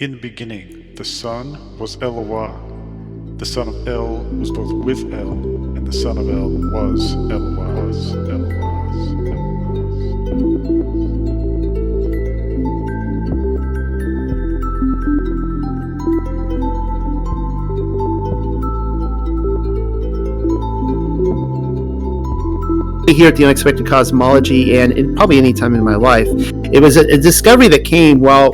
In the beginning, the Son was Eloah. The son of El was both with El, and the son of El was Eloah. Here at the Unexpected Cosmology, and probably any time in my life, it was a discovery that came while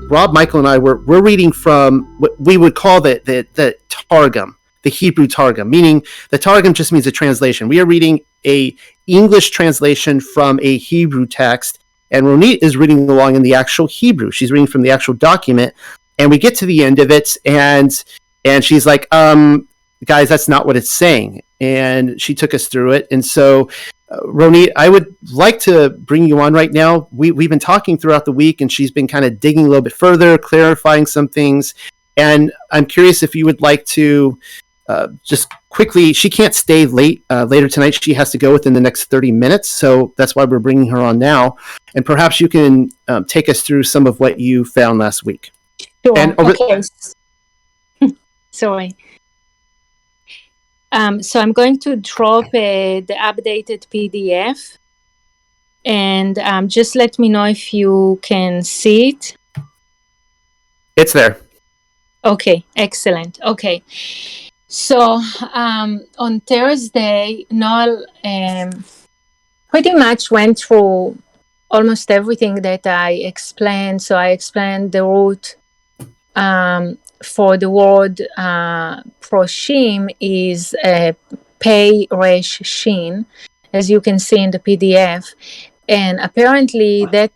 Rob, Michael, and I were reading from what we would call the Targum, the Hebrew Targum, meaning the Targum just means a translation. We are reading a English translation from a Hebrew text, and Ronit is reading along in the actual Hebrew. She's reading from the actual document, and we get to the end of it, and she's like, guys, that's not what it's saying. And she took us through it. And so, Ronit, I would like to bring you on right now. We've been talking throughout the week, and she's been kind of digging a little bit further, clarifying some things. And I'm curious if you would like to just quickly, she can't stay later tonight. She has to go within the next 30 minutes. So that's why we're bringing her on now. And perhaps you can take us through some of what you found last week. Sure. And okay. Sorry. So I'm going to drop the updated PDF, and just let me know if you can see it. It's there. Okay, excellent. Okay. So on Thursday, Noel pretty much went through almost everything that I explained. So I explained the root for the word proshim is pei resh shin, as you can see in the PDF, and apparently that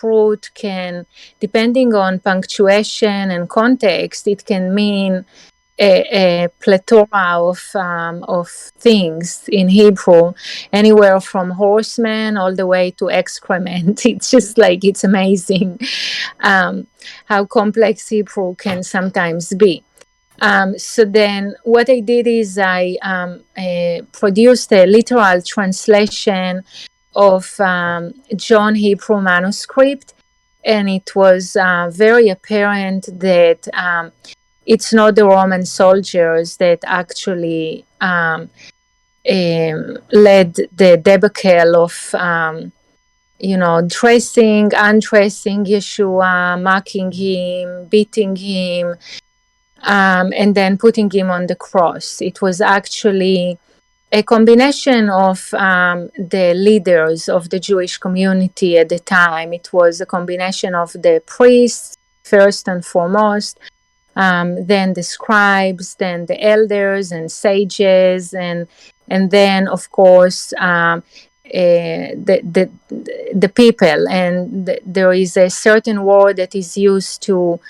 root can, depending on punctuation and context, it can mean a plethora of things in Hebrew, anywhere from horsemen all the way to excrement. It's just like, it's amazing how complex Hebrew can sometimes be. So then what I did is I produced a literal translation of John Hebrew manuscript, and it was very apparent that it's not the Roman soldiers that actually led the debacle of dressing, undressing Yeshua, mocking him, beating him, and then putting him on the cross. It was actually a combination of the leaders of the Jewish community at the time. It was a combination of the priests, first and foremost, then the scribes, then the elders and sages, and then, of course, the people. And there is a certain word that is used to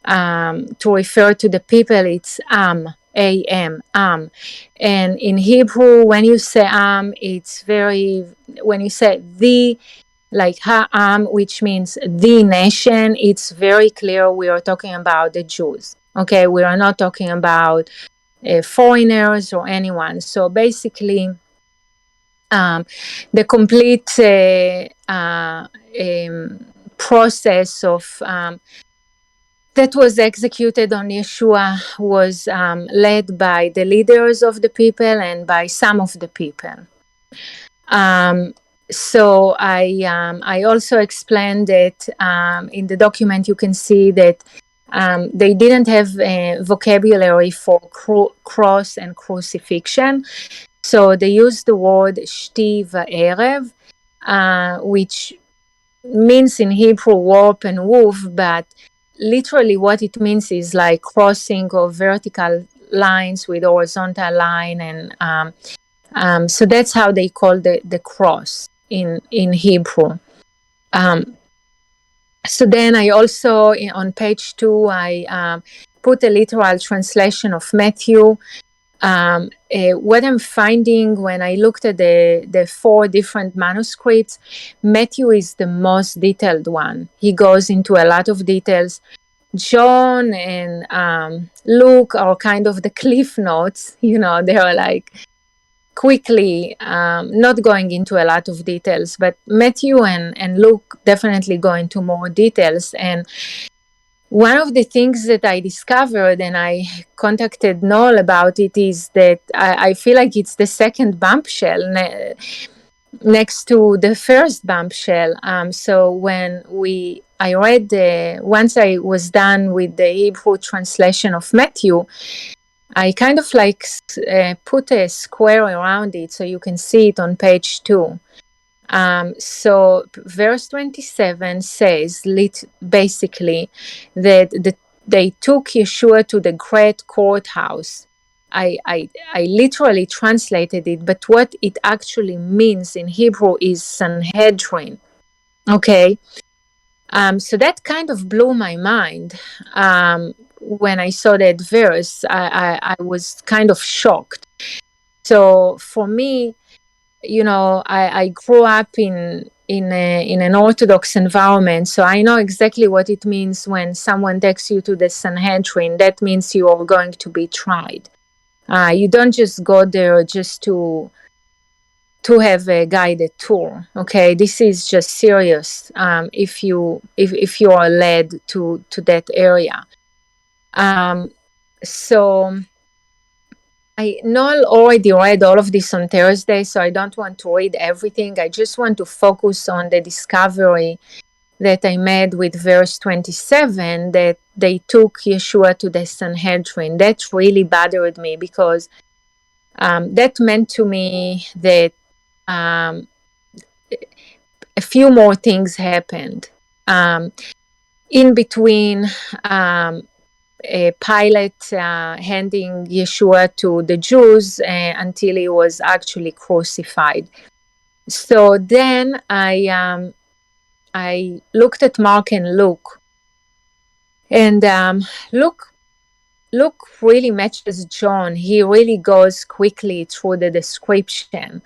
refer to the people. It's am, am. And in Hebrew, when you say am, it's when you say the, like ha'am, which means the nation, it's very clear we are talking about the Jews. Okay, we are not talking about foreigners or anyone. So basically, the complete process of that was executed on Yeshua was led by the leaders of the people and by some of the people. So I also explained that in the document you can see that they didn't have a vocabulary for cross and crucifixion. So they used the word shti va'erev, which means in Hebrew warp and woof, but literally what it means is like crossing of vertical lines with horizontal line. And so that's how they call the cross in Hebrew. So then I also, on page 2, I put a literal translation of Matthew. What I'm finding when I looked at the 4 different manuscripts, Matthew is the most detailed one. He goes into a lot of details. John and Luke are kind of the cliff notes, they are like quickly, not going into a lot of details, but Matthew and Luke definitely go into more details. And one of the things that I discovered, and I contacted Noel about it, is that I feel like it's the second bombshell next to the first bombshell. So when I read, once I was done with the Hebrew translation of Matthew, I kind of like put a square around it so you can see it on page 2. So verse 27 says basically that they took Yeshua to the great courthouse. I literally translated it, but what it actually means in Hebrew is Sanhedrin. Okay. So that kind of blew my mind. When I saw that verse, I was kind of shocked. So for me, I grew up in an Orthodox environment, so I know exactly what it means when someone takes you to the Sanhedrin. That means you are going to be tried. You don't just go there just to have a guided tour. Okay, this is just serious. If you are led to that area, so. Noel already read all of this on Thursday, so I don't want to read everything. I just want to focus on the discovery that I made with verse 27, that they took Yeshua to the Sanhedrin. That really bothered me because that meant to me that a few more things happened. In between, Pilate handing Yeshua to the Jews until he was actually crucified. So then I looked at Mark and Luke, and Luke really matches John. He really goes quickly through the description.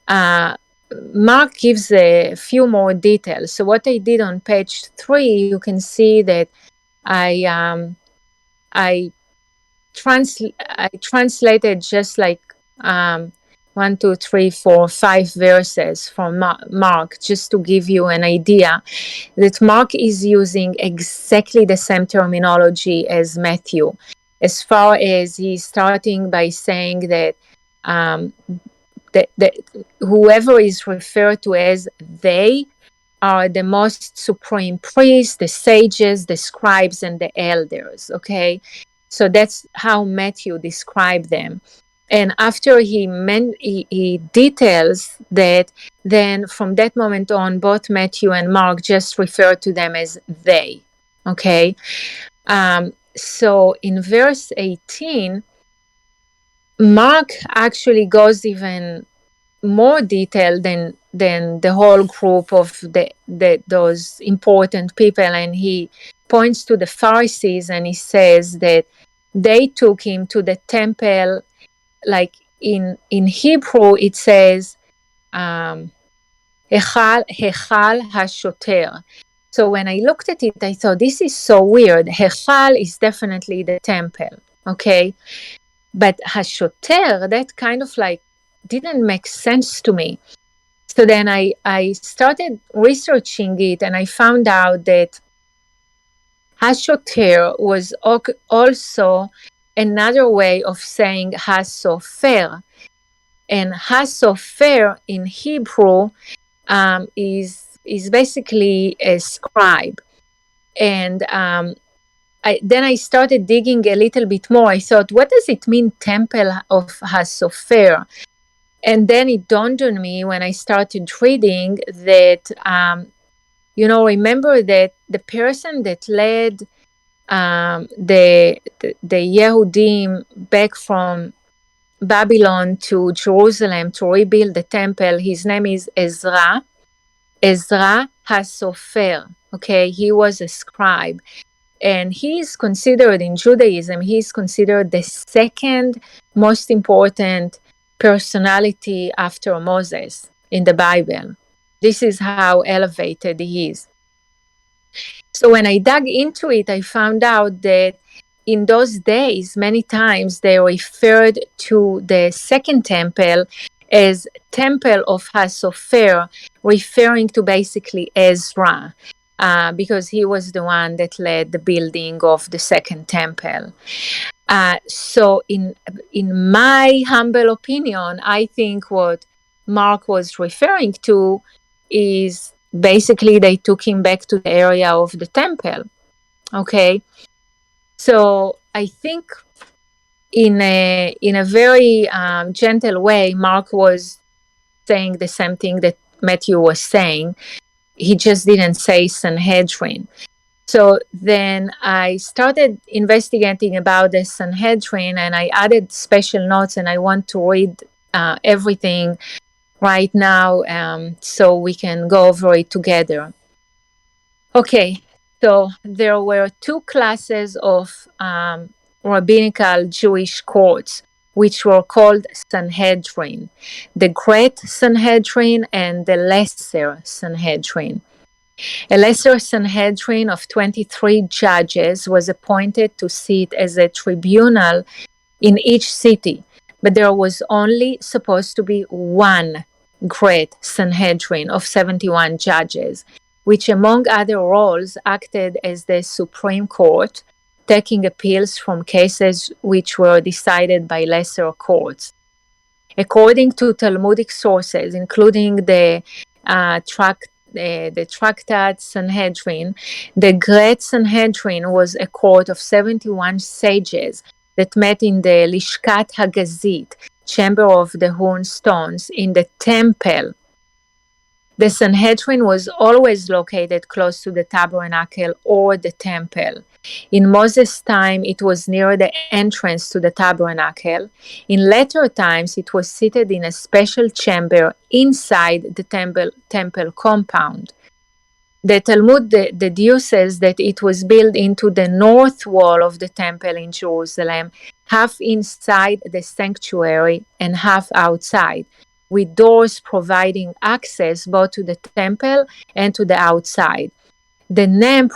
Mark gives a few more details. So what I did on page 3, you can see that I translated just like 1, 2, 3, 4, 5 verses from Mark, just to give you an idea that Mark is using exactly the same terminology as Matthew, as far as he's starting by saying that that whoever is referred to as they are the most supreme priests, the sages, the scribes, and the elders. Okay, so that's how Matthew described them. And after he details that, then from that moment on, both Matthew and Mark just refer to them as they. Okay, so in verse 18, Mark actually goes even more detailed than the whole group of those important people, and he points to the Pharisees and he says that they took him to the temple. Like in Hebrew it says Hechal HaShoter. So when I looked at it, I thought, this is so weird. Hechal is definitely the temple, okay, but HaShoter, that kind of like didn't make sense to me. So then I started researching it, and I found out that HaShoter was also another way of saying HaSofer. And HaSofer in Hebrew is basically a scribe. And then I started digging a little bit more. I thought, what does it mean, temple of HaSofer? And then it dawned on me when I started reading that, remember that the person that led the Yehudim back from Babylon to Jerusalem to rebuild the temple, his name is Ezra. Ezra HaSofer. Okay, he was a scribe. And he is considered, in Judaism, he is considered the second most important personality after Moses in the Bible. This is how elevated he is. So when I dug into it, I found out that in those days, many times they referred to the second temple as Temple of HaSofer, referring to basically Ezra. because he was the one that led the building of the second temple. So in my humble opinion, I think what Mark was referring to is basically they took him back to the area of the temple. Okay. So I think in a very gentle way, Mark was saying the same thing that Matthew was saying. He just didn't say Sanhedrin. So then I started investigating about the Sanhedrin, and I added special notes, and I want to read everything right now so we can go over it together. Okay, so there were two classes of rabbinical Jewish courts, which were called Sanhedrin, the Great Sanhedrin and the Lesser Sanhedrin. A lesser Sanhedrin of 23 judges was appointed to sit as a tribunal in each city, but there was only supposed to be one great Sanhedrin of 71 judges, which among other roles acted as the Supreme Court, taking appeals from cases which were decided by lesser courts. According to Talmudic sources, including the Tractate Sanhedrin, the Great Sanhedrin was a court of 71 sages that met in the Lishkat Hagazit, chamber of the hewn stones, in the temple. The Sanhedrin was always located close to the tabernacle or the temple. In Moses' time, it was near the entrance to the tabernacle. In later times, it was seated in a special chamber inside the temple compound. The Talmud deduces that it was built into the north wall of the temple in Jerusalem, half inside the sanctuary and half outside, with doors providing access both to the temple and to the outside. The name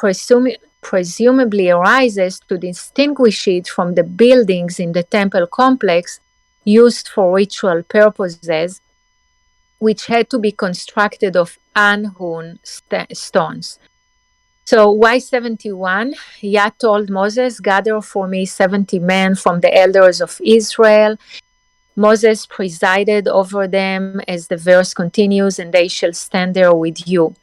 presumably arises to distinguish it from the buildings in the temple complex used for ritual purposes, which had to be constructed of unhewn stones. So why 71? Yah told Moses, gather for me 70 men from the elders of Israel. Moses presided over them, as the verse continues, and they shall stand there with you.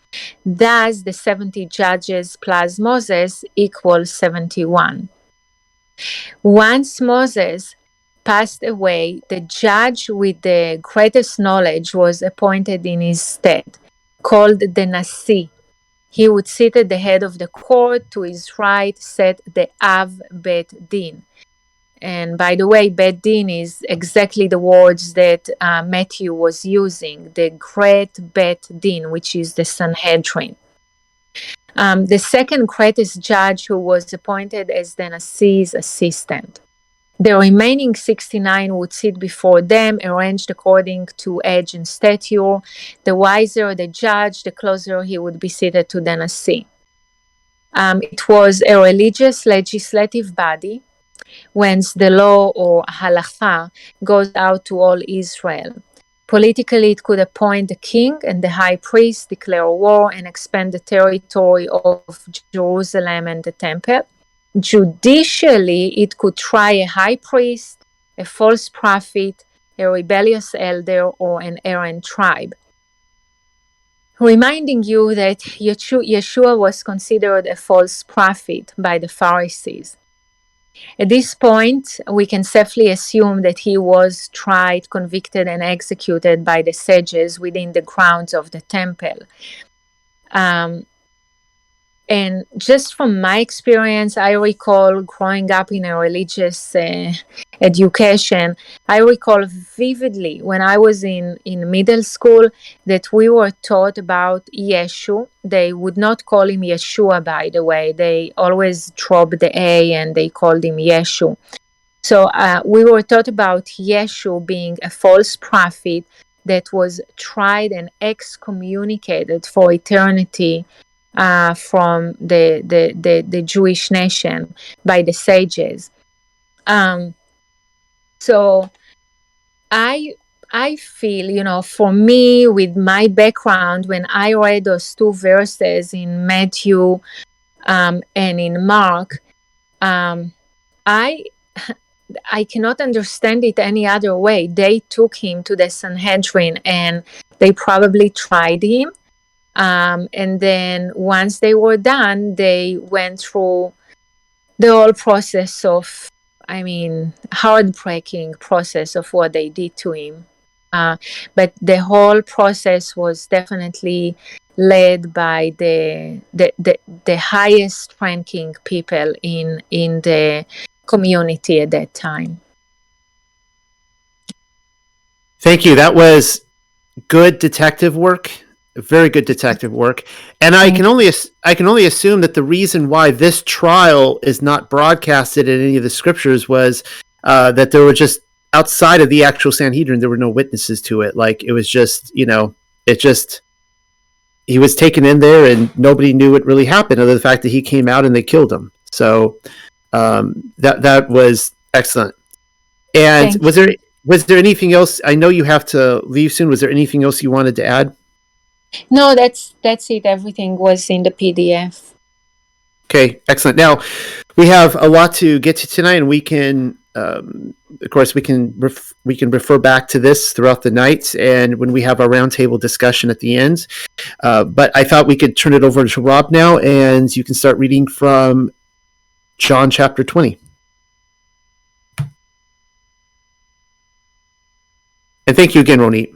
Thus, the 70 judges plus Moses equals 71. Once Moses passed away, the judge with the greatest knowledge was appointed in his stead, called the Nasi. He would sit at the head of the court. To his right sat the Av Bet Din. And by the way, Bet Din is exactly the words that Matthew was using, the great Bet Din, which is the Sanhedrin. The second greatest judge who was appointed as the Nasi's assistant. The remaining 69 would sit before them, arranged according to age and stature. The wiser the judge, the closer he would be seated to the Nasi. It was a religious legislative body, whence the law or halakha goes out to all Israel. Politically, it could appoint the king and the high priest, declare war, and expand the territory of Jerusalem and the temple. Judicially, it could try a high priest, a false prophet, a rebellious elder, or an errant tribe. Reminding you that Yeshua was considered a false prophet by the Pharisees. At this point, we can safely assume that he was tried, convicted, and executed by the sages within the grounds of the temple. And just from my experience, I recall growing up in a religious education, I recall vividly when I was in middle school that we were taught about Yeshu. They would not call him Yeshua, by the way. They always dropped the A and they called him Yeshu. So we were taught about Yeshu being a false prophet that was tried and excommunicated for eternity from the Jewish nation by the sages. So I I feel, for me, with my background, when I read those two verses in Matthew and in Mark, um, I I cannot understand it any other way. They took him to the Sanhedrin and they probably tried him. And then once they were done, they went through the whole process of, heartbreaking process of what they did to him. But the whole process was definitely led by the highest ranking people in the community at that time. Thank you. That was good detective work, very good detective work. And I can only assume that the reason why this trial is not broadcasted in any of the scriptures was that there were just outside of the actual Sanhedrin, there were no witnesses to it. Like it was just, he was taken in there and nobody knew what really happened other than the fact that he came out and they killed him. So that was excellent. And was there anything else? I know you have to leave soon. Was there anything else you wanted to add? No, that's it. Everything was in the PDF. Okay, excellent. Now we have a lot to get to tonight, and we can, of course, we can refer back to this throughout the night, and when we have our roundtable discussion at the end. But I thought we could turn it over to Rob now, and you can start reading from John chapter 20. And thank you again, Ronit.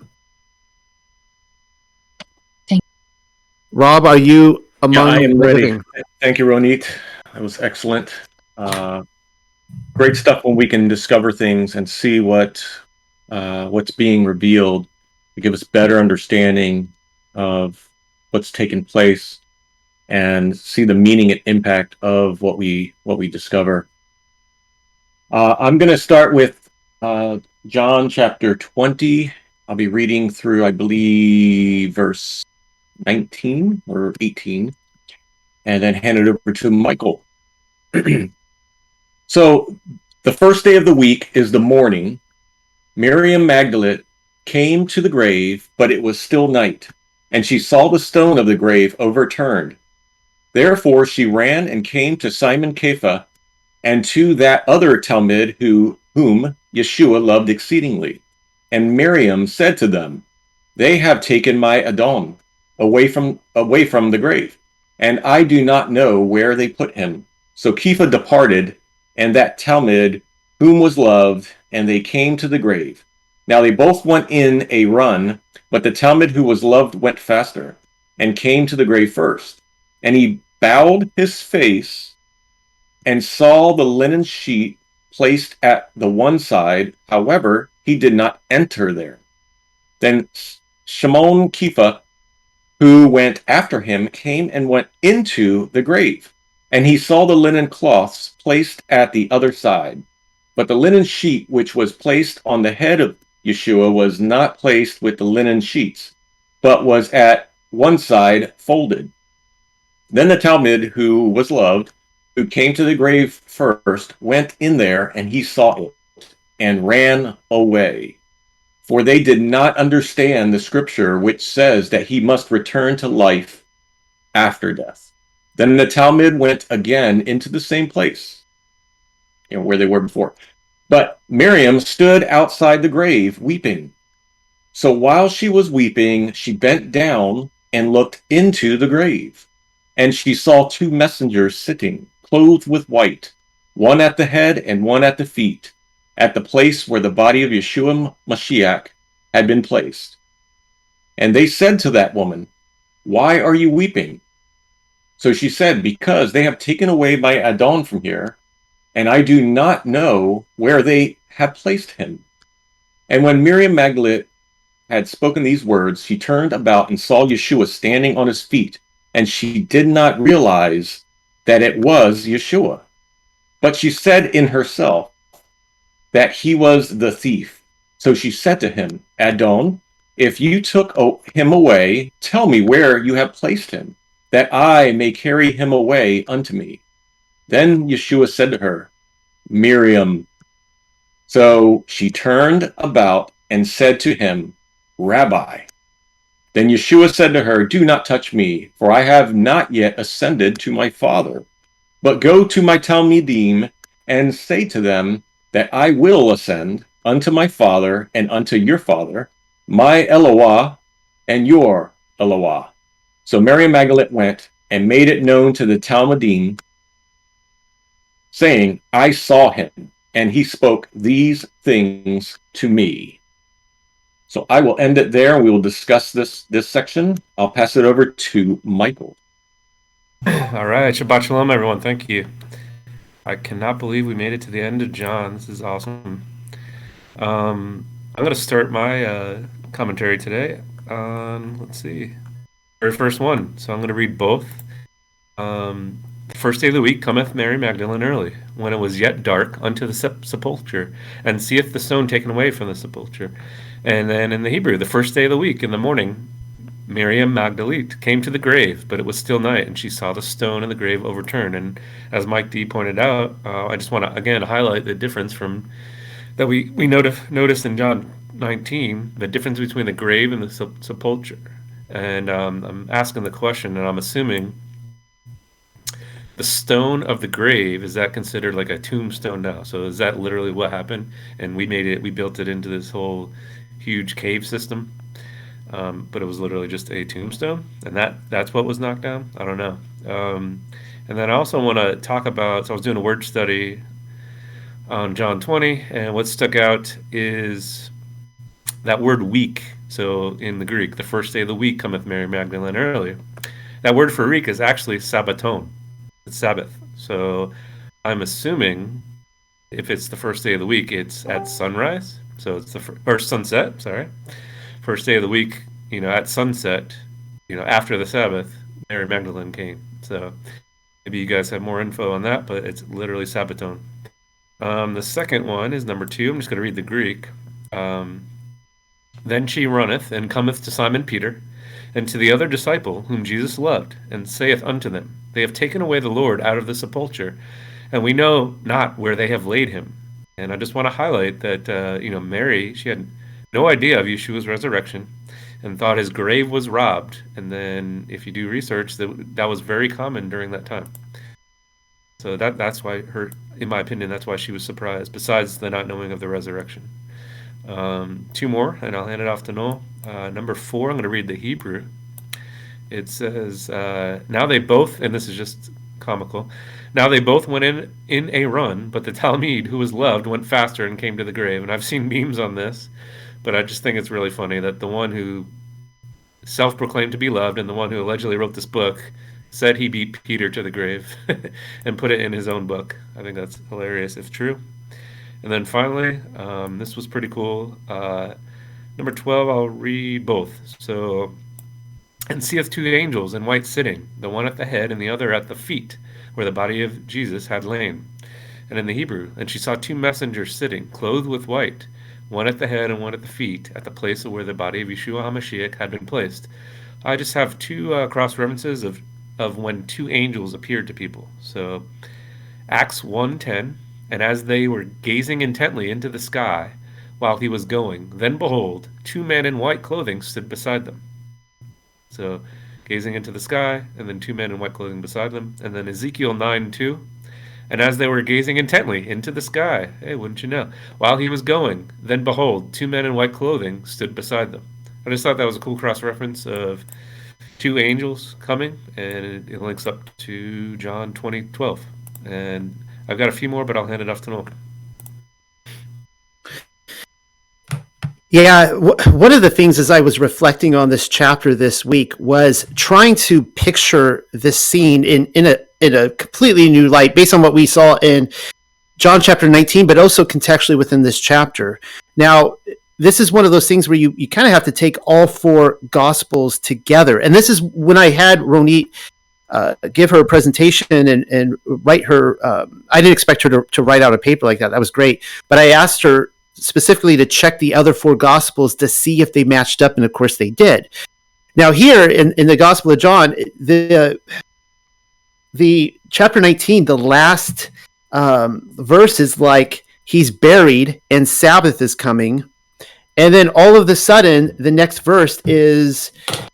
Rob, are you among I am the ready. living? Thank you, Ronit. That was excellent. Great stuff when we can discover things and see what's being revealed to give us better understanding of what's taken place and see the meaning and impact of what we discover. I'm going to start with John chapter 20. I'll be reading through, I believe, verse 19 or 18, and then hand it over to Michael. So the first day of the week is the morning. Miriam Magdalene came to the grave, but it was still night, and she saw the stone of the grave overturned. Therefore she ran and came to Simon Kepha and to that other Talmud whom Yeshua loved exceedingly. And Miriam said to them, "They have taken my Adon away from the grave, and I do not know where they put him." So Kepha departed, and that Talmud whom was loved, and they came to the grave. Now they both went in a run, but the Talmud who was loved went faster, and came to the grave first. And he bowed his face and saw the linen sheet placed at the one side. However, he did not enter there. Then Shimon Kepha, who went after him, came and went into the grave. And he saw the linen cloths placed at the other side. But the linen sheet which was placed on the head of Yeshua was not placed with the linen sheets, but was at one side folded. Then the Talmud who was loved, who came to the grave first, went in there, and he saw it, and ran away. For they did not understand the scripture which says that he must return to life after death. Then the Talmud went again into the same place, where they were before. But Miriam stood outside the grave, weeping. So while she was weeping, she bent down and looked into the grave. And she saw two messengers sitting, clothed with white, one at the head and one at the feet, at the place where the body of Yeshua Mashiach had been placed. And they said to that woman, "Why are you weeping?" So she said, "Because they have taken away my Adon from here, and I do not know where they have placed him." And when Miriam Magdalene had spoken these words, she turned about and saw Yeshua standing on his feet, and she did not realize that it was Yeshua. But she said in herself that he was the thief. So she said to him, "Adon, if you took him away, tell me where you have placed him, that I may carry him away unto me." Then Yeshua said to her, "Miriam." So she turned about and said to him, Rabbi. Then Yeshua said to her, Do not touch me, for I have not yet ascended to my Father. But go to my Talmidim and say to them that I will ascend unto my Father and unto your Father, my Eloah and your Eloah. So Mary Magdalene went and made it known to the Talmidim, saying, I saw him, and he spoke these things to me. So I will end it there. We will discuss this section. I'll pass it over to Michael. All right. Shabbat Shalom, everyone. Thank you. I cannot believe we made it to the end of John. This is awesome. I'm going to start my commentary today on, let's see, very first one. So I'm going to read both. The first day of the week cometh Mary Magdalene early, when it was yet dark, unto the sepulchre, and seeth the stone taken away from the sepulchre. And then in the Hebrew, the first day of the week, in the morning, Miriam Magdalene came to the grave, but it was still night, and she saw the stone in the grave overturned. And as Mike D pointed out, I just want to again highlight the difference from that we noticed in John 19, the difference between the grave and the sepulchre. And I'm asking the question, and I'm assuming the stone of the grave, is that considered like a tombstone now? So is that literally what happened? And we built it into this whole huge cave system. But it was literally just a tombstone, and that's what was knocked down. I don't know. And then I also want to talk about, so I was doing a word study on John 20, and what stuck out is that word week. So in the Greek, the first day of the week cometh Mary Magdalene early. That word for week is actually sabbaton. It's Sabbath. So I'm assuming if it's the first day of the week, it's at sunrise. So it's or sunset, sorry. First day of the week, at sunset, after the Sabbath, Mary Magdalene came. So maybe you guys have more info on that, but it's literally sabbaton. The second one is number 2. I'm just going to read the Greek. Then she runneth and cometh to Simon Peter and to the other disciple whom Jesus loved, and saith unto them, They have taken away the Lord out of the sepulchre, and we know not where they have laid him. And I just want to highlight that, Mary, she had no idea of Yeshua's resurrection and thought his grave was robbed. And then if you do research, that was very common during that time. So that's why in my opinion, that's why she was surprised, besides the not knowing of the resurrection. 2 more, and I'll hand it off to Noel. Number 4, I'm going to read the Hebrew. It says, now they both, and this is just comical, now they both went in a run, but the Talmud, who was loved, went faster and came to the grave. And I've seen memes on this, but I just think it's really funny that the one who self-proclaimed to be loved and the one who allegedly wrote this book said he beat Peter to the grave and put it in his own book. I think that's hilarious if true. And then finally, this was pretty cool. Number 12, I'll read both. So, and seeth 2 angels in white sitting, the one at the head and the other at the feet, where the body of Jesus had lain. And in the Hebrew, and she saw 2 messengers sitting, clothed with white, one at the head and one at the feet, at the place where the body of Yeshua HaMashiach had been placed. I just have 2 cross references of when 2 angels appeared to people. So, Acts 1:10, and as they were gazing intently into the sky while he was going, then behold, 2 men in white clothing stood beside them. So, gazing into the sky, and then 2 men in white clothing beside them. And then Ezekiel 9:2, and as they were gazing intently into the sky, hey, wouldn't you know, while he was going, then behold, 2 men in white clothing stood beside them. I just thought that was a cool cross-reference of 2 angels coming, and it links up to John 20:12. And I've got a few more, but I'll hand it off to Noel. Yeah, one of the things as I was reflecting on this chapter this week was trying to picture this scene in a completely new light based on what we saw in John chapter 19, but also contextually within this chapter. Now, this is one of those things where you kind of have to take all 4 Gospels together. And this is when I had Ronit give her a presentation and write her. I didn't expect her to write out a paper like that. That was great. But I asked her specifically to check the other 4 Gospels to see if they matched up. And of course they did. Now here in the Gospel of John, the chapter 19, the last verse is like, he's buried and Sabbath is coming. And then all of a sudden, the next verse is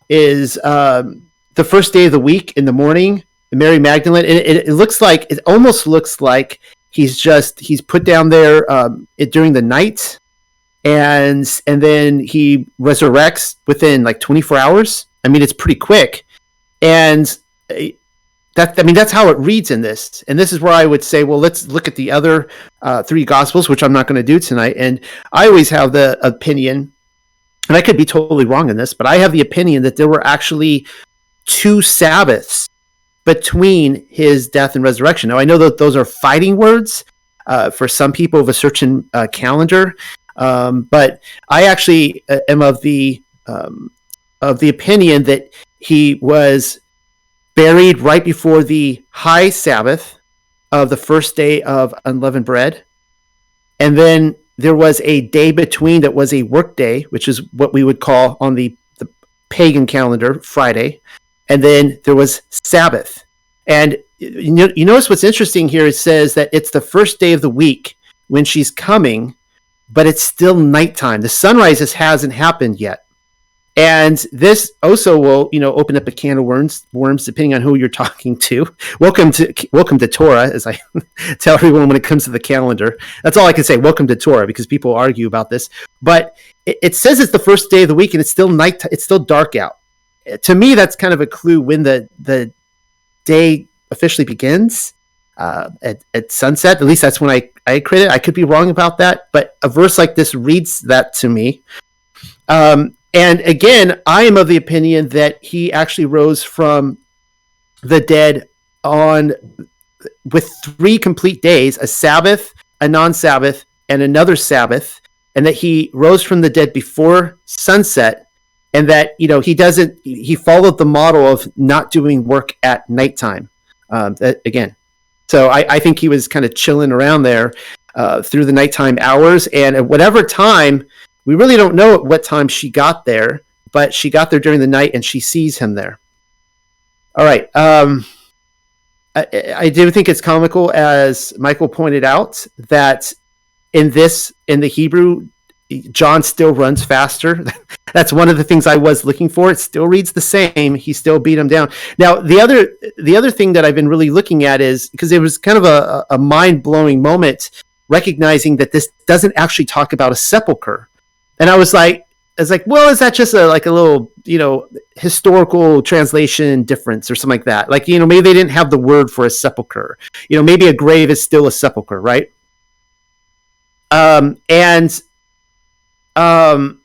the first day of the week in the morning. Mary Magdalene. It almost looks like he's put down there during the night, and then he resurrects within like 24 hours. I mean, it's pretty quick, and that's how it reads in this. And this is where I would say, well, let's look at the other three Gospels, which I'm not going to do tonight. And I always have the opinion, and I could be totally wrong in this, but I have the opinion that there were actually 2 Sabbaths between his death and resurrection. Now, I know that those are fighting words for some people of a certain calendar, but I actually am of the opinion that he was buried right before the high Sabbath of the first day of unleavened bread. And then there was a day between that was a work day, which is what we would call on the pagan calendar Friday. And then there was Sabbath. And you notice what's interesting here, it says that it's the first day of the week when she's coming, but it's still nighttime. The sunrise hasn't happened yet. And this also will, open up a can of worms depending on who you're talking to. Welcome to Torah, as I tell everyone when it comes to the calendar. That's all I can say. Welcome to Torah, because people argue about this. But it says it's the first day of the week, and it's still night. It's still dark out. To me, that's kind of a clue when the day officially begins at sunset. At least that's when I create it. I could be wrong about that, but a verse like this reads that to me. And again, I am of the opinion that he actually rose from the dead with 3 complete days, a Sabbath, a non-Sabbath, and another Sabbath, and that he rose from the dead before sunset, and that, he followed the model of not doing work at nighttime. Again, so I think he was kind of chilling around there through the nighttime hours, and at whatever time. We really don't know at what time she got there, but she got there during the night and she sees him there. All right. I do think it's comical, as Michael pointed out, that in the Hebrew, John still runs faster. That's one of the things I was looking for. It still reads the same. He still beat him down. Now, the other thing that I've been really looking at is, because it was kind of a mind-blowing moment, recognizing that this doesn't actually talk about a sepulcher. And I was like, well, is that just a little, historical translation difference or something like that? Like, maybe they didn't have the word for a sepulcher. Maybe a grave is still a sepulcher, right? And I'm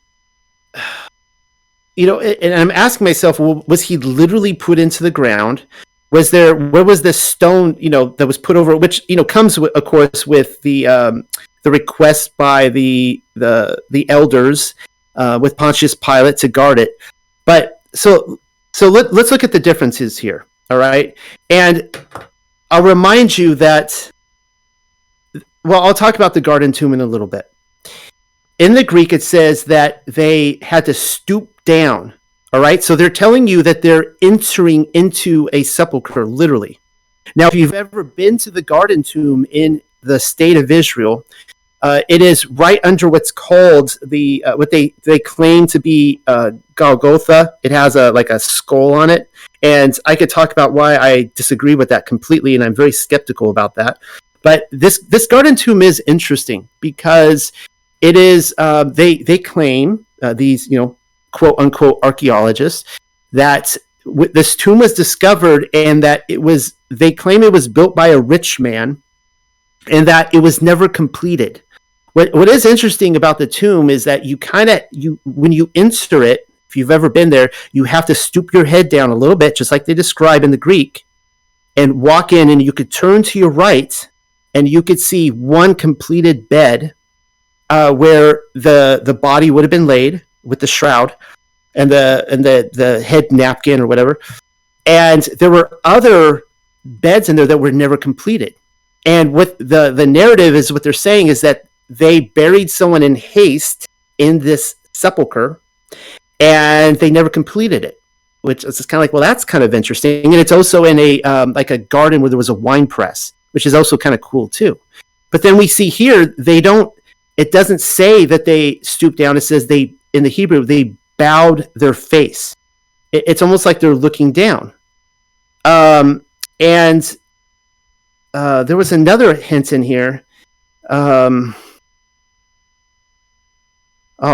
asking myself, well, was he literally put into the ground? Where was this stone, that was put over, which, comes with, of course, with the request by the elders with Pontius Pilate to guard it. But so let's look at the differences here. All right. And I'll remind you that, I'll talk about the garden tomb in a little bit. In the Greek, it says that they had to stoop down. All right. So they're telling you that they're entering into a sepulcher, literally. Now, if you've ever been to the garden tomb in the state of Israel, it is right under what's called what they claim to be Golgotha. It has a skull on it, and I could talk about why I disagree with that completely, and I'm very skeptical about that. But this garden tomb is interesting because it is they claim these quote unquote archaeologists that this tomb was discovered, and that they claim it was built by a rich man, and that it was never completed. What is interesting about the tomb is that when you enter it, if you've ever been there, you have to stoop your head down a little bit, just like they describe in the Greek, and walk in, and you could turn to your right, and you could see one completed bed where the body would have been laid with the shroud and the head napkin or whatever. And there were other beds in there that were never completed. And what the narrative is, what they're saying is that they buried someone in haste in this sepulcher, and they never completed it, which is kind of like, well, that's kind of interesting. And it's also in a garden where there was a wine press, which is also kind of cool too. But then we see here, they don't it doesn't say that they stooped down. It says they, in the Hebrew, they bowed their face. It's almost like they're looking down. And there was another hint in here. Oh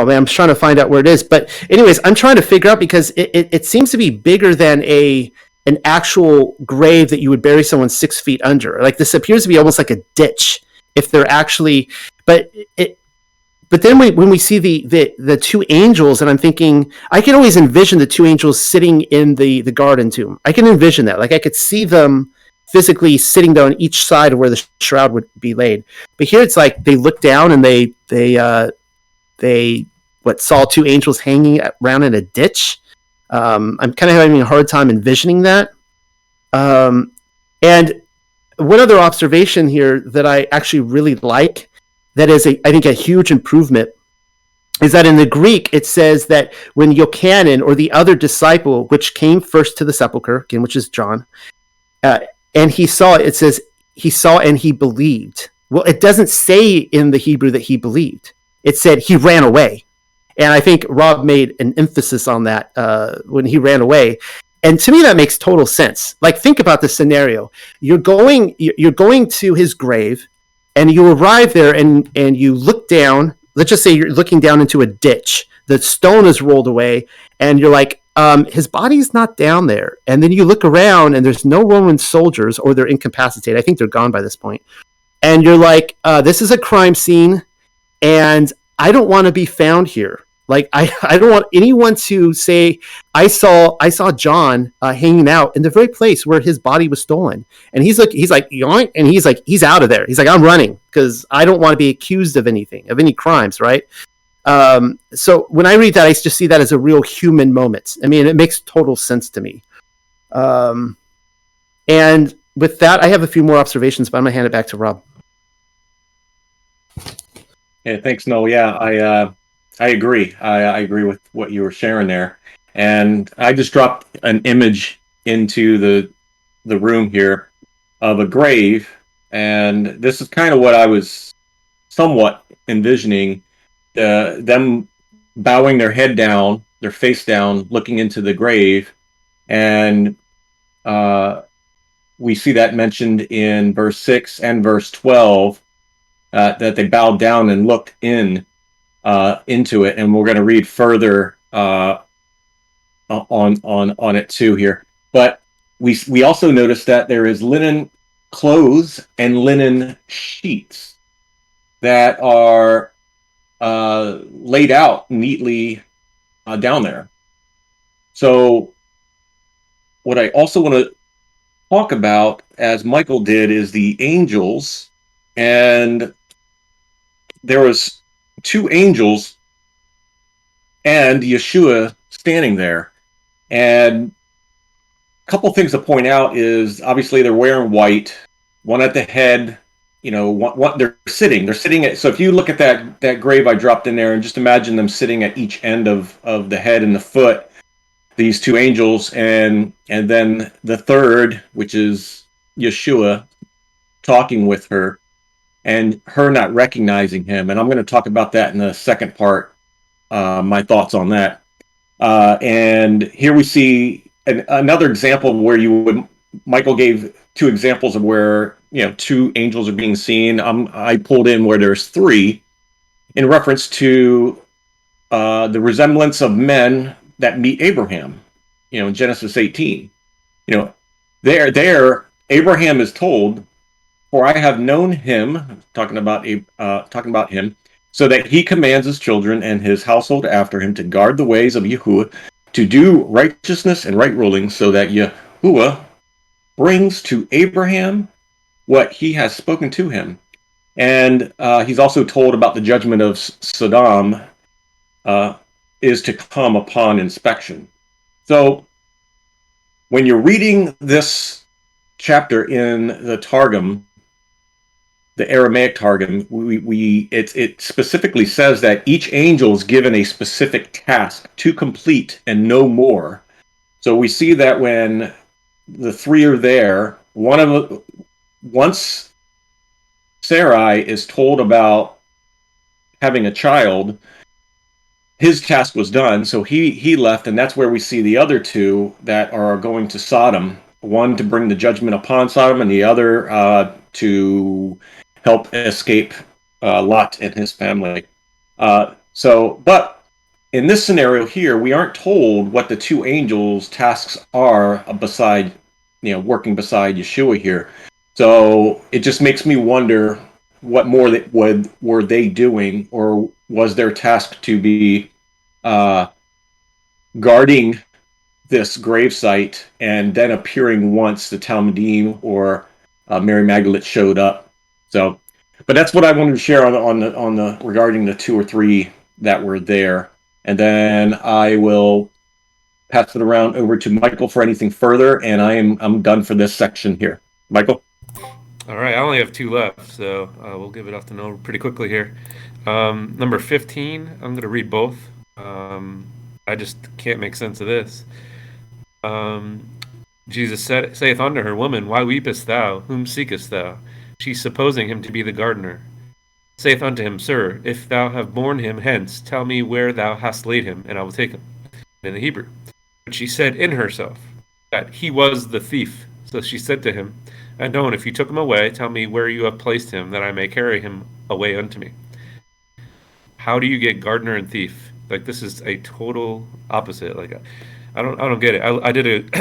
man, I'm trying to find out where it is. But anyways, I'm trying to figure out, because it seems to be bigger than an actual grave that you would bury someone 6 feet under. Like, this appears to be almost like a ditch, if they're actually. But then when we see the two angels, and I'm thinking, I can always envision the two angels sitting in the garden tomb. I can envision that. Like, I could see them physically sitting down on each side of where the shroud would be laid. But here it's like they look down and they saw two angels hanging around in a ditch. I'm kind of having a hard time envisioning that. And one other observation here that I actually really like, that is, I think, a huge improvement, is that in the Greek it says that when Yochanan, or the other disciple, which came first to the sepulcher, again, which is John, and he saw, it says he saw and he believed. Well, it doesn't say in the Hebrew that he believed. It said he ran away. And I think Rob made an emphasis on that when he ran away. And to me, that makes total sense. Like, think about the scenario. You're going to his grave, and you arrive there, and you look down. Let's just say you're looking down into a ditch. The stone is rolled away, and you're like, his body's not down there. And then you look around, and there's no Roman soldiers, or they're incapacitated. I think they're gone by this point. And you're like, this is a crime scene, and I don't want to be found here. Like, I don't want anyone to say, I saw John hanging out in the very place where his body was stolen. And he's like, yoink, and he's out of there. He's like, I'm running, because I don't want to be accused of anything, of any crimes, right? So when I read that, I just see that as a real human moment. I mean, it makes total sense to me. And with that, I have a few more observations, but I'm going to hand it back to Rob. Yeah, thanks, Noel. Yeah, I agree. I agree with what you were sharing there. And I just dropped an image into the room here of a grave. And this is kind of what I was somewhat envisioning, them bowing their head down, their face down, looking into the grave. And we see that mentioned in verse 6 and verse 12, that they bowed down and looked into it. And we're going to read further on it too here. But we also notice that there is linen clothes and linen sheets that are laid out neatly down there. So what I also want to talk about, as Michael did, is the angels. And there was two angels and Yeshua standing there. And a couple things to point out is, obviously they're wearing white, one at the head, one they're sitting at. So if you look at that grave I dropped in there, and just imagine them sitting at each end of the head and the foot, these two angels, and then the third, which is Yeshua, talking with her, and her not recognizing him. And I'm going to talk about that in the second part, my thoughts on that. And here we see another example where Michael gave two examples of where, two angels are being seen. I pulled in where there's three, in reference to the resemblance of men that meet Abraham, in Genesis 18. There Abraham is told, "For I have known him," talking about him, "so that he commands his children and his household after him to guard the ways of Yahuwah, to do righteousness and right ruling, so that Yahuwah brings to Abraham what he has spoken to him." And he's also told about the judgment of Sodom is to come upon inspection. So when you're reading this chapter in the Targum, the Aramaic Targum, it specifically says that each angel is given a specific task to complete and no more. So we see that when the three are there, once Sarai is told about having a child, his task was done, so he left, and that's where we see the other two that are going to Sodom. One to bring the judgment upon Sodom, and the other to help escape Lot and his family. But in this scenario here, we aren't told what the two angels' tasks are beside, working beside Yeshua here. So it just makes me wonder what more were they doing, or was their task to be guarding this gravesite and then appearing once the Talmudim or Mary Magdalene showed up. So, but that's what I wanted to share on the regarding the two or three that were there, and then I will pass it around over to Michael for anything further, and I'm done for this section here. Michael. All right, I only have two left, so we'll give it off to Noah pretty quickly here. Number 15, I'm going to read both. I just can't make sense of this. Jesus saith unto her, Woman, why weepest thou? Whom seekest thou? She, supposing him to be the gardener, saith unto him, Sir, if thou have borne him hence, tell me where thou hast laid him, and I will take him. In the Hebrew. But she said in herself that he was the thief. So she said to him, And don't, if you took him away, tell me where you have placed him, that I may carry him away unto me. How do you get gardener and thief? Like, this is a total opposite. Like, I don't get it. I did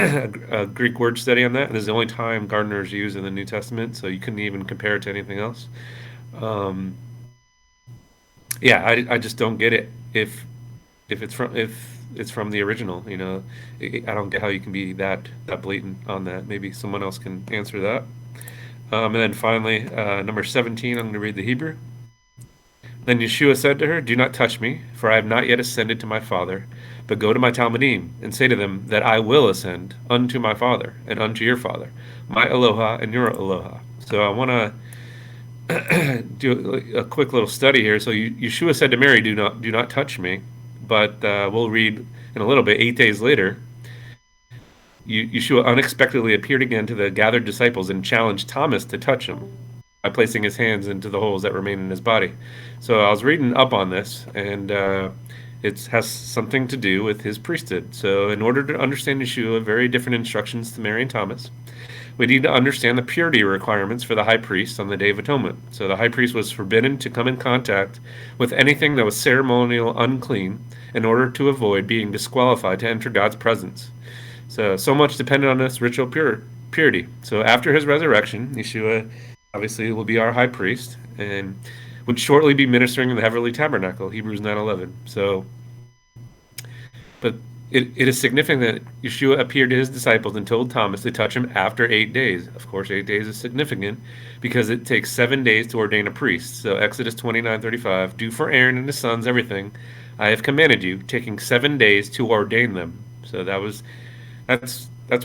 a Greek word study on that, and this is the only time gardener is used in the New Testament, so you couldn't even compare it to anything else. I just don't get it. If it's from the original, I don't get how you can be that blatant on that. Maybe someone else can answer that. And then finally, number 17, I'm going to read the Hebrew. Then Yeshua said to her, Do not touch me, for I have not yet ascended to my Father, but go to my Talmudim, and say to them that I will ascend unto my Father, and unto your Father, my Eloha and your Eloha. So I want to do a quick little study here. So Yeshua said to Mary, Do not touch me. But we'll read in a little bit, 8 days later, Yeshua unexpectedly appeared again to the gathered disciples and challenged Thomas to touch him by placing his hands into the holes that remain in his body. So I was reading up on this, and it has something to do with his priesthood. So in order to understand Yeshua, very different instructions to Mary and Thomas, we need to understand the purity requirements for the high priest on the Day of Atonement. So the high priest was forbidden to come in contact with anything that was ceremonial unclean in order to avoid being disqualified to enter God's presence. So much depended on this ritual purity. So after his resurrection, Yeshua obviously will be our high priest and would shortly be ministering in the heavenly tabernacle, Hebrews 9:11. So, but it is significant that Yeshua appeared to his disciples and told Thomas to touch him after 8 days. Of course, 8 days is significant because it takes 7 days to ordain a priest. So Exodus 29:35, do for Aaron and his sons everything I have commanded you, taking 7 days to ordain them. So that's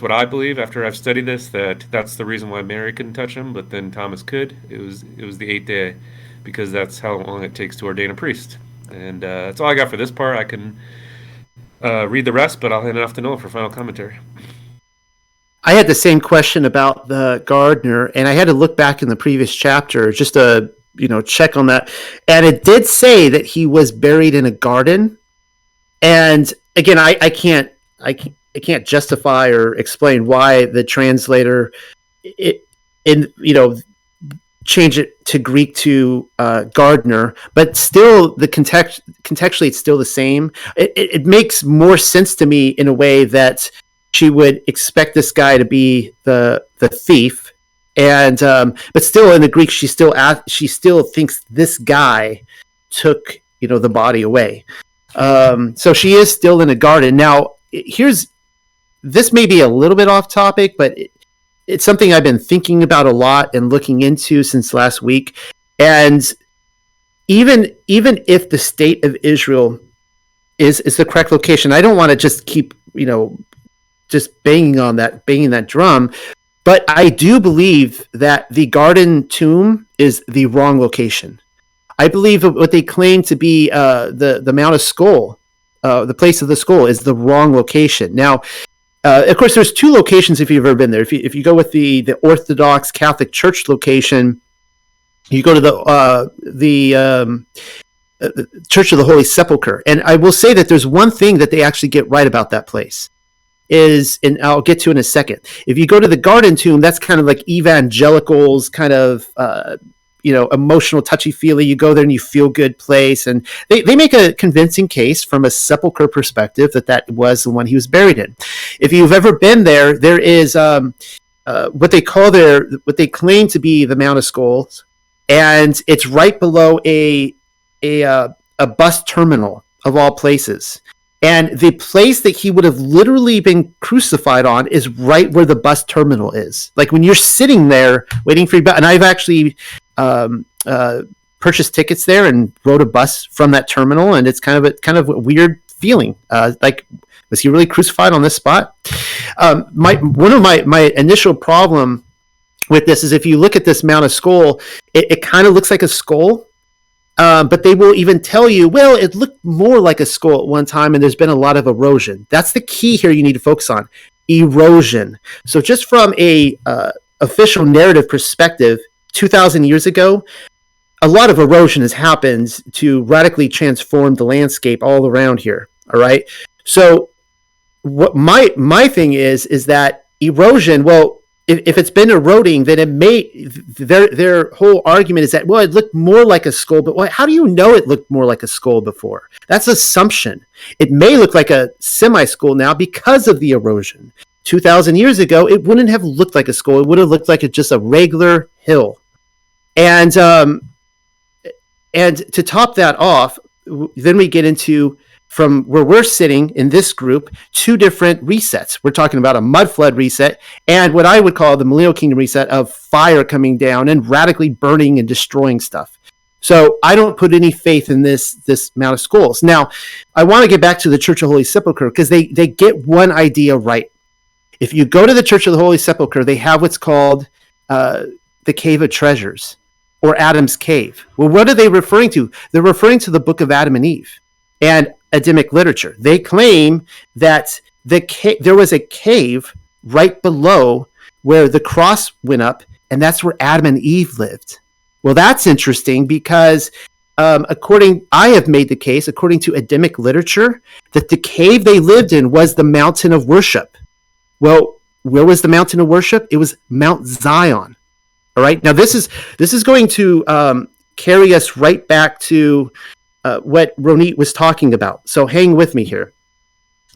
what I believe after I've studied this, that's the reason why Mary couldn't touch him, but then Thomas could. It was the 8th day, because that's how long it takes to ordain a priest. And that's all I got for this part. I can read the rest, but I'll hand it off to Noah for final commentary. I had the same question about the gardener, and I had to look back in the previous chapter just to check on that. And it did say that he was buried in a garden. And again, I can't justify or explain why the translator change it to Greek to gardener, but still contextually it's still the same. It makes more sense to me in a way that she would expect this guy to be the thief, and but still in the Greek she still thinks this guy took the body away. So she is still in a garden. Now this may be a little bit off topic, but it's something I've been thinking about a lot and looking into since last week. And even if the state of Israel is the correct location, I don't want to just keep just banging that drum. But I do believe that the garden tomb is the wrong location. I believe what they claim to be the Mount of Skull, the place of the skull, is the wrong location. Now, of course, there's two locations if you've ever been there. If you go with the Orthodox Catholic Church location, you go to Church of the Holy Sepulchre. And I will say that there's one thing that they actually get right about that place is, and I'll get to in a second. If you go to the Garden Tomb, that's kind of like evangelicals kind of, emotional touchy-feely. You go there and you feel good place. And they make a convincing case from a sepulcher perspective that was the one he was buried in. If you've ever been there, there is what they claim to be the Mount of Skulls. And it's right below a bus terminal of all places. And the place that he would have literally been crucified on is right where the bus terminal is. Like when you're sitting there waiting for your bus, and I've actually purchased tickets there and rode a bus from that terminal, and it's kind of a weird feeling. Like, was he really crucified on this spot? One of my initial problem with this is if you look at this Mount of Skull, it kind of looks like a skull. But they will even tell you, well, it looked more like a skull at one time, and there's been a lot of erosion. That's the key here you need to focus on, erosion. So just from a official narrative perspective, 2,000 years ago, a lot of erosion has happened to radically transform the landscape all around here. All right. So what my thing is that erosion, well, if it's been eroding, then it may, their whole argument is that, well, it looked more like a skull, but how do you know it looked more like a skull before? That's assumption. It may look like a semi-skull now because of the erosion. 2,000 years ago, it wouldn't have looked like a skull. It would have looked like just a regular hill. And to top that off, then we get into, from where we're sitting in this group, two different resets. We're talking about a mud flood reset and what I would call the Millennial Kingdom reset of fire coming down and radically burning and destroying stuff. So I don't put any faith in this Mount of Skulls. Now, I want to get back to the Church of Holy Sepulchre because they get one idea right. If you go to the Church of the Holy Sepulchre, they have what's called the Cave of Treasures, or Adam's Cave. Well, what are they referring to? They're referring to the book of Adam and Eve and Adamic literature. They claim that there was a cave right below where the cross went up, and that's where Adam and Eve lived. Well, that's interesting because I have made the case, according to Adamic literature, that the cave they lived in was the mountain of worship. Well, where was the mountain of worship? It was Mount Zion. All right. Now, this is going to carry us right back to what Ronit was talking about. So hang with me here.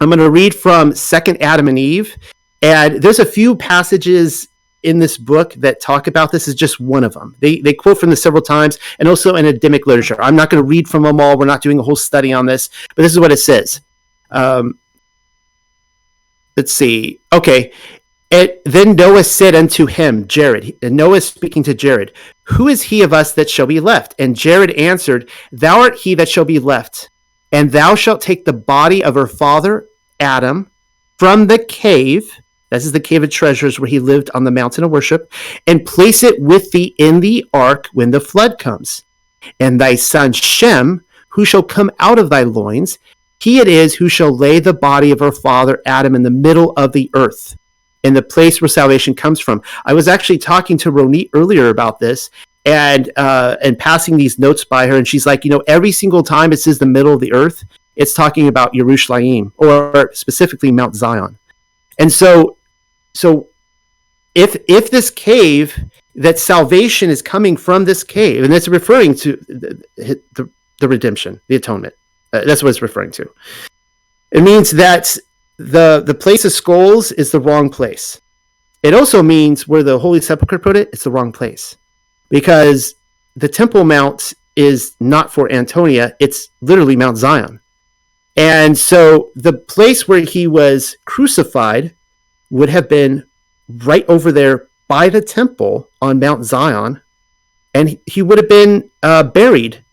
I'm going to read from 2nd Adam and Eve. And there's a few passages in this book that talk about this. Is just one of them. They quote from this several times, and also in Adamic literature. I'm not going to read from them all. We're not doing a whole study on this, but this is what it says. Let's see. Okay. Then Noah said unto him, Jared, and Noah is speaking to Jared, who is he of us that shall be left? And Jared answered, thou art he that shall be left, and thou shalt take the body of our father Adam from the cave, this is the Cave of Treasures where he lived on the mountain of worship, and place it with thee in the ark when the flood comes. And thy son Shem, who shall come out of thy loins, he it is who shall lay the body of our father Adam in the middle of the earth, in the place where salvation comes from. I was actually talking to Ronit earlier about this and passing these notes by her. And she's like, every single time it says the middle of the earth, it's talking about Yerushalayim, or specifically Mount Zion. And so if this cave, that salvation is coming from this cave, and it's referring to the redemption, the atonement. That's what it's referring to. It means that the place of skulls is the wrong place. It also means where the Holy Sepulchre put it, it's the wrong place. Because the Temple Mount is not for Antonia, it's literally Mount Zion. And so the place where he was crucified would have been right over there by the temple on Mount Zion, and he would have been buried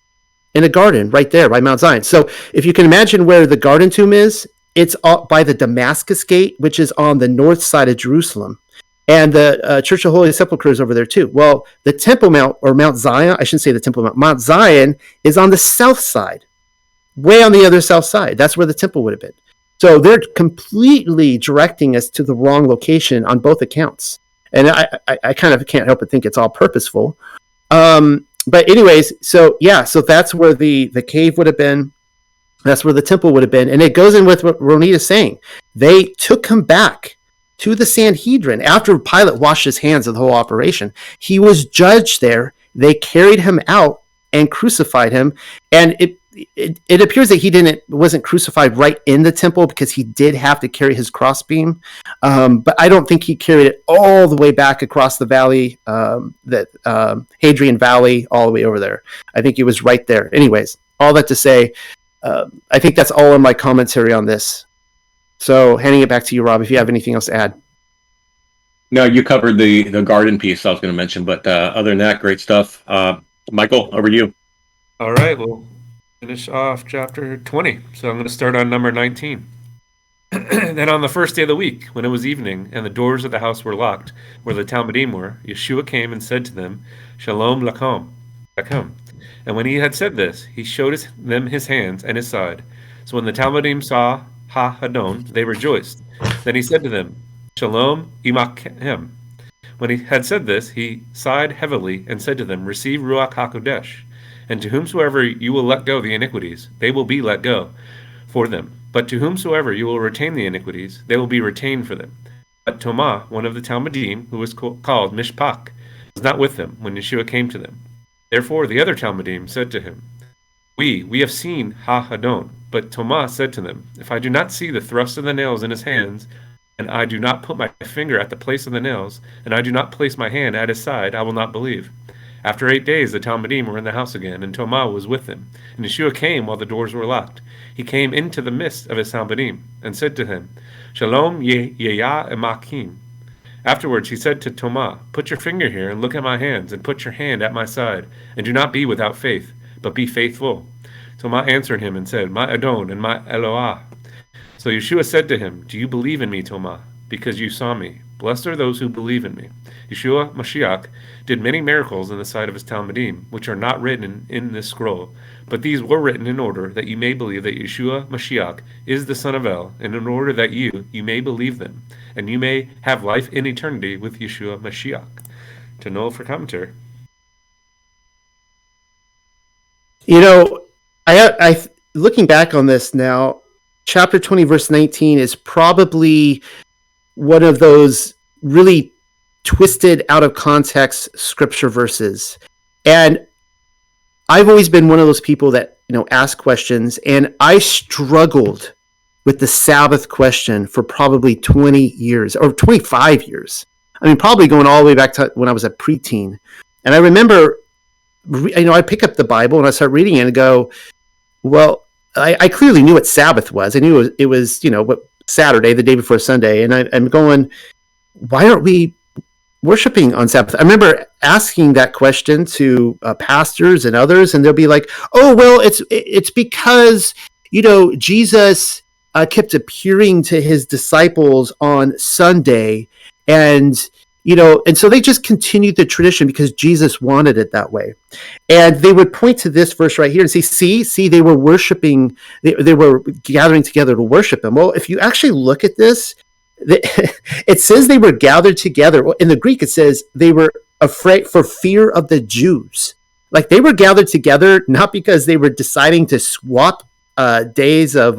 in a garden right there by Mount Zion. So if you can imagine where the Garden Tomb is, it's by the Damascus Gate, which is on the north side of Jerusalem. And the Church of Holy Sepulchre is over there too. Well, the Temple Mount, or Mount Zion, I shouldn't say the Temple Mount, Mount Zion is on the south side, way on the other south side. That's where the temple would have been. So they're completely directing us to the wrong location on both accounts. And I kind of can't help but think it's all purposeful. but anyways, so that's where the cave would have been. That's where the temple would have been. And it goes in with what Ronita's saying. They took him back to the Sanhedrin after Pilate washed his hands of the whole operation. He was judged there. They carried him out and crucified him. And it appears that wasn't crucified right in the temple, because he did have to carry his crossbeam. But I don't think he carried it all the way back across the valley, Hadrian Valley, all the way over there. I think it was right there. Anyways, all that to say, I think that's all in my commentary on this. So handing it back to you, Rob, if you have anything else to add. No, you covered the garden piece I was going to mention, but other than that, great stuff. Michael, over to you. All right, we'll finish off chapter 20. So I'm going to start on number 19. Then on the first day of the week, when it was evening, and the doors of the house were locked, where the Talmudim were, Yeshua came and said to them, Shalom lakum. And when he had said this, he showed them his hands and his side. So when the Talmudim saw Ha-Hadon, they rejoiced. Then he said to them, Shalom imakem. When he had said this, he sighed heavily and said to them, Receive Ruach HaKodesh. And to whomsoever you will let go the iniquities, they will be let go for them. But to whomsoever you will retain the iniquities, they will be retained for them. But Tomah, one of the Talmudim, who was called Mishpak, was not with them when Yeshua came to them. Therefore the other Talmudim said to him, We have seen Ha-Hadon. But Tomah said to them, If I do not see the thrust of the nails in his hands, and I do not put my finger at the place of the nails, and I do not place my hand at his side, I will not believe. After 8 days the Talmudim were in the house again, and Tomah was with them. And Yeshua came while the doors were locked. He came into the midst of his Talmudim, and said to him, Shalom yeya emakim. Afterwards he said to Tomah, Put your finger here, and look at my hands, and put your hand at my side, and do not be without faith, but be faithful. Tomah answered him and said, My Adon and my Eloah. So Yeshua said to him, Do you believe in me, Tomah, because you saw me? Blessed are those who believe in me. Yeshua Mashiach did many miracles in the sight of his Talmudim, which are not written in this scroll, but these were written in order that you may believe that Yeshua Mashiach is the Son of El, and in order that you may believe them, and you may have life in eternity with Yeshua Mashiach. To Noel for commentary. You know, I looking back on this now, chapter 20, verse 19 is probably one of those really twisted out of context scripture verses. And I've always been one of those people that, ask questions, and I struggled with the Sabbath question for probably 20 years or 25 years. I mean, probably going all the way back to when I was a preteen. And I remember, I pick up the Bible and I start reading it and go, well, I clearly knew what Sabbath was. I knew it was what Saturday, the day before Sunday. And I'm going, why aren't we worshiping on Sabbath? I remember asking that question to pastors and others, and they'll be like, oh, well, it's because, Jesus kept appearing to his disciples on Sunday, and so they just continued the tradition because Jesus wanted it that way. And they would point to this verse right here and say, see, they were worshiping, they were gathering together to worship him. Well, if you actually look at this, it says they were gathered together. In the Greek, it says they were afraid for fear of the Jews. Like, they were gathered together not because they were deciding to swap days of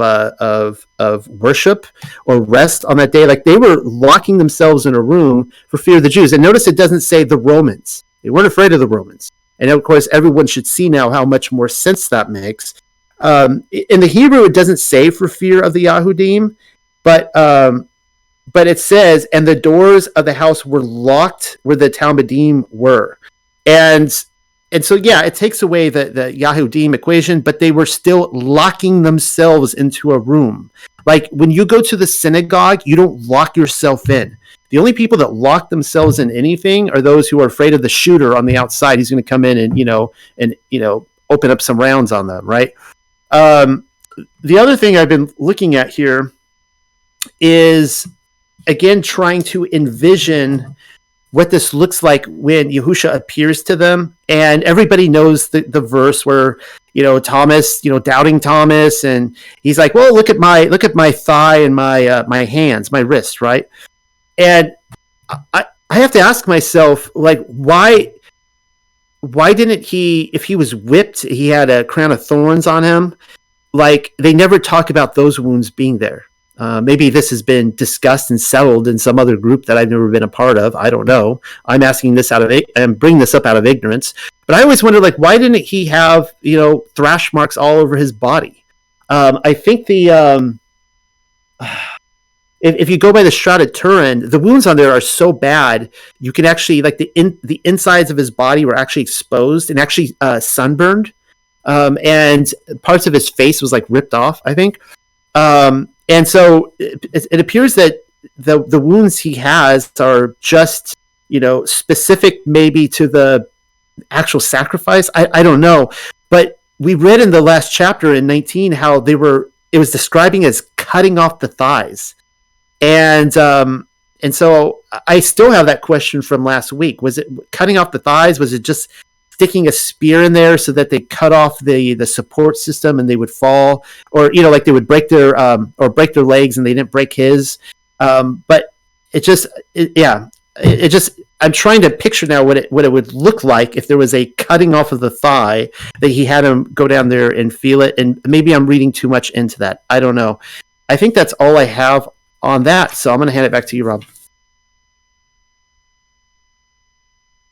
worship or rest on that day. Like, they were locking themselves in a room for fear of the Jews. And notice it doesn't say the Romans. They weren't afraid of the Romans. And of course, everyone should see now how much more sense that makes. In the Hebrew, it doesn't say for fear of the Yahudim, but it says, and the doors of the house were locked where the Talmudim were. And so, yeah, it takes away the Yahudim equation, but they were still locking themselves into a room. Like, when you go to the synagogue, you don't lock yourself in. The only people that lock themselves in anything are those who are afraid of the shooter on the outside. He's going to come in and open up some rounds on them, right? The other thing I've been looking at here is, again, trying to envision what this looks like when Yahusha appears to them. And everybody knows the verse where, Thomas, doubting Thomas, and he's like, well, look at my thigh and my hands, my wrist, right? And I have to ask myself, like, why why didn't he, if he was whipped, he had a crown of thorns on him? Like, they never talk about those wounds being there. Maybe this has been discussed and settled in some other group that I've never been a part of. I don't know. I'm asking this I'm bringing this up out of ignorance. But I always wonder, like, why didn't he have, thrash marks all over his body? I think if you go by the Shroud of Turin, the wounds on there are so bad, you can actually, like, the insides of his body were actually exposed and actually sunburned. And parts of his face was, like, ripped off, I think. And so it appears that the wounds he has are just, specific maybe to the actual sacrifice. I don't know. But we read in the last chapter in 19 how it was describing as cutting off the thighs. And so I still have that question from last week. Was it cutting off the thighs? Was it just sticking a spear in there so that they cut off the support system and they would fall, or like they would break their legs and they didn't break his? But I'm trying to picture now what it would look like if there was a cutting off of the thigh, that he had him go down there and feel it. And maybe I'm reading too much into that. I don't know. I think that's all I have on that. So I'm going to hand it back to you, Rob.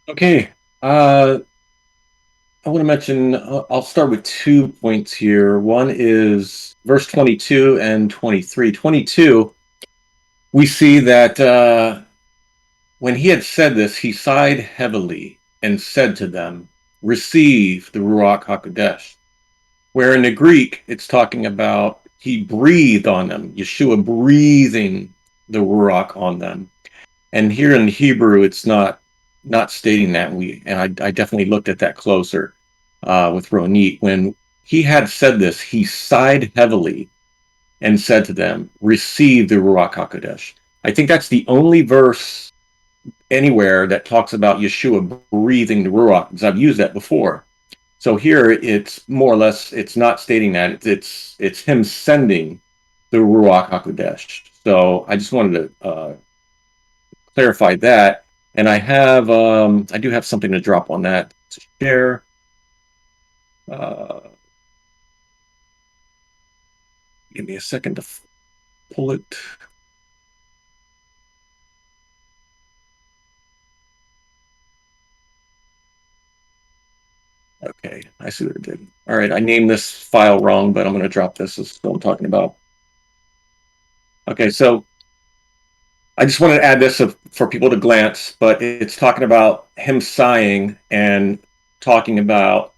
Okay. I want to mention, I'll start with 2 points here. One is verse 22 and 23. 22, we see that when he had said this, he sighed heavily and said to them, receive the Ruach HaKodesh. Where in the Greek, it's talking about he breathed on them, Yeshua breathing the Ruach on them. And here in Hebrew, it's not stating that. I definitely looked at that closer with Ronit. When he had said this, he sighed heavily and said to them, receive the Ruach HaKodesh. I think that's the only verse anywhere that talks about Yeshua breathing the Ruach, because I've used that before. So here it's more or less, it's not stating that. It's him sending the Ruach HaKodesh. So I just wanted to clarify that. And I do have something to drop on that to share. Give me a second to pull it. Okay, I see what it did. All right, I named this file wrong, but I'm going to drop this. This is what I'm talking about. Okay, so I just wanted to add this for people to glance, but it's talking about him sighing and talking about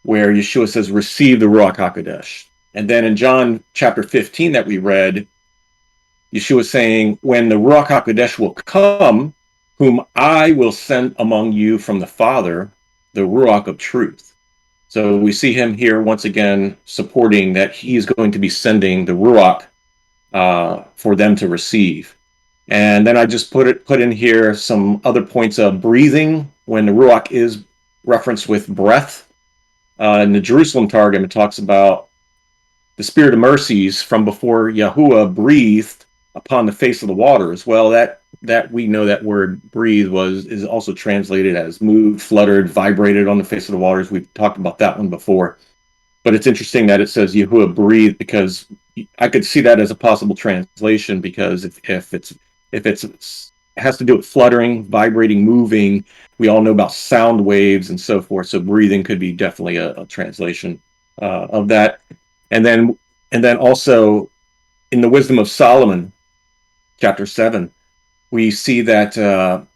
where Yeshua says, receive the Ruach HaKodesh. And then in John chapter 15 that we read, Yeshua is saying, when the Ruach HaKodesh will come, whom I will send among you from the Father, the Ruach of truth. So we see him here once again supporting that he is going to be sending the Ruach for them to receive. And then I just put in here some other points of breathing when the Ruach is referenced with breath. In the Jerusalem Targum, it talks about the spirit of mercies from before Yahuwah breathed upon the face of the waters. Well, that we know that word breathe is also translated as moved, fluttered, vibrated on the face of the waters. We've talked about that one before. But it's interesting that it says Yahuwah breathed, because I could see that as a possible translation, because if it has to do with fluttering, vibrating, moving, we all know about sound waves and so forth. So breathing could be definitely a translation of that. And then also in the Wisdom of Solomon, chapter 7, we see that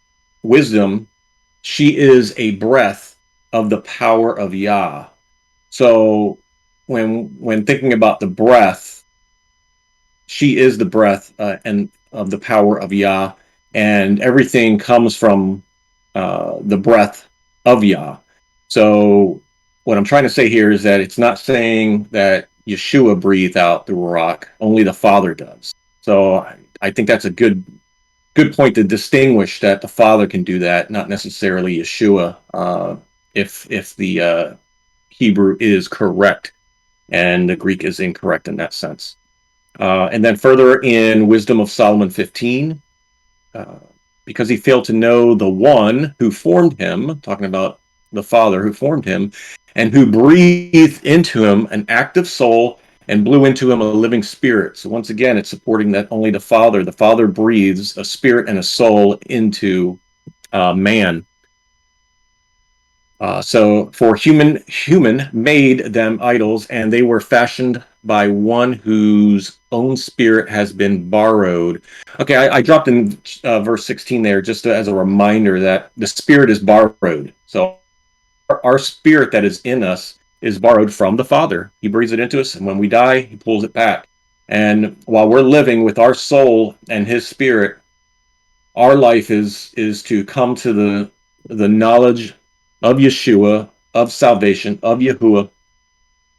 wisdom, she is a breath of the power of Yah. So when thinking about the breath, she is the breath and of the power of Yah, and everything comes from the breath of Yah. So what I'm trying to say here is that it's not saying that Yeshua breathed out the Ruach, only the Father does. So I think that's a good point to distinguish that the Father can do that, not necessarily Yeshua, if the Hebrew is correct and the Greek is incorrect in that sense. And then further in Wisdom of Solomon 15, because he failed to know the one who formed him, talking about the Father who formed him, and who breathed into him an active soul and blew into him a living spirit. So once again, it's supporting that only the Father breathes a spirit and a soul into man. So for human made them idols, and they were fashioned by one whose own spirit has been borrowed. Okay, I dropped in verse 16 there just as a reminder that the spirit is borrowed. So our spirit that is in us is borrowed from the Father. He breathes it into us, and when we die, he pulls it back. And while we're living with our soul and his spirit, our life is to come to the knowledge of Yeshua, of salvation, of Yahuwah,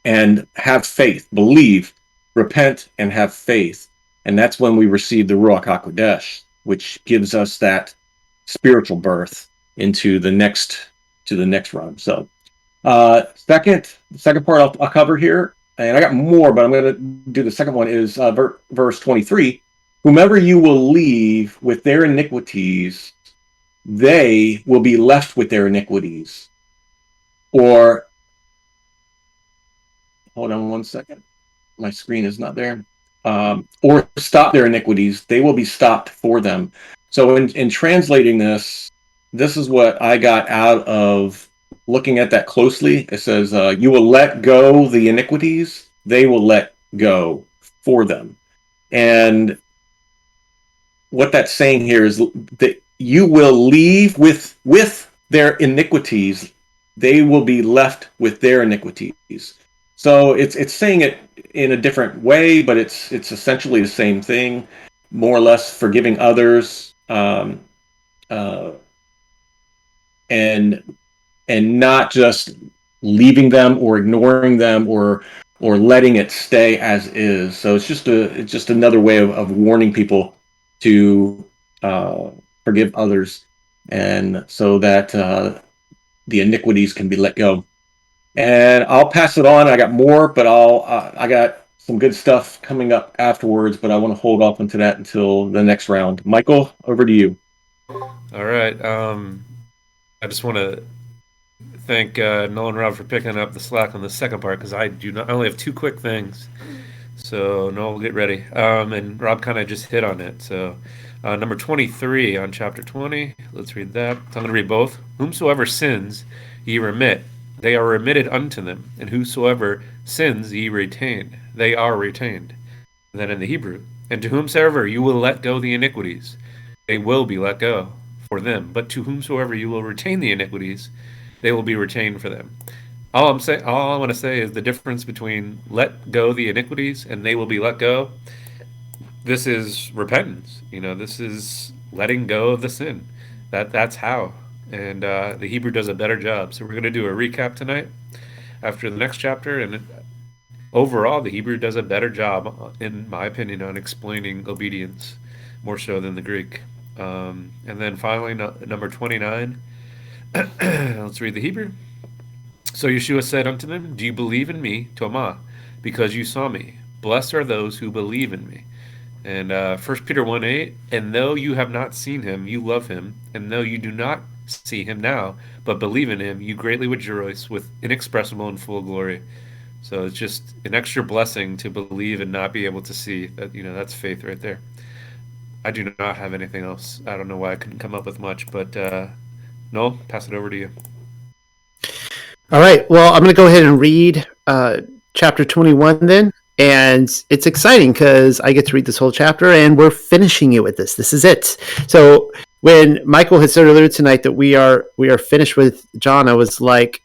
and have faith, believe, repent, and have faith. And that's when we receive the Ruach HaKodesh, which gives us that spiritual birth into the next realm. So second part I'll cover here, and I got more, but I'm going to do the second one is verse 23. Whomever you will leave with their iniquities, they will be left with their iniquities. Or, hold on one second. My screen is not there. Or stop their iniquities, they will be stopped for them. So in translating this is what I got out of looking at that closely. It says, you will let go the iniquities, they will let go for them. And what that's saying here is that you will leave with their iniquities, they will be left with their iniquities. So it's saying it in a different way, but it's essentially the same thing, more or less forgiving others, and not just leaving them or ignoring them or letting it stay as is. So it's just another way of warning people to forgive others, and so that the iniquities can be let go. And I'll pass it on. I got more, but I got some good stuff coming up afterwards, but I want to hold off into that until the next round. Michael, over to you. All right. I just want to thank Noel and Rob for picking up the slack on the second part, because I only have two quick things. So Noel, get ready. And Rob kind of just hit on it. So number 23 on chapter 20. Let's read that. I'm going to read both. Whomsoever sins ye remit, they are remitted unto them. And whosoever sins ye retain, they are retained. And then in the Hebrew, and to whomsoever you will let go the iniquities, they will be let go for them. But to whomsoever you will retain the iniquities, they will be retained for them. All I want to say is the difference between let go the iniquities and they will be let go. This is repentance. This is letting go of the sin. That's how. And the Hebrew does a better job. So we're going to do a recap tonight after the next chapter. And overall, the Hebrew does a better job, in my opinion, on explaining obedience more so than the Greek. And then finally, number 29. Let's read the Hebrew. So Yeshua said unto them, do you believe in me, Tomah, because you saw me? Blessed are those who believe in me. And 1 Peter 1:8, and though you have not seen him, you love him. And though you do not see him now, but believe in him, you greatly rejoice with inexpressible and full glory. So it's just an extra blessing to believe and not be able to see. That's faith right there. I do not have anything else. I don't know why I couldn't come up with much, but Noel, pass it over to you. All right. Well, I'm going to go ahead and read chapter 21 then. And it's exciting because I get to read this whole chapter and we're finishing it with this. This is it. So when Michael had said earlier tonight that we are finished with John, I was like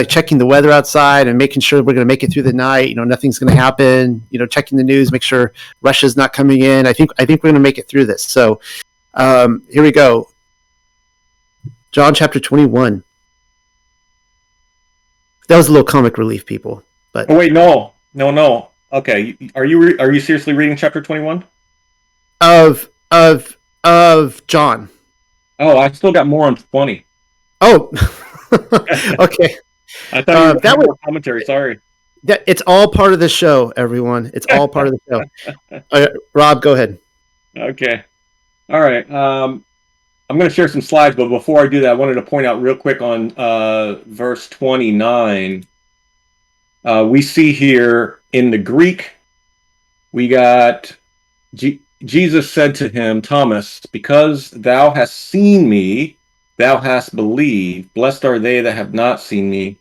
checking the weather outside and making sure we're going to make it through the night. Nothing's going to happen. Checking the news, make sure Russia's not coming in. I think we're going to make it through this. So here we go. John chapter 21. That was a little comic relief, people. But oh wait, no. Okay, are you seriously reading chapter 21? Of John. Oh, I still got more on 20. Oh, okay. I thought that was more commentary. Sorry. It's all part of the show, everyone. It's all part of the show. Rob, go ahead. Okay. All right. I'm going to share some slides, but before I do that, I wanted to point out real quick on verse 29. We see here in the Greek, we got Jesus said to him, Thomas, because thou hast seen me, thou hast believed. Blessed are they that have not seen me.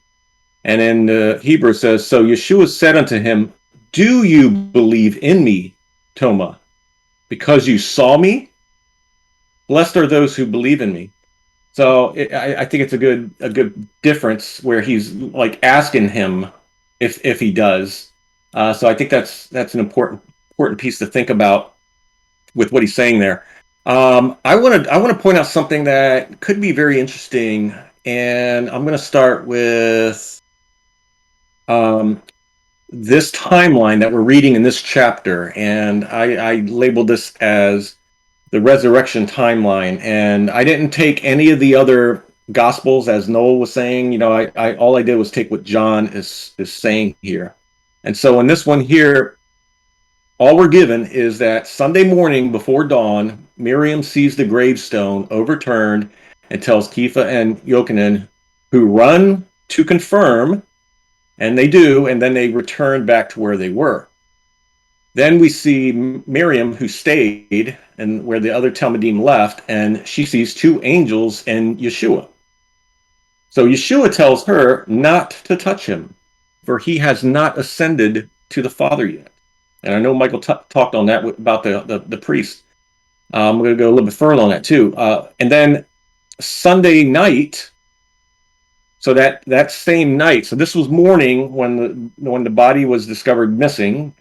And in the Hebrew it says, so Yeshua said unto him, do you believe in me, Thomas, because you saw me? Blessed are those who believe in me. So I think it's a good difference where he's like asking him if he does. So I think that's an important piece to think about with what he's saying there. I want to point out something that could be very interesting, and I'm going to start with this timeline that we're reading in this chapter, and I labeled this as the resurrection timeline. And I didn't take any of the other gospels, as Noel was saying. You know, I all I did was take what John is saying here. And so in this one here, all we're given is that Sunday morning before dawn, Miriam sees the gravestone overturned and tells Kepha and Yochanan, who run to confirm, and they do, and then they return back to where they were. Then we see Miriam, who stayed, and where the other Talmudim left, and she sees two angels and Yeshua. So Yeshua tells her not to touch him, for he has not ascended to the Father yet. And I know Michael talked on that about the priest. I'm going to go a little bit further on that too. And then Sunday night, so that same night, so this was morning when the body was discovered missing.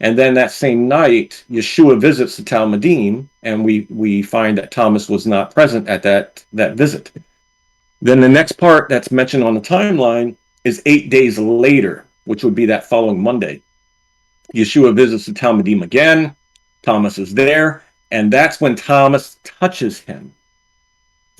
And then that same night, Yeshua visits the Talmudim, and we find that Thomas was not present at that visit. Then the next part that's mentioned on the timeline is 8 days later, which would be that following Monday. Yeshua visits the Talmudim again. Thomas is there, and that's when Thomas touches him.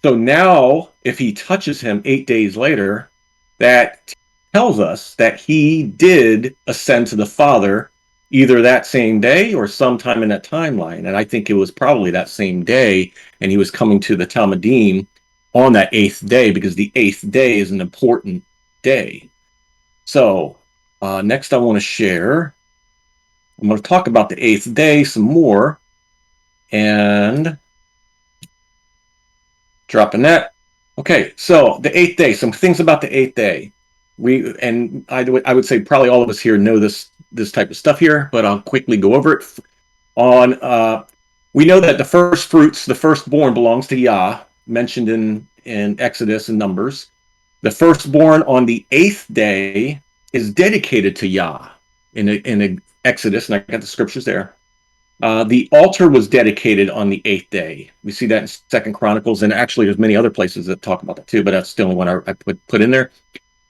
So now, if he touches him 8 days later, that tells us that he did ascend to the Father either that same day or sometime in that timeline. And I think it was probably that same day, and he was coming to the Talmudim on that 8th day, because the 8th day is an important day. So next I want to share, I'm going to talk about the 8th day some more, and dropping that. Okay, so the 8th day, some things about the 8th day. I would say probably all of us here know this type of stuff here, but I'll quickly go over it. We know that the first fruits, the firstborn, belongs to Yah, mentioned in Exodus and Numbers. The firstborn on the 8th day is dedicated to Yah in Exodus, and I got the scriptures there. The altar was dedicated on the 8th day. We see that in 2 Chronicles, and actually there's many other places that talk about that too, but that's the only one I put in there.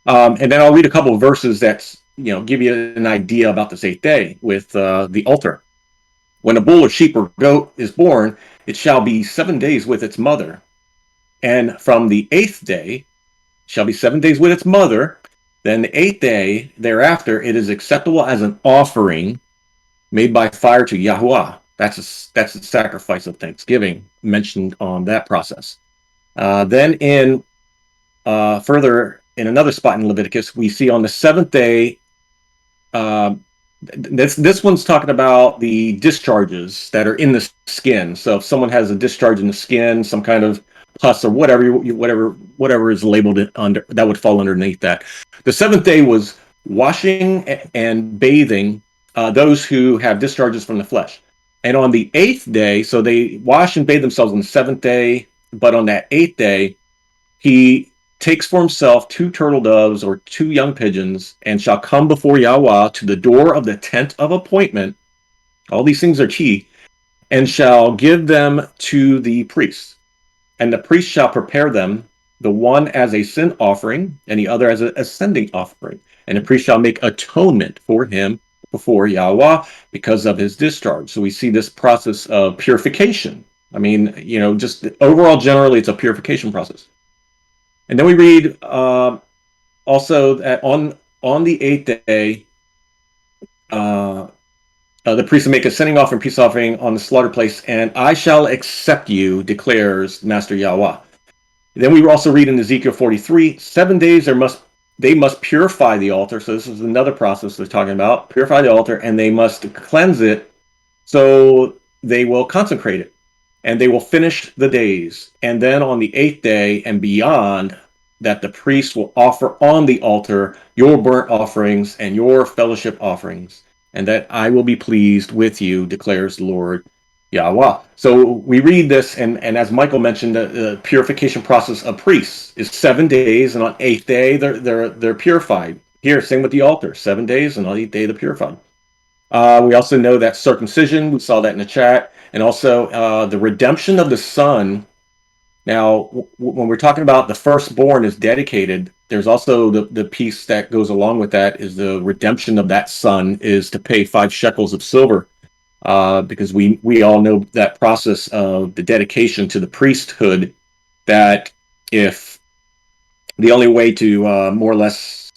And then I'll read a couple of verses that give you an idea about this 8th day with the altar. When a bull or sheep or goat is born, it shall be 7 days with its mother. And from the 8th day shall be 7 days with its mother. Then the 8th day thereafter, it is acceptable as an offering made by fire to Yahuwah. That's a sacrifice of thanksgiving mentioned on that process. Then in further in another spot in Leviticus, we see on the 7th day, this one's talking about the discharges that are in the skin. So if someone has a discharge in the skin, some kind of pus or whatever is labeled under, that would fall underneath that. The 7th day was washing and bathing those who have discharges from the flesh. And on the 8th day, so they wash and bathe themselves on the 7th day, but on that 8th day, he takes for himself 2 turtle doves or 2 young pigeons, and shall come before Yahweh to the door of the tent of appointment. All these things are key. And shall give them to the priest. And the priest shall prepare them, the one as a sin offering, and the other as an ascending offering. And the priest shall make atonement for him before Yahweh because of his discharge. So we see this process of purification. I mean, just overall, generally, it's a purification process. And then we read also that on the 8th day, the priest will make a sending offering, peace offering on the slaughter place, and I shall accept you, declares Master Yahweh. Then we also read in Ezekiel 43, 7 days they must purify the altar. So this is another process they're talking about. Purify the altar, and they must cleanse it, so they will consecrate it, and they will finish the days. And then on the 8th day and beyond, that the priest will offer on the altar your burnt offerings and your fellowship offerings, and that I will be pleased with you, declares the Lord Yahweh. So we read this, and as Michael mentioned, the purification process of priests is 7 days, and on 8th day they're purified. Here, same with the altar, 7 days, and on 8th day they're purified. We also know that circumcision, we saw that in the chat, and also the redemption of the son. Now, when we're talking about the firstborn is dedicated, there's also the piece that goes along with that is the redemption of that son is to pay 5 shekels of silver, because we all know that process of the dedication to the priesthood, that if the only way to more or less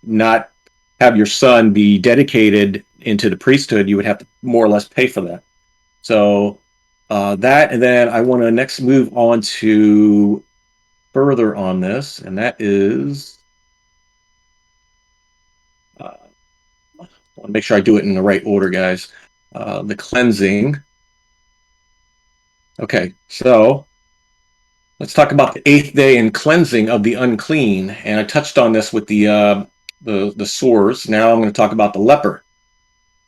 not have your son be dedicated into the priesthood, you would have to more or less pay for that. So that, and then I want to next move on to further on this, and that is, I want to make sure I do it in the right order, guys. The cleansing. Okay, so let's talk about the 8th day and cleansing of the unclean, and I touched on this with the sores. Now I'm going to talk about the leper.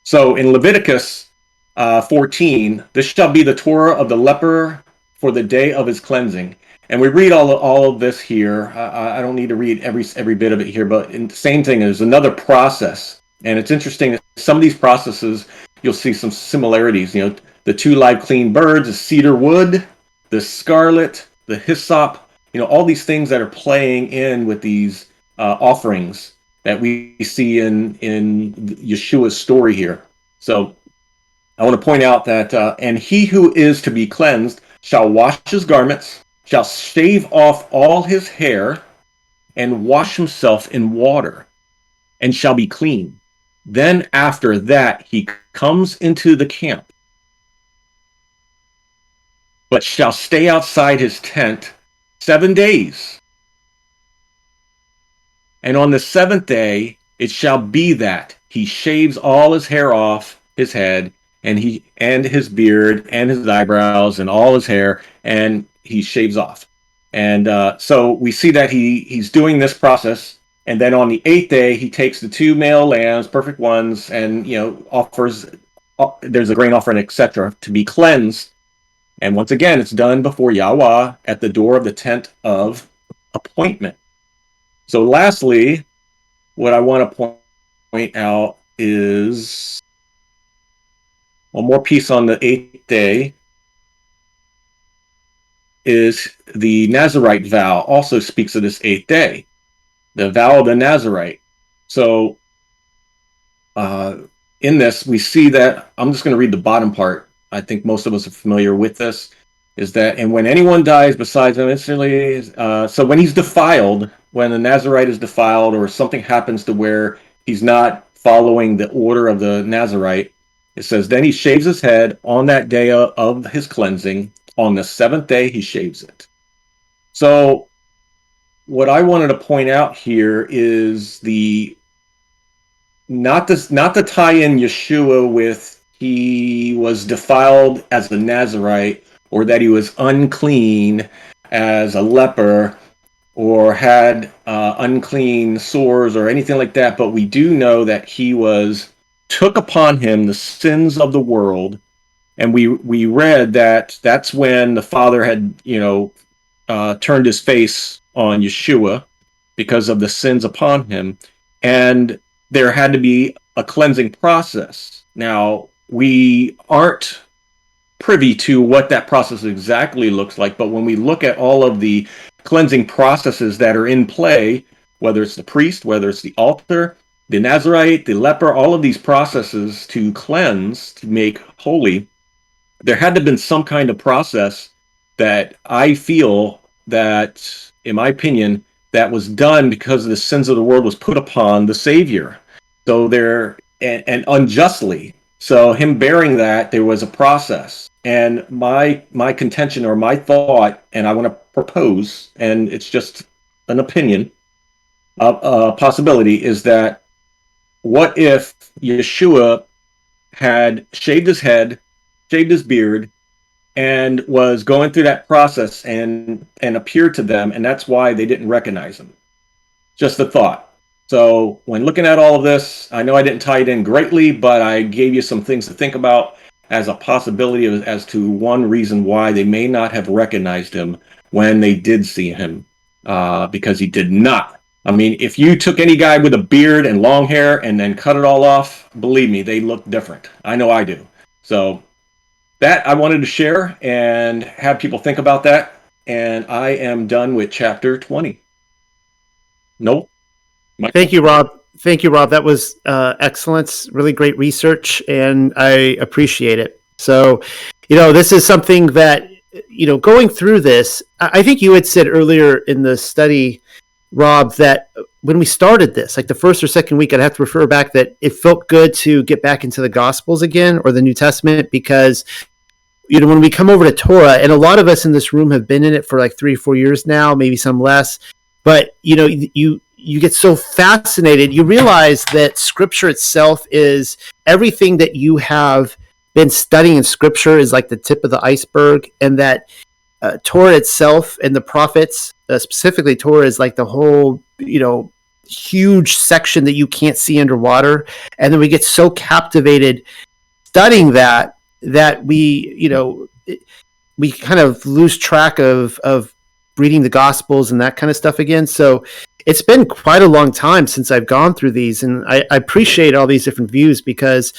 So in Leviticus 14, this shall be the Torah of the leper for the day of his cleansing. And we read all of this here. I don't need to read every bit of it here, but the same thing is another process. And it's interesting that some of these processes, you'll see some similarities. You know, the 2 live clean birds, the cedar wood, the scarlet, the hyssop, you know, all these things that are playing in with these offerings that we see in Yeshua's story here. So I want to point out that, and he who is to be cleansed shall wash his garments, shall shave off all his hair, and wash himself in water, and shall be clean. Then after that he comes into the camp, but shall stay outside his tent 7 days. And on the 7th day it shall be that he shaves all his hair off his head, and his beard and his eyebrows and all his hair, and he shaves off. And so we see that he's doing this process, and then on the 8th day he takes the 2 male lambs, perfect ones, and offers. There's a grain offering, etc., to be cleansed. And once again, it's done before Yahweh at the door of the tent of appointment. So lastly, what I want to point out is one more piece on the 8th day is the Nazarite vow also speaks of this 8th day, the vow of the Nazarite. So in this, we see that, I'm just going to read the bottom part. I think most of us are familiar with this, is that, and when anyone dies besides him instantly, so when he's defiled, when the Nazarite is defiled, or something happens to where he's not following the order of the Nazarite, it says, then he shaves his head on that day of his cleansing. On the 7th day, he shaves it. So what I wanted to point out here is not to tie in Yeshua with he was defiled as a Nazarite, or that he was unclean as a leper, or had unclean sores or anything like that. But we do know that he took upon him the sins of the world, and we read that that's when the Father had turned his face on Yeshua because of the sins upon him, and there had to be a cleansing process. Now, we aren't privy to what that process exactly looks like, but when we look at all of the cleansing processes that are in play, whether it's the priest, whether it's the altar, the Nazarite, the leper, all of these processes to cleanse, to make holy, there had to have been some kind of process that I feel that, in my opinion, that was done because the sins of the world was put upon the Savior. So and unjustly. So him bearing that, there was a process. And my contention or my thought, and I want to propose, and it's just an opinion, a possibility, is that what if Yeshua had shaved his head, shaved his beard, and was going through that process and appeared to them, and that's why they didn't recognize him. Just a thought. So when looking at all of this, I know I didn't tie it in greatly, but I gave you some things to think about as a possibility as to one reason why they may not have recognized him when they did see him, because he did not. I mean, if you took any guy with a beard and long hair and then cut it all off, believe me, they look different. I know I do. So that I wanted to share and have people think about that. And I am done with chapter 20. Nope. Thank you, Rob. That was excellent. Really great research, and I appreciate it. So, this is something that, going through this, I think you had said earlier in the study, Rob, that when we started this, like the first or second week, I'd have to refer back that it felt good to get back into the Gospels again or the New Testament because, when we come over to Torah, and a lot of us in this room have been in it for like 3 or 4 years now, maybe some less, but, you get so fascinated, you realize that Scripture itself is everything that you have been studying in Scripture is like the tip of the iceberg, and that Torah itself and the prophets, specifically Torah, is like the whole, huge section that you can't see underwater. And then we get so captivated studying that we kind of lose track of reading the Gospels and that kind of stuff again. So it's been quite a long time since I've gone through these, and I appreciate all these different views because,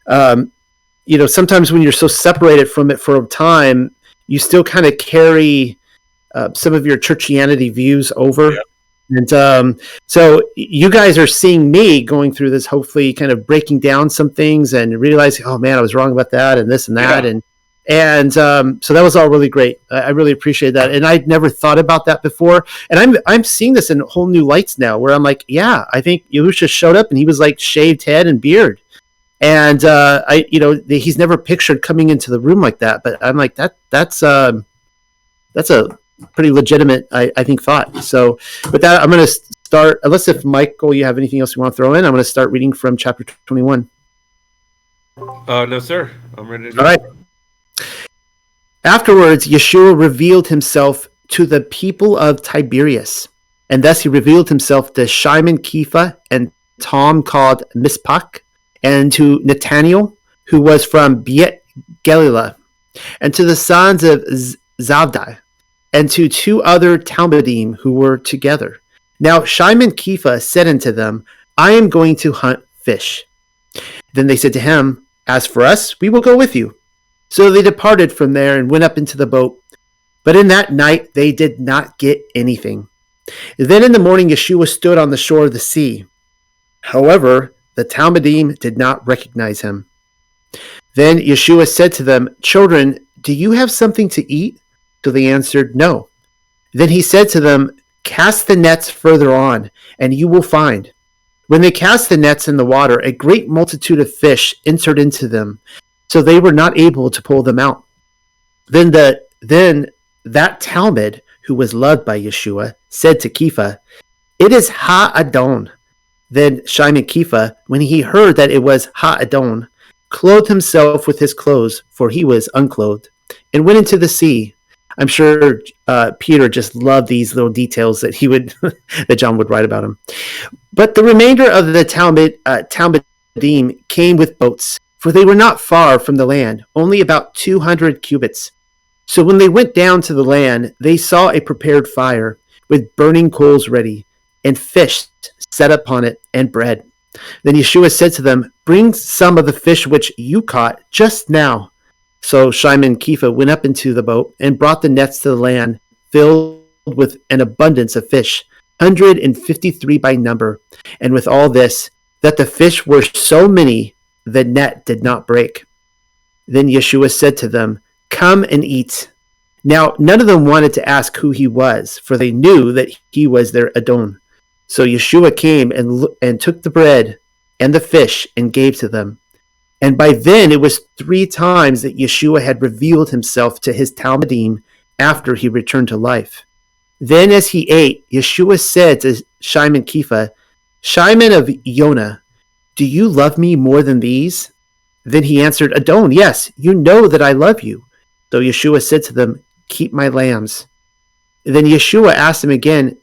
sometimes when you're so separated from it for a time, you still kind of carry some of your churchianity views over. Yeah. And so you guys are seeing me going through this, hopefully kind of breaking down some things and realizing, oh man, I was wrong about that and this and that. Yeah. And so that was all really great. I really appreciate that. And I'd never thought about that before. And I'm seeing this in whole new lights now where I'm like, yeah, I think Yahusha showed up and he was like shaved head and beard. And he's never pictured coming into the room like that. But I'm like, that's a pretty legitimate, I think, thought. So with that, I'm going to start, unless if Michael, you have anything else you want to throw in, I'm going to start reading from chapter 21. No, sir. I'm ready to go. All right. Afterwards, Yeshua revealed himself to the people of Tiberias, and thus he revealed himself to Shimon Kepha and Tom called Mispach, and to Nathanael, who was from Galilee, and to the sons of Zabdi, and to 2 other Talmudim who were together. Now Shimon Kepha said unto them, I am going to hunt fish. Then they said to him, As for us, we will go with you. So they departed from there and went up into the boat. But in that night they did not get anything. Then in the morning Yeshua stood on the shore of the sea. However, the Talmudim did not recognize him. Then Yeshua said to them, Children, do you have something to eat? So they answered, No. Then he said to them, Cast the nets further on, and you will find. When they cast the nets in the water, a great multitude of fish entered into them, so they were not able to pull them out. Then that Talmud, who was loved by Yeshua, said to Kepha, It is Ha-Adon. Then Shimon Kepha, when he heard that it was Ha-Adon, clothed himself with his clothes, for he was unclothed, and went into the sea. I'm sure Peter just loved these little details that that John would write about him. But the remainder of the Talmudim came with boats, for they were not far from the land, only about 200 cubits. So when they went down to the land, they saw a prepared fire, with burning coals ready, and fish set upon it, and bread. Then Yeshua said to them, Bring some of the fish which you caught just now. So Shimon Kepha went up into the boat, and brought the nets to the land, filled with an abundance of fish, 153 by number. And with all this, that the fish were so many, the net did not break. Then Yeshua said to them, Come and eat. Now none of them wanted to ask who he was, for they knew that he was their Adon. So Yeshua came and took the bread and the fish and gave to them. And by then, it was 3 times that Yeshua had revealed himself to his Talmudim after he returned to life. Then as he ate, Yeshua said to Shimon Kepha, "Shimon of Yonah, do you love me more than these?" Then he answered, "Adon, yes, you know that I love you." So Yeshua said to them, "Keep my lambs." Then Yeshua asked him again,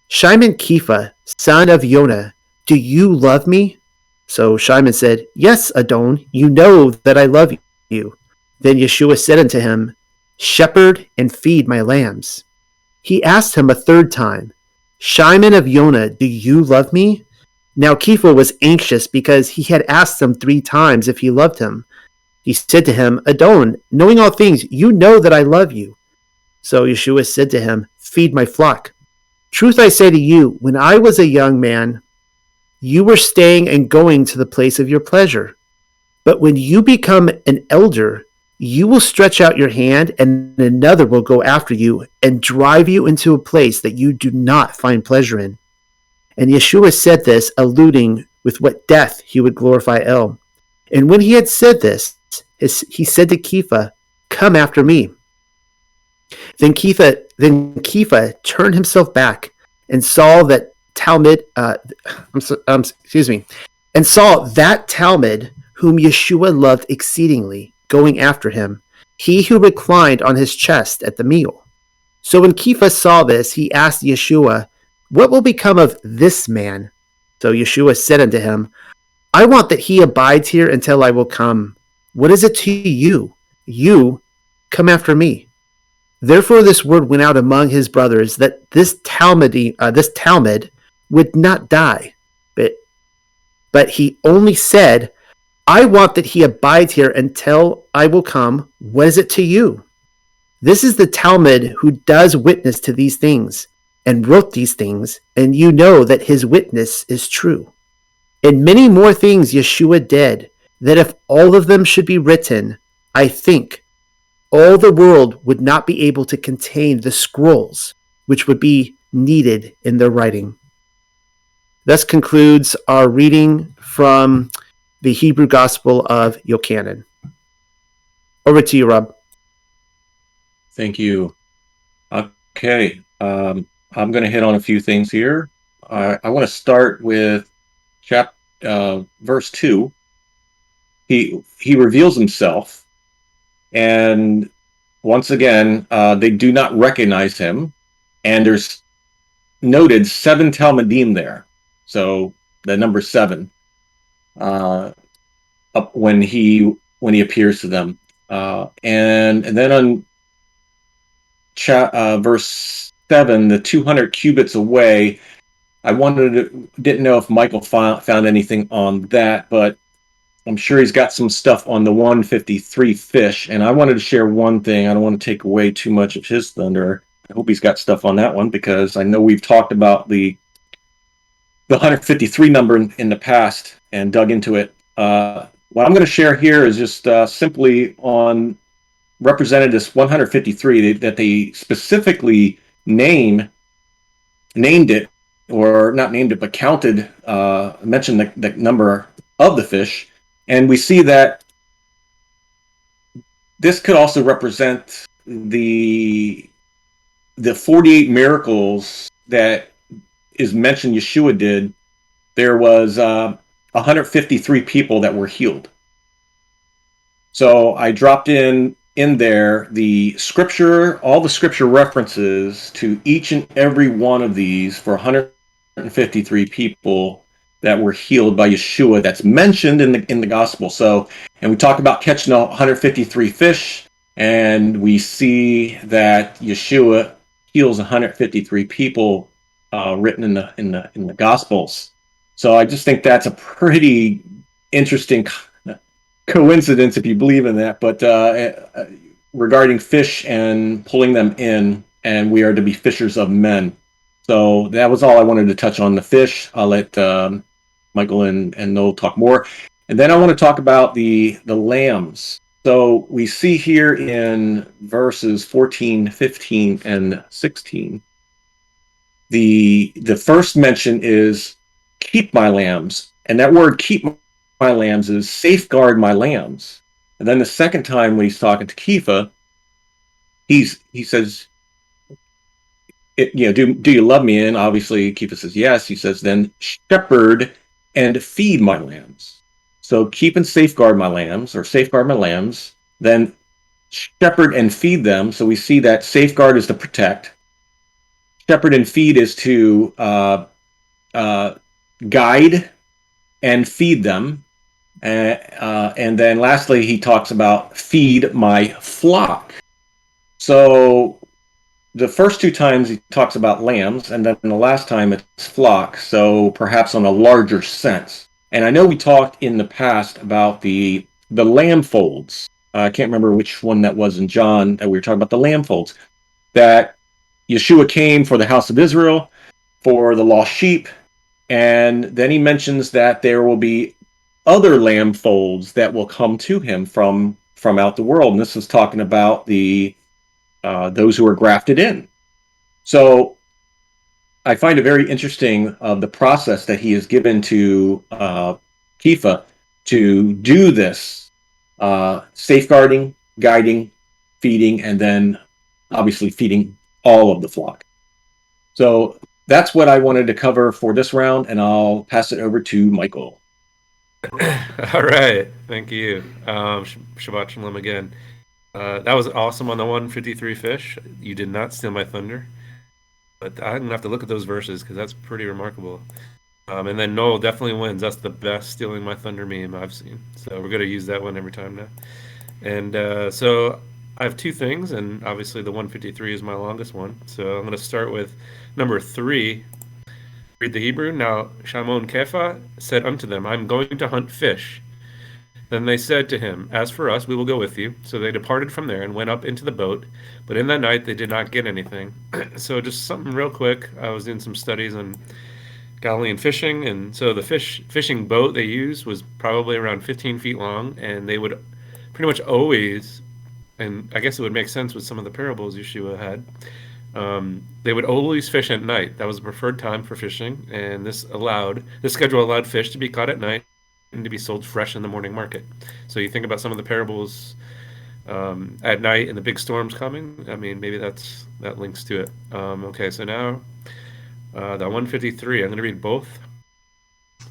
"Shimon Kepha, son of Yonah, do you love me?" So Shimon said, "Yes, Adon, you know that I love you." Then Yeshua said unto him, "Shepherd and feed my lambs." He asked him a 3rd time, "Shimon of Yonah, do you love me?" Now Kepha was anxious because he had asked him 3 times if he loved him. He said to him, "Adon, knowing all things, you know that I love you." So Yeshua said to him, "Feed my flock. Truth I say to you, when I was a young man, you were staying and going to the place of your pleasure. But when you become an elder, you will stretch out your hand, and another will go after you and drive you into a place that you do not find pleasure in." And Yeshua said this, alluding with what death he would glorify El. And when he had said this, he said to Kepha, "Come after me." Then Kepha turned himself back and saw that and saw that Talmud whom Yeshua loved exceedingly, going after him, he who reclined on his chest at the meal. So when Kepha saw this, he asked Yeshua, "What will become of this man?" So Yeshua said unto him, "I want that he abides here until I will come. What is it to you? You come after me." Therefore this word went out among his brothers that this Talmud would not die, but he only said, "I want that he abides here until I will come. What is it to you?" This is the Talmud who does witness to these things and wrote these things, and you know that his witness is true. And many more things Yeshua did, that if all of them should be written, I think all the world would not be able to contain the scrolls which would be needed in their writing. Thus concludes our reading from the Hebrew Gospel of Yochanan. Over to you, Rob. Thank you. Okay, I'm going to hit on a few things here. I want to start with verse 2. He reveals himself, and once again, they do not recognize him, and there's noted 7 Talmudim there. So the number 7, up when he appears to them, and then on verse 7, the 200 cubits away. I didn't know if Michael found anything on that, but I'm sure he's got some stuff on the 153 fish. And I wanted to share one thing. I don't want to take away too much of his thunder. I hope he's got stuff on that one, because I know we've talked about the 153 number in the past and dug into it. What I'm going to share here is just simply on represented this 153 that they specifically named it, or not named it, but counted, mentioned the number of the fish. And we see that this could also represent the 48 miracles that is mentioned Yeshua did. There was 153 people that were healed. So I dropped in there the scripture, all the scripture references to each and every one of these for 153 people that were healed by Yeshua that's mentioned in the gospel. So, and we talked about catching 153 fish, and we see that Yeshua heals 153 people written in the gospels. So I just think that's a pretty interesting coincidence, if you believe in that. But regarding fish and pulling them in, and we are to be fishers of men. So that was all I wanted to touch on the fish. I'll let Michael and Noel talk more. And then I want to talk about the lambs. So we see here in verses 14, 15, and 16, the first mention is keep my lambs. And that word keep my lambs is safeguard my lambs. And then the second time when he's talking to Kepha, he says, do you love me? And obviously Kepha says yes. He says, then shepherd and feed my lambs. So keep and safeguard my lambs, or safeguard my lambs, then shepherd and feed them. So we see that safeguard is to protect. Shepherd and feed is to guide and feed them. And then lastly, he talks about feed my flock. So the first two times he talks about lambs, and then the last time it's flock, so perhaps on a larger sense. And I know we talked in the past about the lamb folds. I can't remember which one that was in John that we were talking about, the lamb folds. That Yeshua came for the house of Israel, for the lost sheep, and then he mentions that there will be other lamb folds that will come to him from out the world. And this is talking about the those who are grafted in. So I find it very interesting the process that he has given to Kepha to do this safeguarding, guiding, feeding, and then obviously feeding all of the flock. So that's what I wanted to cover for this round, and I'll pass it over to Michael. All right, thank you. Shabbat Shalom again. That was awesome on the 153 fish. You did not steal my thunder, but I'm gonna have to look at those verses because that's pretty remarkable. And then Noel definitely wins. That's the best stealing my thunder meme I've seen. So we're gonna use that one every time now. And so I have two things, and obviously the 153 is my longest one. So I'm gonna start with number 3. Read the Hebrew. Now Shimon Kepha said unto them, I'm going to hunt fish. Then they said to him, as for us, we will go with you. So they departed from there and went up into the boat. But in that night they did not get anything. So just something real quick. I was doing some studies on Galilean fishing. And so the fishing boat they used was probably around 15 feet long. And they would pretty much always, and I guess it would make sense with some of the parables Yeshua had, they would always fish at night. That was the preferred time for fishing, and this schedule allowed fish to be caught at night and to be sold fresh in the morning market. So you think about some of the parables at night and the big storms coming. I mean, maybe that links to it. Okay, so now the 153. I'm going to read both.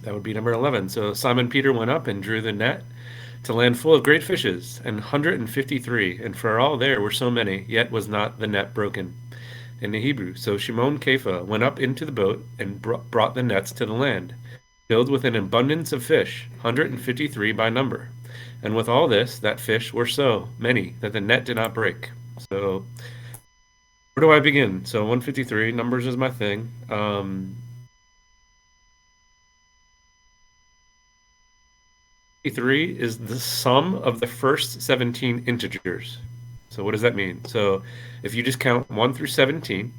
That would be number 11. So Simon Peter went up and drew the net to land full of great fishes, and 153. And for all there were so many, yet was not the net broken. In the Hebrew. So Shimon Kepha went up into the boat and brought the nets to the land, filled with an abundance of fish, 153 by number. And with all this, that fish were so many that the net did not break. So where do I begin? So 153, numbers is my thing. 153 is the sum of the first 17 integers. So what does that mean? So if you just count 1 through 17,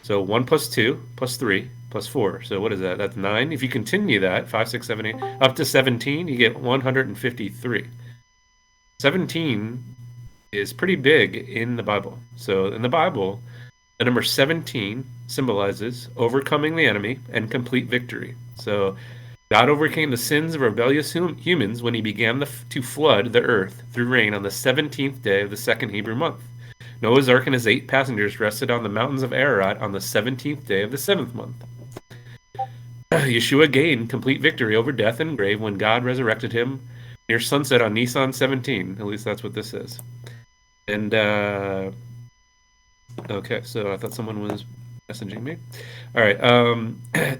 so 1 plus 2 plus 3 plus 4. So what is that? That's 9. If you continue that, 5, 6, 7, 8, up to 17, you get 153. 17 is pretty big in the Bible. So in the Bible, the number 17 symbolizes overcoming the enemy and complete victory. So God overcame the sins of rebellious humans when he began to flood the earth through rain on the 17th day of the second Hebrew month. Noah's Ark and his 8 passengers rested on the mountains of Ararat on the 17th day of the 7th month. Yeshua gained complete victory over death and grave when God resurrected him near sunset on Nisan 17. At least that's what this says. And, okay, so I thought someone was messaging me. All right.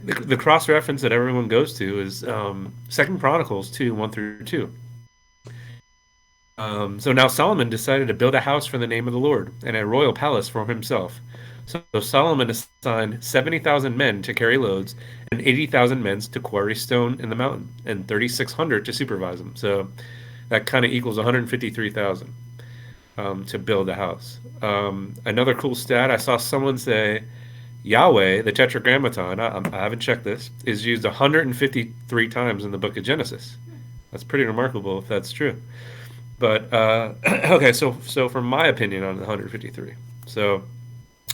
The cross reference that everyone goes to is 2 Chronicles 2, 1 through 2. So now Solomon decided to build a house for the name of the Lord and a royal palace for himself. So Solomon assigned 70,000 men to carry loads and 80,000 men to quarry stone in the mountain and 3,600 to supervise them. So that kind of equals 153,000 to build a house. Another cool stat, I saw someone say Yahweh, the Tetragrammaton, I haven't checked this, is used 153 times in the book of Genesis. That's pretty remarkable if that's true. But, okay, so for my opinion on the 153. So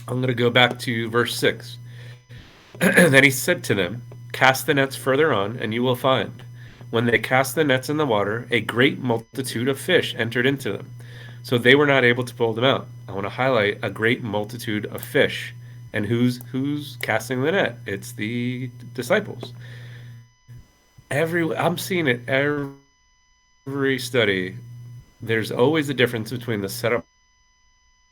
I'm going to go back to verse 6. Then he said to them, cast the nets further on, and you will find. When they cast the nets in the water, a great multitude of fish entered into them, so they were not able to pull them out. I want to highlight a great multitude of fish. And who's casting the net? It's the disciples. I'm seeing it every study. There's always a difference between the set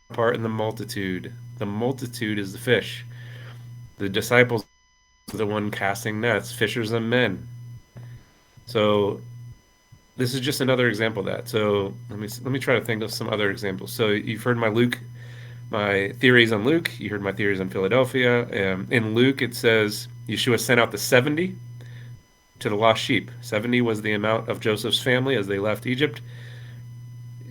apart and the multitude. The multitude is the fish. The disciples are the one casting nets, fishers of men. So this is just another example of that. So let me try to think of some other examples. So you've heard my theories on Luke. You heard my theories on Philadelphia. In Luke, it says Yeshua sent out the 70 to the lost sheep. 70 was the amount of Joseph's family as they left Egypt.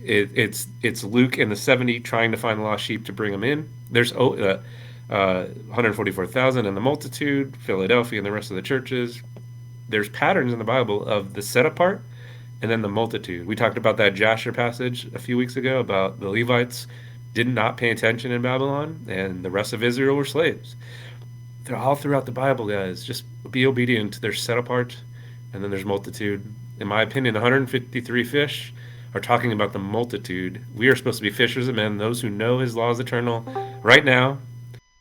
It's Luke and the 70 trying to find the lost sheep to bring them in. There's 144,000 in the multitude, Philadelphia and the rest of the churches. There's patterns in the Bible of the set apart and then the multitude. We talked about that Jasher passage a few weeks ago about the Levites did not pay attention in Babylon and the rest of Israel were slaves. They're all throughout the Bible, guys. Just be obedient. There's set apart and then there's multitude. In my opinion, the 153 fish are talking about the multitude. We are supposed to be fishers of men, those who know his law is eternal. Right now,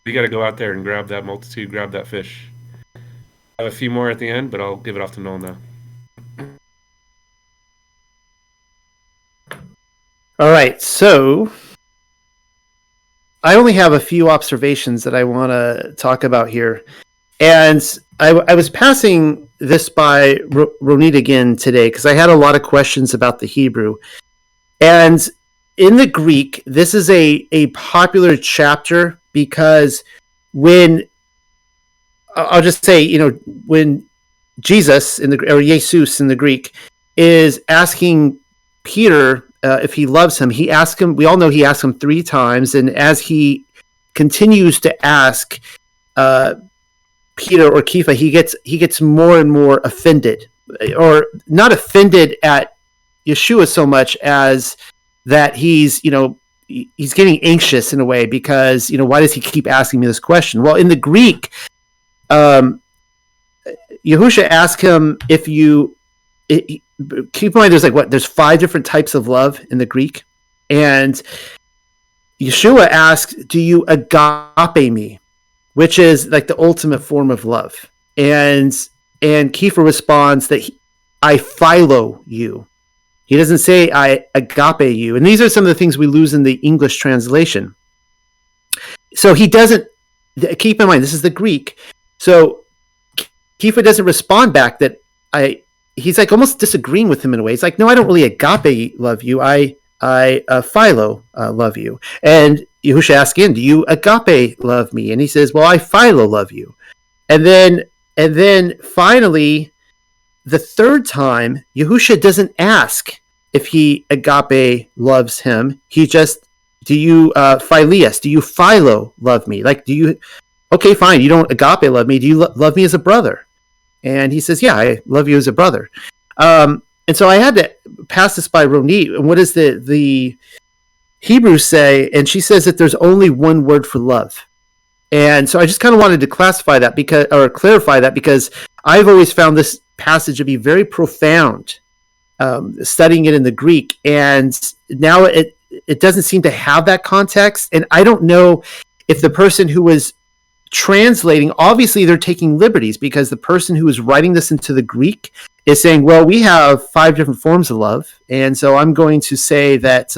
we got to go out there and grab that multitude, grab that fish. I have a few more at the end, but I'll give it off to Noel now. All right, so I only have a few observations that I want to talk about here. And I was passing this by Ronit again today because I had a lot of questions about the Hebrew. And in the Greek, this is a popular chapter because when I'll just say, when Jesus or Jesus in the Greek is asking Peter if he loves him, he asks him. We all know he asks him 3 times, and as he continues to ask Peter or Kepha, he gets more and more offended, or not offended at Yeshua so much as that he's getting anxious in a way because why does he keep asking me this question? Well, in the Greek, Yahusha asked him if you. Keep in mind, there's 5 different types of love in the Greek, and Yeshua asked, "Do you agape me?" Which is like the ultimate form of love, and Kepha responds that I philo you. He doesn't say I agape you, and these are some of the things we lose in the English translation. So he doesn't. Keep in mind, this is the Greek, so Kepha doesn't respond back that he's like almost disagreeing with him in a way. He's like, no, I don't really agape love you. I philo love you. And Yahusha asks again, do you agape love me? And he says, well, I philo love you. And then finally, the 3rd time, Yahusha doesn't ask if he agape loves him. He just, do you philias? Do you philo love me? Like, do you? Okay, fine. You don't agape love me. Do you love me as a brother? And he says, yeah, I love you as a brother. And so I had to pass this by Ronit. And what does the Hebrews say? And she says that there's only one word for love. And so I just kind of wanted to clarify that because I've always found this passage to be very profound, studying it in the Greek. And now it doesn't seem to have that context. And I don't know if the person who was translating, obviously they're taking liberties because the person who is writing this into the Greek is saying, well, we have 5 different forms of love, and so I'm going to say that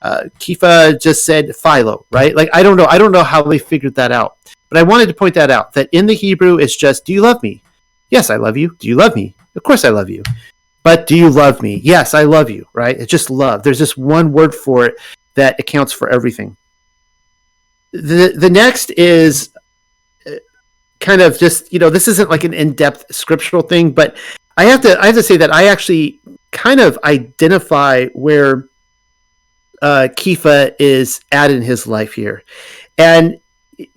Kepha just said philo, right? Like I don't know how they figured that out, but I wanted to point that out, that in the Hebrew it's just, do you love me? Yes, I love you. Do you love me? Of course I love you. But do you love me? Yes, I love you, right? It's just love. There's just one word for it that accounts for everything. The next is kind of just, this isn't like an in-depth scriptural thing, but I have to say that I actually kind of identify where Kepha is at in his life here. And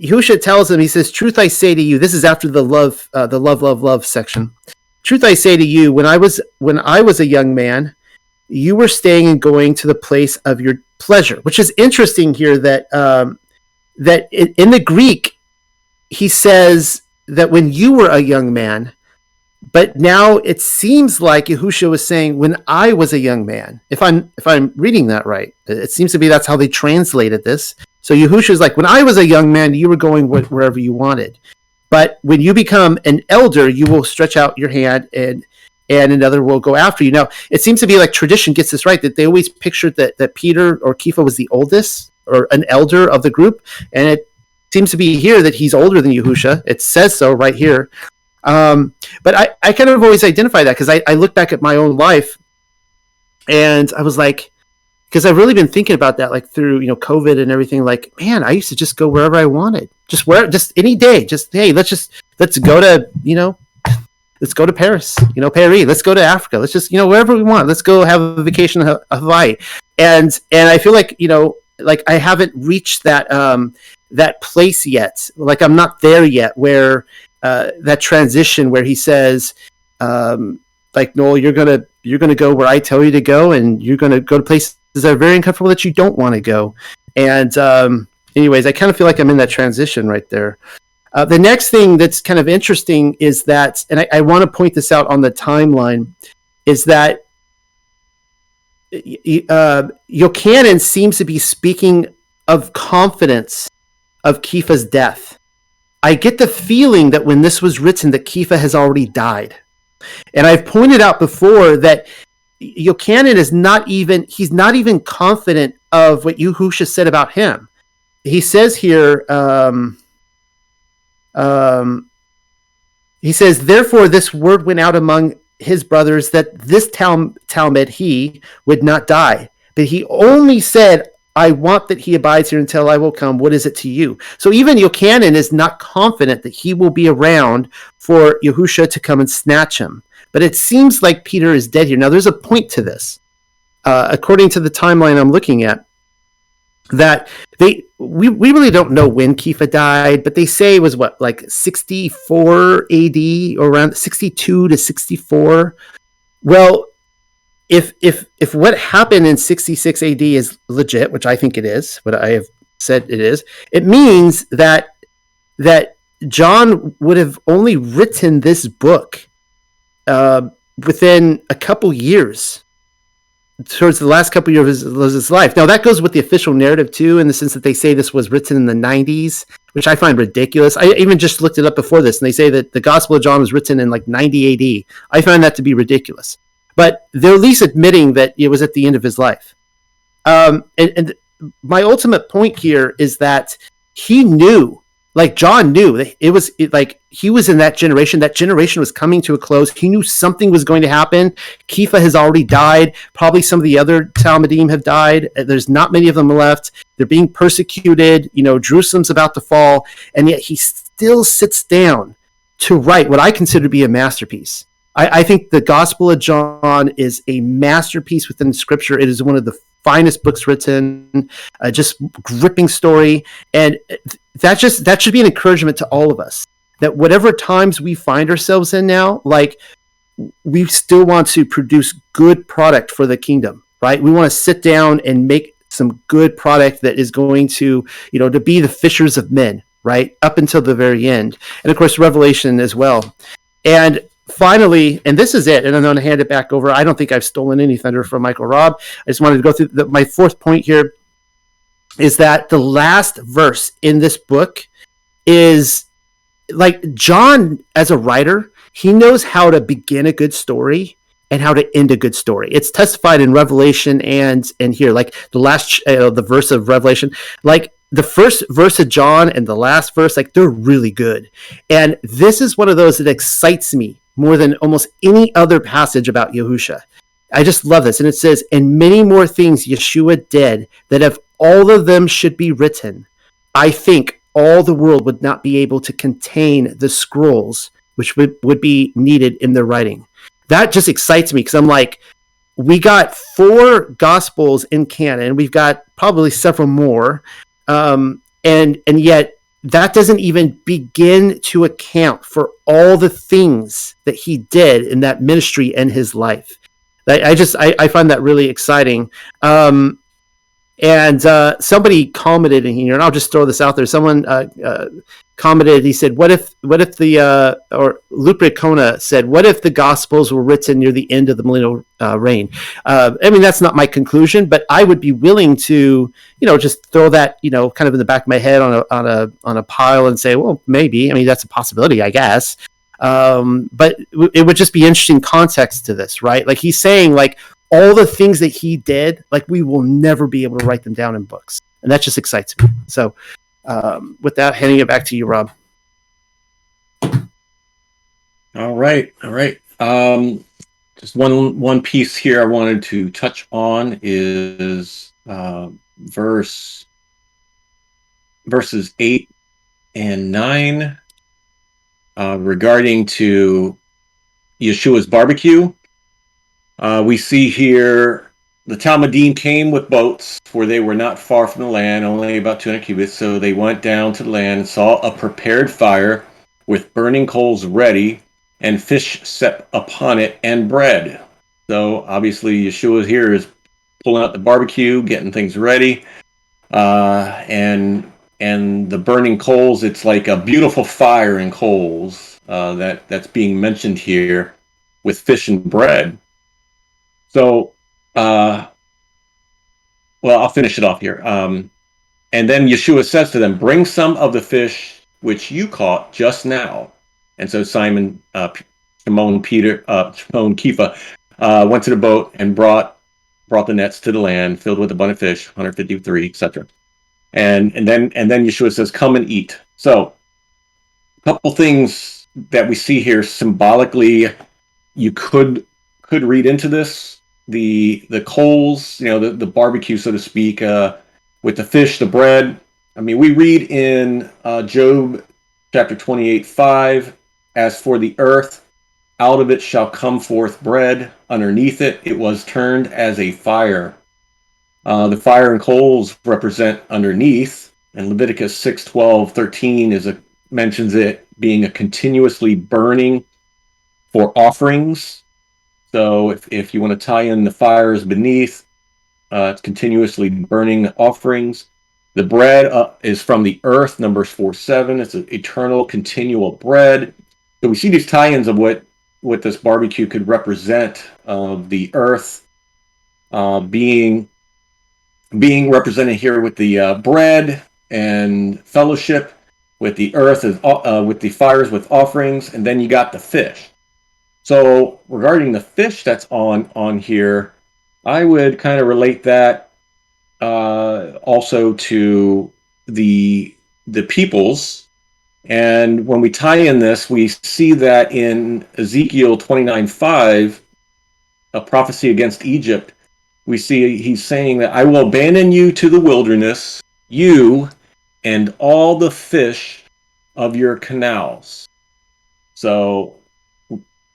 Yahusha tells him, he says, truth I say to you, this is after the love section. Truth I say to you, when I was a young man, you were staying and going to the place of your pleasure, which is interesting here that in the Greek, he says that when you were a young man, But now it seems like Yahushua was saying, when I was a young man, if I'm reading that right, it seems to be that's how they translated this. So Yahushua is like, when I was a young man, you were going wherever you wanted. But when you become an elder, you will stretch out your hand and another will go after you. Now, it seems to be like tradition gets this right, that they always pictured that Peter or Kepha was the oldest or an elder of the group. And it seems to be here that he's older than Yahushua. It says so right here. But I kind of always identify that because I look back at my own life and I was like, because I've really been thinking about that, like through, COVID and everything, like, man, I used to just go wherever I wanted, just any day, hey, let's go to, let's go to Paris, Paris, let's go to Africa, let's just, wherever we want, let's go have a vacation in Hawaii. And I feel like, like I haven't reached that place yet. Like I'm not there yet where, that transition where he says, like, Noel, you're gonna go where I tell you to go, and you're gonna go to places that are very uncomfortable that you don't want to go. And anyways, I kind of feel like I'm in that transition right there. The next thing that's kind of interesting is that, and I want to point this out on the timeline, is that Yochanan seems to be speaking of confidence of Kepha's death. I get the feeling that when this was written, that Kepha has already died. And I've pointed out before that Yochanan is not even confident of what Yahushua said about him. He says here, he says, therefore this word went out among his brothers that this Talmud he would not die. But he only said, I want that he abides here until I will come. What is it to you? So even Yochanan is not confident that he will be around for Yahushua to come and snatch him. But it seems like Peter is dead here. Now, there's a point to this. According to the timeline I'm looking at, that we really don't know when Kepha died, but they say it was like 64 AD or around 62 to 64. Well, if what happened in 66 AD is legit, which I think it is, what I have said it is, it means that John would have only written this book within a couple years, towards the last couple years of his life. Now, that goes with the official narrative, too, in the sense that they say this was written in the 90s, which I find ridiculous. I even just looked it up before this, and they say that the Gospel of John was written in like 90 AD. I find that to be ridiculous. But they're at least admitting that it was at the end of his life. And my ultimate point here is that he knew, like John knew, that like he was in that generation. That generation was coming to a close. He knew something was going to happen. Kepha has already died. Probably some of the other Talmudim have died. There's not many of them left. They're being persecuted. Jerusalem's about to fall. And yet he still sits down to write what I consider to be a masterpiece. I think the Gospel of John is a masterpiece within Scripture. It is one of the finest books written, just gripping story. And that should be an encouragement to all of us, that whatever times we find ourselves in now, like we still want to produce good product for the kingdom, right? We want to sit down and make some good product that is going to, to be the fishers of men, right? Up until the very end. And of course, Revelation as well. And finally, and this is it, and I'm going to hand it back over. I don't think I've stolen any thunder from Michael Robb. I just wanted to go through my fourth point here is that the last verse in this book is like John, as a writer, he knows how to begin a good story and how to end a good story. It's testified in Revelation and here, like the last the verse of Revelation, like the first verse of John and the last verse, like they're really good. And this is one of those that excites me more than almost any other passage about Yahushua. I just love this. And it says, and many more things Yeshua did, that if all of them should be written, I think all the world would not be able to contain the scrolls which would be needed in their writing. That just excites me because I'm like, we got 4 Gospels in canon. We've got probably several more. And yet that doesn't even begin to account for all the things that he did in that ministry and his life. I find that really exciting. And somebody commented in here, and I'll just throw this out there. Someone commented. He said, "What if the or Lupe Kona said, what if the Gospels were written near the end of the millennial reign?" I mean, that's not my conclusion, but I would be willing to, just throw that, kind of in the back of my head on a pile and say, well, maybe. I mean, that's a possibility, I guess. But it would just be interesting context to this, right? Like he's saying, like all the things that he did, like we will never be able to write them down in books, and that just excites me. So, with that, handing it back to you, Rob. All right. Just one piece here I wanted to touch on is verses 8 and 9 regarding to Yeshua's barbecue. We see here the Talmudim came with boats, for they were not far from the land, only about 200 cubits. So they went down to the land and saw a prepared fire with burning coals ready, and fish set upon it, and bread. So obviously Yeshua here is pulling out the barbecue, getting things ready, and the burning coals. It's like a beautiful fire and coals that's being mentioned here, with fish and bread. So, well, I'll finish it off here. And then Yeshua says to them, "Bring some of the fish which you caught just now." And so Simon, Shimon Kepha, went to the boat and brought the nets to the land, filled with abundant fish, 153, etc. And then Yeshua says, "Come and eat." So, a couple things that we see here symbolically, you could read into this. The coals, the barbecue, so to speak, with the fish, the bread. I mean, we read in Job chapter 28:5, "As for the earth, out of it shall come forth bread. Underneath it, it was turned as a fire." The fire and coals represent underneath, and Leviticus 6:12-13 mentions it being a continuously burning for offerings. So if you want to tie in the fires beneath, it's continuously burning offerings. The bread is from the earth, Numbers 4:7. It's an eternal, continual bread. So we see these tie-ins of what this barbecue could represent, of the earth being represented here with the bread and fellowship, with the earth with the fires with offerings, and then you got the fish. So regarding the fish that's on here, I would kind of relate that also to the peoples. And when we tie in this, we see that in Ezekiel 29:5, a prophecy against Egypt, we see he's saying that I will abandon you to the wilderness, you and all the fish of your canals. So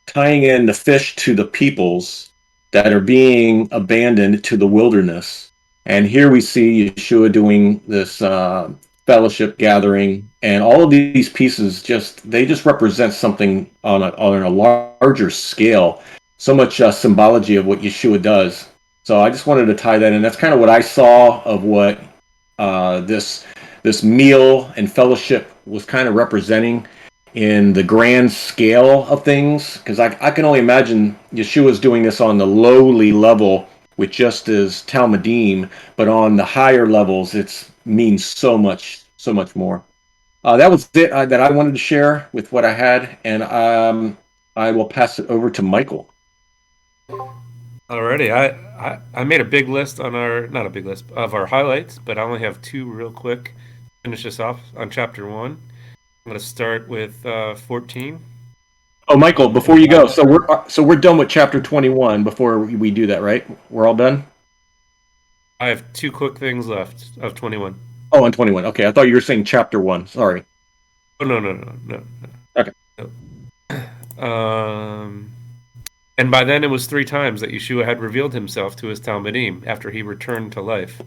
tying in the fish to the peoples that are being abandoned to the wilderness. And here we see Yeshua doing this fellowship gathering, and all of these pieces just represent something on a larger scale. So much symbology of what Yeshua does. So I just wanted to tie that in. That's kind of what I saw of what this meal and fellowship was kind of representing in the grand scale of things, because I can only imagine Yeshua's doing this on the lowly level with just his Talmudim, but on the higher levels, it means so much more. That was it that I wanted to share with what I had, and I will pass it over to Michael. Alrighty, I made a big list on not a big list of our highlights, but I only have two real quick. Finish this off on chapter 1. I'm going to start with 14. Oh, Michael, before you go, so we're done with chapter 21 before we do that, right? We're all done? I have two quick things left of 21. Oh, on 21. Okay, I thought you were saying chapter 1. Sorry. Oh, no. Okay. No. And by then it was 3 times that Yeshua had revealed himself to his Talmudim after he returned to life.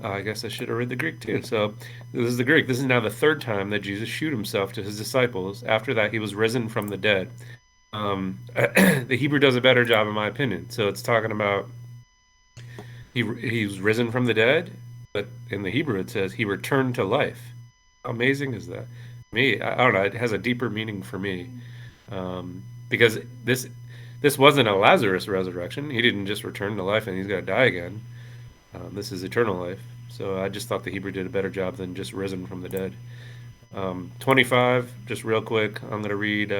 I guess I should have read the Greek too. So this is the Greek. This is now the 3rd time that Jesus showed himself to his disciples. After that, he was risen from the dead. The Hebrew does a better job, in my opinion. So it's talking about he was risen from the dead, but in the Hebrew it says he returned to life. amazing is that? I don't know. It has a deeper meaning for me, because this wasn't a Lazarus resurrection. He didn't just return to life and he's got to die again. This is eternal life. So I just thought the Hebrew did a better job than just risen from the dead. 25, just real quick, I'm going to read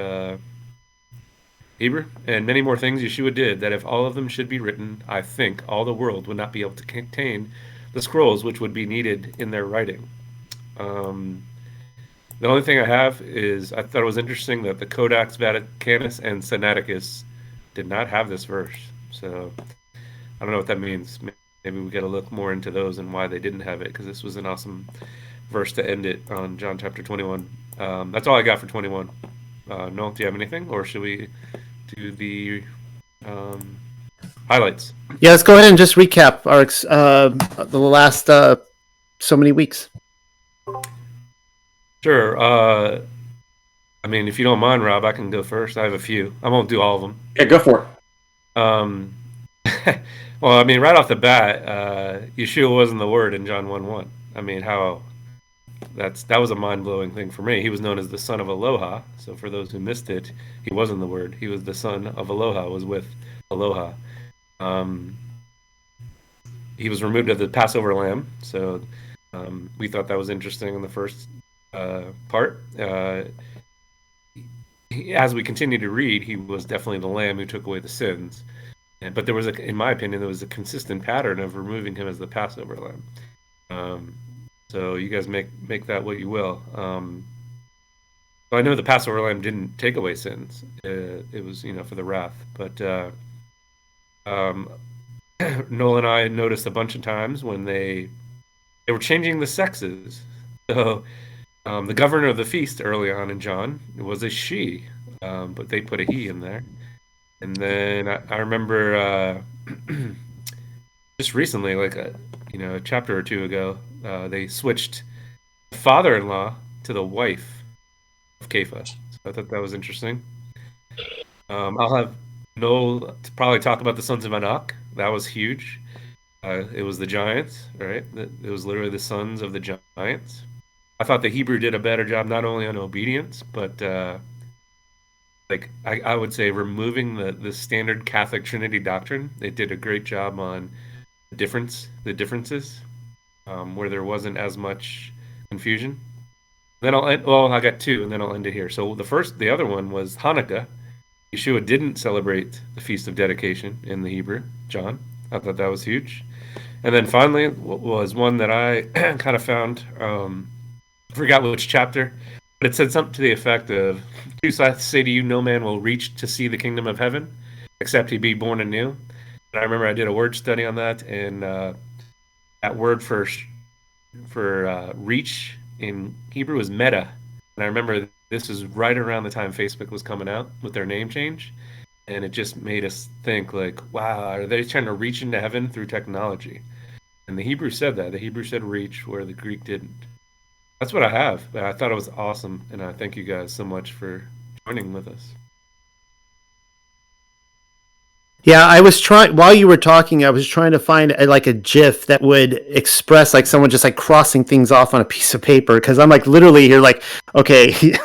Hebrew. And many more things Yeshua did, that if all of them should be written, I think all the world would not be able to contain the scrolls which would be needed in their writing. The only thing I have is I thought it was interesting that the Codex Vaticanus and Sinaiticus did not have this verse. So I don't know what that means. Maybe we got to look more into those and why they didn't have it, because this was an awesome verse to end it on John chapter 21. That's all I got for 21. Noel, do you have anything, or should we do the highlights? Yeah, let's go ahead and just recap our the last so many weeks. Sure. I mean, if you don't mind, Rob, I can go first. I have a few. I won't do all of them. Yeah, go for it. Well, I mean, right off the bat, Yeshua wasn't the Word in John 1:1. I mean, that was a mind-blowing thing for me. He was known as the son of Aloha. So for those who missed it, he wasn't the Word. He was the son of Aloha, was with Aloha. He was removed as the Passover lamb. So we thought that was interesting in the first part. As we continue to read, he was definitely the lamb who took away the sins. But there was, in my opinion, there was a consistent pattern of removing him as the Passover lamb. So you guys make that what you will. So I know the Passover lamb didn't take away sins. It was, for the wrath. But Noel and I noticed a bunch of times when they were changing the sexes. So the governor of the feast early on in John was a she, but they put a he in there. And then I remember just recently, like a chapter or two ago, they switched father-in-law to the wife of Kepha. So I thought that was interesting. I'll have Noel probably talk about the sons of Anak. That was huge. It was the giants, right? It was literally the sons of the giants. I thought the Hebrew did a better job, not only on obedience, but I would say removing the standard Catholic Trinity doctrine. They did a great job on the differences, where there wasn't as much confusion. Then I'll end. Well, I got two, and then I'll end it here. So the other one was Hanukkah. Yeshua didn't celebrate the Feast of Dedication in the Hebrew, John. I thought that was huge. And then finally was one that I kind of found. I forgot which chapter, but it said something to the effect of, "Truth I say to you, no man will reach to see the kingdom of heaven, except he be born anew." And I remember I did a word study on that, and that word for reach in Hebrew is meta. And I remember this was right around the time Facebook was coming out with their name change, and it just made us think, like, wow, are they trying to reach into heaven through technology? And the Hebrew said that. The Hebrew said reach, where the Greek didn't. That's what I have. I thought it was awesome, and I thank you guys so much for joining with us. Yeah, I was trying, while you were talking, I was trying to find a GIF that would express like someone just like crossing things off on a piece of paper, because I'm like literally here like, okay,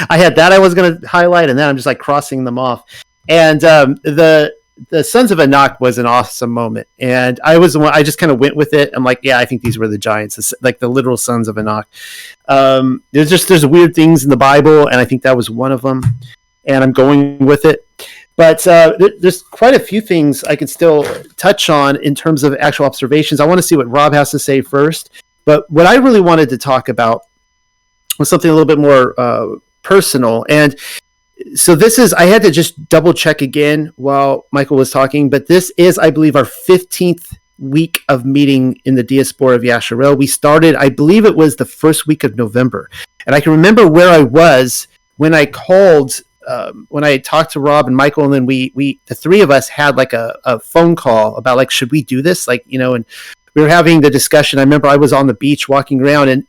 I had that I was going to highlight, and then I'm just like crossing them off. And the Sons of Anak was an awesome moment, and I just kind of went with it. I'm like, yeah, I think these were the giants, like the literal Sons of Anak. There's weird things in the Bible, and I think that was one of them, and I'm going with it. But there's quite a few things I can still touch on in terms of actual observations. I want to see what Rob has to say first. But what I really wanted to talk about was something a little bit more personal. And so I had to just double check again while Michael was talking. But this is, I believe, our 15th week of meeting in the Diaspora of Yashar'el. We started, I believe it was the first week of November. And I can remember where I was when I called... when I talked to Rob and Michael, and then we the three of us had like a phone call about like, should we do this? Like, and we were having the discussion. I remember I was on the beach walking around, and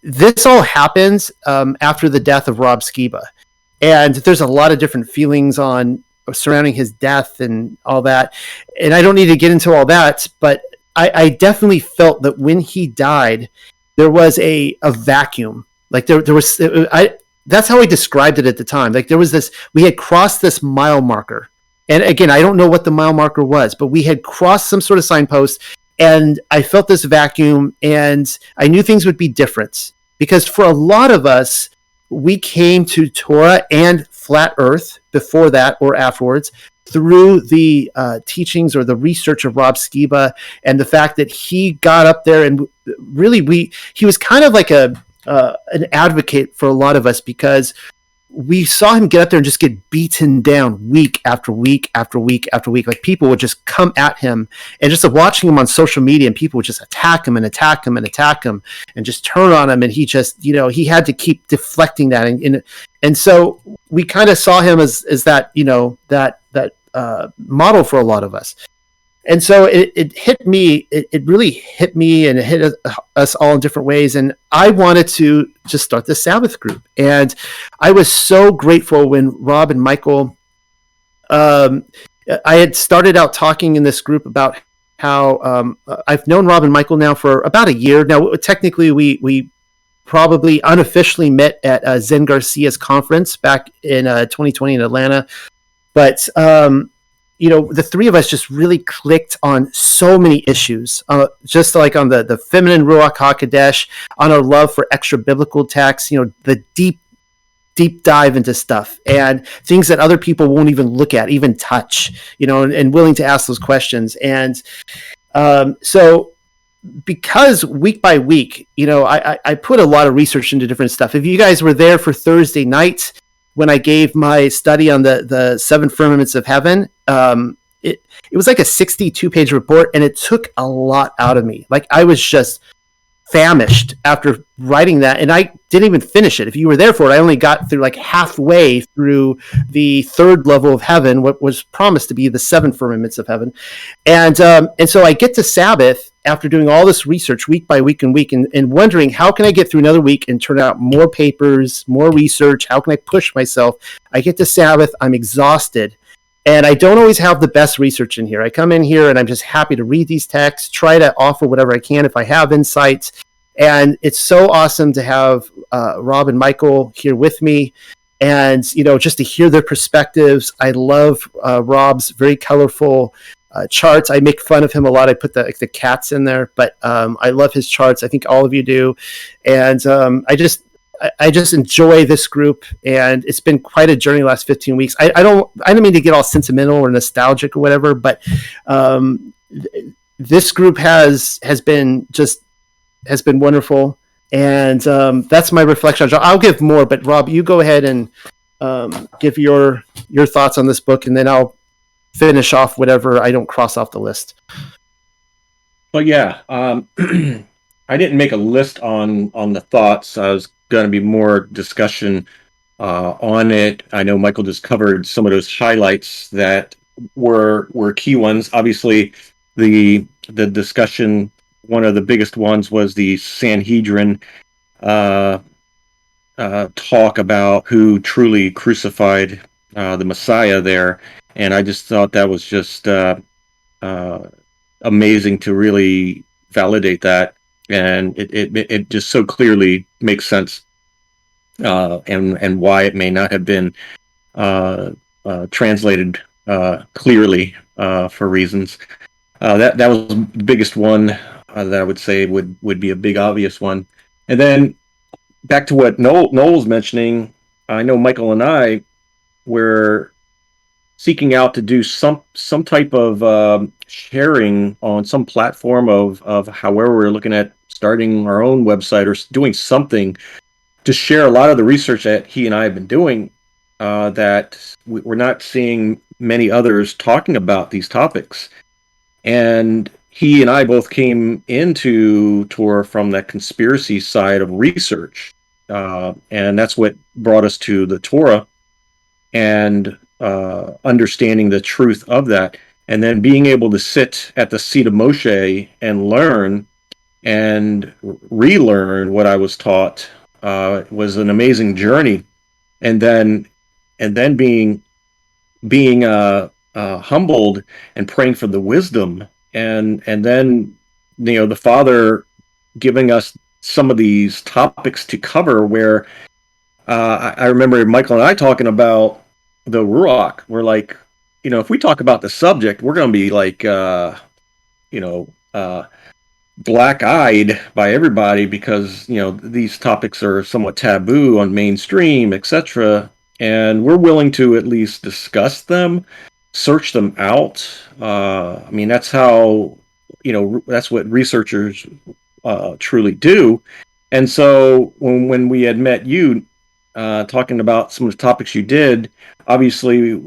this all happens after the death of Rob Skiba. And there's a lot of different feelings surrounding his death and all that. And I don't need to get into all that, but I definitely felt that when he died, there was a vacuum. Like there was, that's how I described it at the time. Like there was this, we had crossed this mile marker. And again, I don't know what the mile marker was, but we had crossed some sort of signpost, and I felt this vacuum, and I knew things would be different. Because for a lot of us, we came to Torah and flat earth before that or afterwards through the teachings or the research of Rob Skiba, and the fact that he got up there and really he was kind of like an advocate for a lot of us, because we saw him get up there and just get beaten down week after week after week after week. Like people would just come at him, and just watching him on social media, and people would just attack him and attack him and attack him and just turn on him. And he just, he had to keep deflecting that. And so we kind of saw him as that, that model for a lot of us. And so it hit me, it really hit me, and it hit us all in different ways. And I wanted to just start the Sabbath group. And I was so grateful when Rob and Michael, I had started out talking in this group about how I've known Rob and Michael now for about a year. Now, technically, we probably unofficially met at Zen Garcia's conference back in 2020 in Atlanta. But the three of us just really clicked on so many issues, just like on the feminine Ruach HaKodesh, on our love for extra biblical texts, the deep dive into stuff and things that other people won't even look at, even touch, and willing to ask those questions. And so because week by week, I put a lot of research into different stuff. If you guys were there for Thursday night, when I gave my study on the seven firmaments of heaven, it was like a 62-page report, and it took a lot out of me. Like I was just famished after writing that, and I didn't even finish it. If you were there for it, I only got through like halfway through the third level of heaven, what was promised to be the seven firmaments of heaven. And so I get to Sabbath after doing all this research week by week and week, and wondering how can I get through another week and turn out more papers, more research? How can I push myself? I get to Sabbath, I'm exhausted, and I don't always have the best research in here. I come in here and I'm just happy to read these texts, try to offer whatever I can if I have insights. And it's so awesome to have Rob and Michael here with me, and just to hear their perspectives. I love Rob's very colorful charts. I make fun of him a lot. I put the cats in there, but I love his charts. I think all of you do. And I just enjoy this group, and it's been quite a journey the last 15 weeks. I don't mean to get all sentimental or nostalgic or whatever, but this group has been wonderful. And that's my reflection. I'll give more, but Rob, you go ahead and give your thoughts on this book, and then I'll finish off whatever I don't cross off the list. Well, yeah, I didn't make a list on the thoughts. I was going to be more discussion on it. I know Michael just covered some of those highlights that were key ones. Obviously, the discussion, one of the biggest ones was the Sanhedrin talk about who truly crucified the Messiah there. And I just thought that was just amazing to really validate that. And it just so clearly makes sense, and why it may not have been translated clearly for reasons. That was the biggest one that I would say would be a big obvious one. And then back to what Noel was mentioning, I know Michael and I were seeking out to do some type of sharing on some platform of however we're looking at starting our own website or doing something to share a lot of the research that he and I have been doing, that we're not seeing many others talking about these topics. And he and I both came into Torah from that conspiracy side of research, and that's what brought us to the Torah and understanding the truth of that, and then being able to sit at the seat of Moshe and learn and relearn what I was taught was an amazing journey. And then being humbled and praying for the wisdom, and then the Father giving us some of these topics to cover. Where I remember Michael and I talking about the Ruach. We're like, if we talk about the subject, we're going to be like, black-eyed by everybody because these topics are somewhat taboo on mainstream, etc. And we're willing to at least discuss them, search them out. That's how that's what researchers truly do. And so when we had met you, talking about some of the topics you did, obviously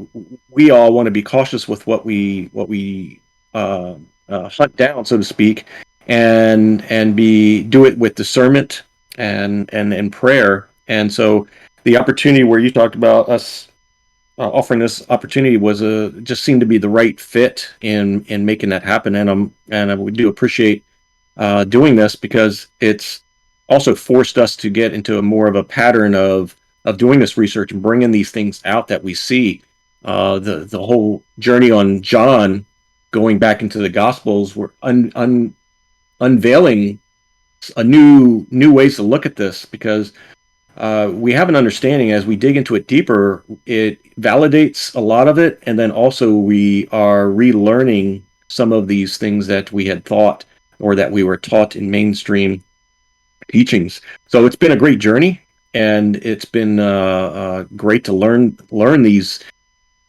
we all want to be cautious with what we hunt down, so to speak, and do it with discernment and prayer. And so the opportunity where you talked about us offering this opportunity was just seemed to be the right fit in making that happen. And we do appreciate doing this because it's also forced us to get into a more of a pattern of doing this research and bringing these things out that we see. The whole journey on John, going back into the Gospels, we're unveiling a new ways to look at this, because we have an understanding as we dig into it deeper. It validates a lot of it, and then also we are relearning some of these things that we had thought or that we were taught in mainstream teachings. So it's been a great journey, and it's been great to learn these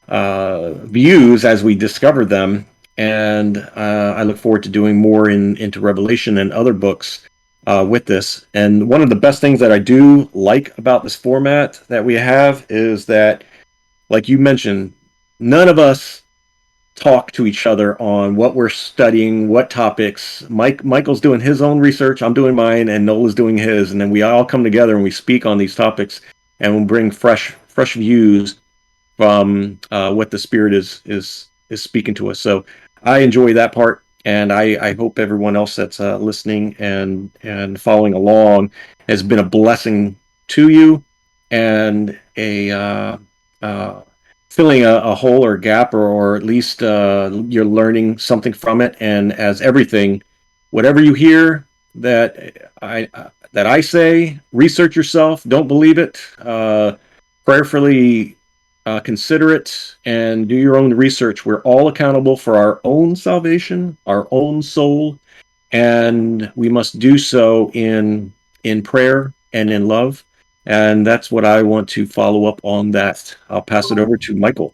views as we discover them. And I look forward to doing more into Revelation and other books with this. And one of the best things that I do like about this format that we have is that, like you mentioned, none of us talk to each other on what we're studying, what topics. Michael's doing his own research, I'm doing mine, and Noel's doing his, and then we all come together and we speak on these topics, and we'll bring fresh views from what the Spirit is speaking to us. So I enjoy that part, and I hope everyone else that's listening and following along has been a blessing to you, and a filling a hole or gap, or at least you're learning something from it. And as everything, whatever you hear that I say, research yourself. Don't believe it. Prayerfully consider it and do your own research. We're all accountable for our own salvation, our own soul, and we must do so in prayer and in love. And that's what I want to follow up on that. I'll pass it over to Michael.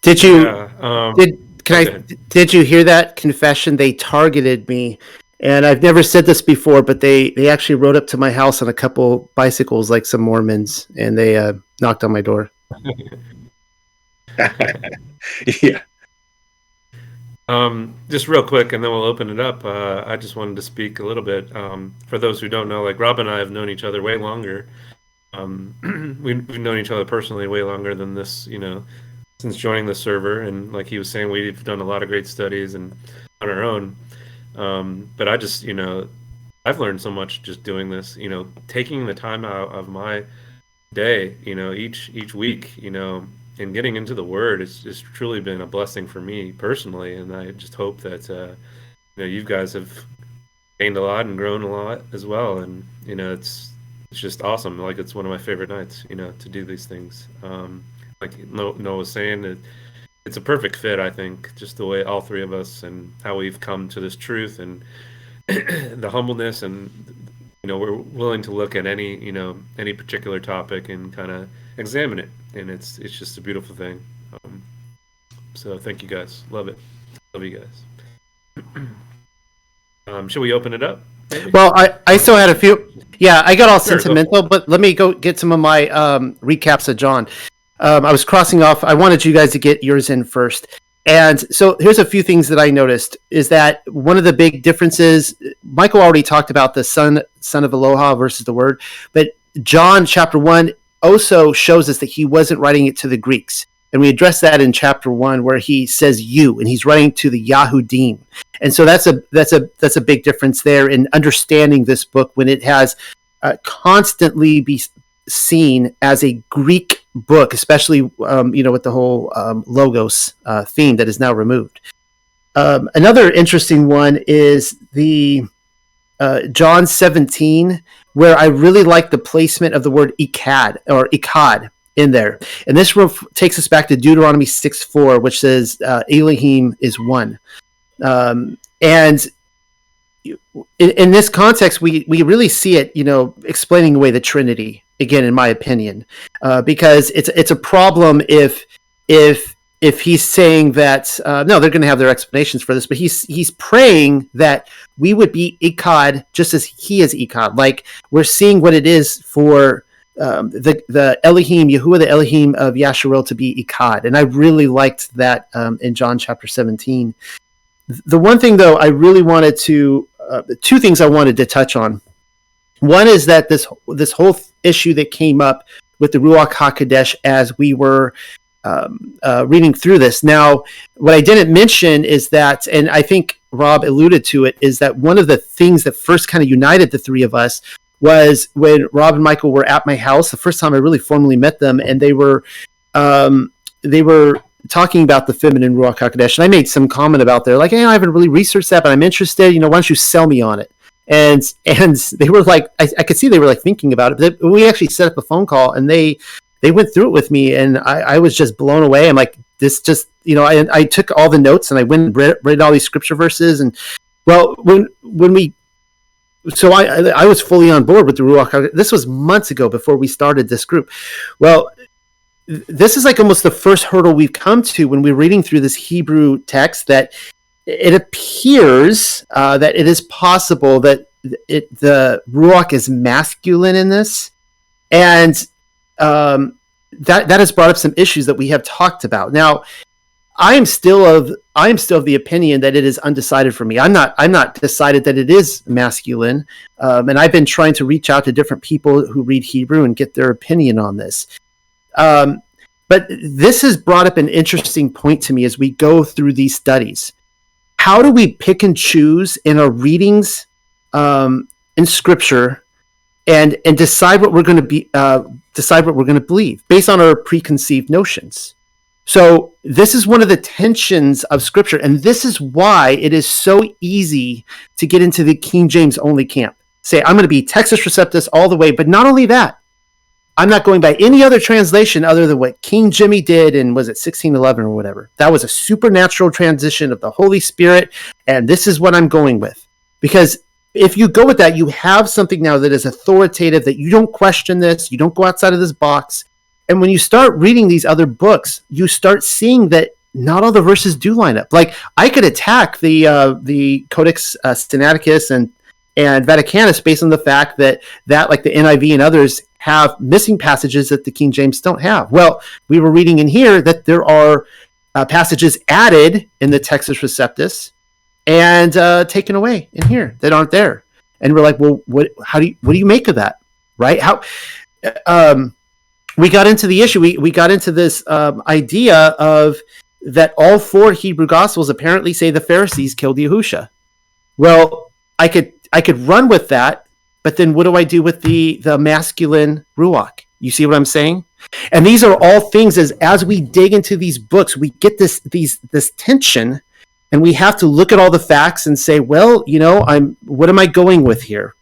Did you Yeah. did you hear that confession? They targeted me, and I've never said this before, but they actually rode up to my house on a couple bicycles like some Mormons, and they knocked on my door. Yeah. Just real quick, and then we'll open it up. I just wanted to speak a little bit. For those who don't know, like Rob and I have known each other way longer. We've known each other personally way longer than this, since joining the server. And like he was saying, we've done a lot of great studies and on our own. But I just, I've learned so much just doing this, taking the time out of my day, each week, and getting into the Word. It's truly been a blessing for me personally, and I just hope that you guys have gained a lot and grown a lot as well. And it's just awesome. Like, it's one of my favorite nights, to do these things. Like Noah was saying, it's a perfect fit, I think, just the way all three of us and how we've come to this truth, and the humbleness, and we're willing to look at any particular topic and kind of examine it, and it's just a beautiful thing. So thank you guys. Love it. Love you guys. Should we open it up? Maybe? Well, I still had a few. Yeah, I got all Sure, sentimental, but let me go get some of my recaps of John. I was crossing off. I wanted you guys to get yours in first. And so here's a few things that I noticed is that one of the big differences, Michael already talked about the son of Eloha versus the Word, but John chapter 1 also shows us that he wasn't writing it to the Greeks. And we addressed that in chapter 1 where he says you, and he's writing to the Yahudim. And so that's a big difference there in understanding this book when it has constantly be seen as a Greek book, especially with the whole logos theme that is now removed. Another interesting one is the John 17, where I really like the placement of the word ikad in there. And this takes us back to Deuteronomy 6:4, which says Elohim is one. And in this context, we really see it, explaining away the Trinity again, in my opinion, because it's a problem if he's saying that no, they're going to have their explanations for this, but he's praying that we would be Echad just as he is Echad. Like we're seeing what it is for the Elohim, Yahuwah, the Elohim of Yashar'el to be Echad, and I really liked that in John chapter 17. The one thing though, I really wanted to two things I wanted to touch on. One is that this whole issue that came up with the Ruach HaKodesh as we were reading through this. Now, what I didn't mention is that, and I think Rob alluded to it, is that one of the things that first kind of united the three of us was when Rob and Michael were at my house, the first time I really formally met them, and they were talking about the feminine Ruach HaKodesh, and I made some comment about there, like, hey, I haven't really researched that, but I'm interested, why don't you sell me on it? And they were like, I could see they were like thinking about it, but we actually set up a phone call, and they went through it with me, and I was just blown away. I'm like, this just, I took all the notes, and I went and read all these scripture verses, and well, so I was fully on board with the Ruach HaKodesh. This was months ago before we started this group. Well, this is like almost the first hurdle we've come to when we're reading through this Hebrew text, that it appears that it is possible that the Ruach is masculine in this, and that has brought up some issues that we have talked about. Now, I am still of the opinion that it is undecided for me. I'm not decided that it is masculine, and I've been trying to reach out to different people who read Hebrew and get their opinion on this. But this has brought up an interesting point to me as we go through these studies. How do we pick and choose in our readings in Scripture and decide what we're going to believe based on our preconceived notions? So this is one of the tensions of Scripture, and this is why it is so easy to get into the King James only camp. Say, I'm going to be Textus Receptus all the way, but not only that, I'm not going by any other translation other than what King Jimmy did in, was it 1611 or whatever? That was a supernatural transition of the Holy Spirit, and this is what I'm going with. Because if you go with that, you have something now that is authoritative, that you don't question this, you don't go outside of this box. And when you start reading these other books, you start seeing that not all the verses do line up. Like, I could attack the Codex Sinaiticus and Vaticanus based on the fact that like the NIV and others have missing passages that the King James don't have. Well, we were reading in here that there are passages added in the Textus Receptus and taken away in here that aren't there. And we're like, well, what do you make of that? Right? How we got into the issue. We got into this idea of that all four Hebrew Gospels apparently say the Pharisees killed Yahusha. Well, I could run with that, but then what do I do with the masculine Ruach? You see what I'm saying? And these are all things as we dig into these books, we get this tension, and we have to look at all the facts and say, well, what am I going with here?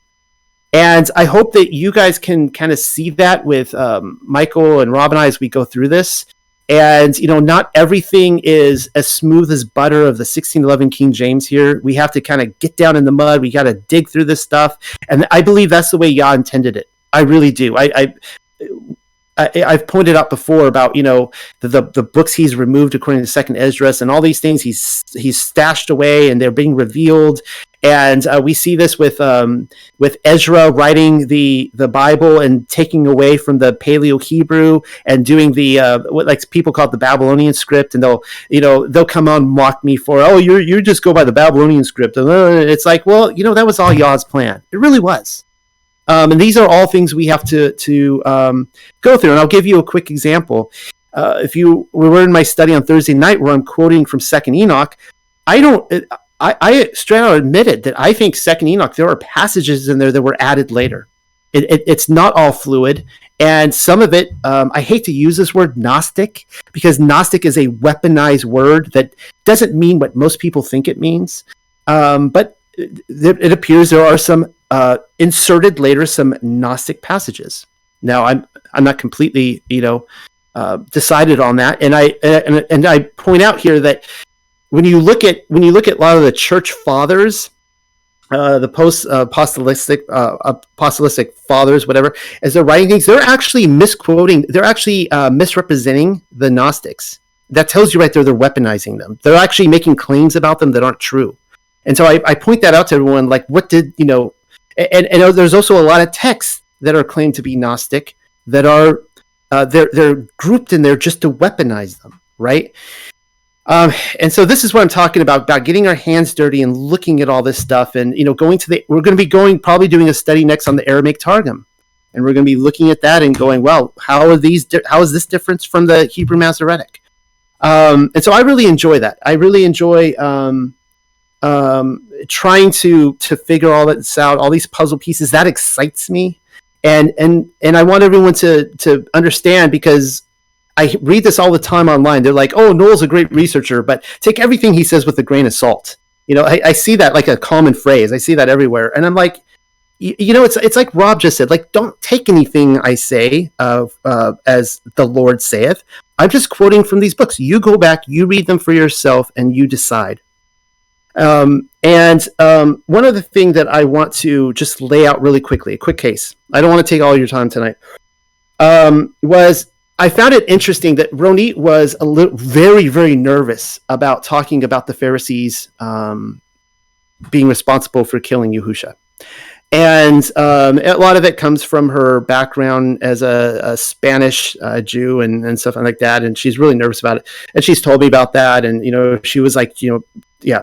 And I hope that you guys can kind of see that with Michael and Rob and I as we go through this. And, not everything is as smooth as butter of the 1611 King James here. We have to kind of get down in the mud. We got to dig through this stuff. And I believe that's the way Yah intended it. I really do. I've pointed out before about, the books he's removed according to Second Ezra and all these things he's stashed away and they're being revealed. And we see this with Ezra writing the Bible and taking away from the Paleo Hebrew and doing the what like people call it the Babylonian script, and they'll come on and mock me for, oh, you just go by the Babylonian script, and it's like, well, that was all Yah's plan. It really was. And these are all things we have to go through. And I'll give you a quick example. We were in my study on Thursday night where I'm quoting from Second Enoch. I straight out admitted that I think Second Enoch, there are passages in there that were added later. It's not all fluid. And some of it, I hate to use this word Gnostic, because Gnostic is a weaponized word that doesn't mean what most people think it means. But it appears there are some inserted later some Gnostic passages. Now I'm not completely decided on that, and I point out here that when you look at a lot of the church fathers, the apostolic fathers, whatever, as they're writing things, they're actually misquoting, they're actually misrepresenting the Gnostics. That tells you right there they're weaponizing them. They're actually making claims about them that aren't true. And so I point that out to everyone, like, what did, and there's also a lot of texts that are claimed to be Gnostic that are, they're grouped in there just to weaponize them, right? And so this is what I'm talking about getting our hands dirty and looking at all this stuff, and we're going to be probably doing a study next on the Aramaic Targum, and we're going to be looking at that and going, well, how is this different from the Hebrew Masoretic? And so I really enjoy that. I really enjoy trying to figure all this out, all these puzzle pieces. That excites me, and I want everyone to understand, because I read this all the time online. They're like, oh, Noel's a great researcher, but take everything he says with a grain of salt. I see that like a common phrase. I see that everywhere. And I'm like, it's like Rob just said, like, don't take anything I say as the Lord saith. I'm just quoting from these books. You go back, you read them for yourself, and you decide. And one other thing that I want to just lay out really quickly, a quick case. I don't want to take all your time tonight. Was I found it interesting that Ronit was very, very nervous about talking about the Pharisees being responsible for killing Yahusha. And a lot of it comes from her background as a Spanish Jew and stuff like that. And she's really nervous about it. And she's told me about that. And, she was like, yeah.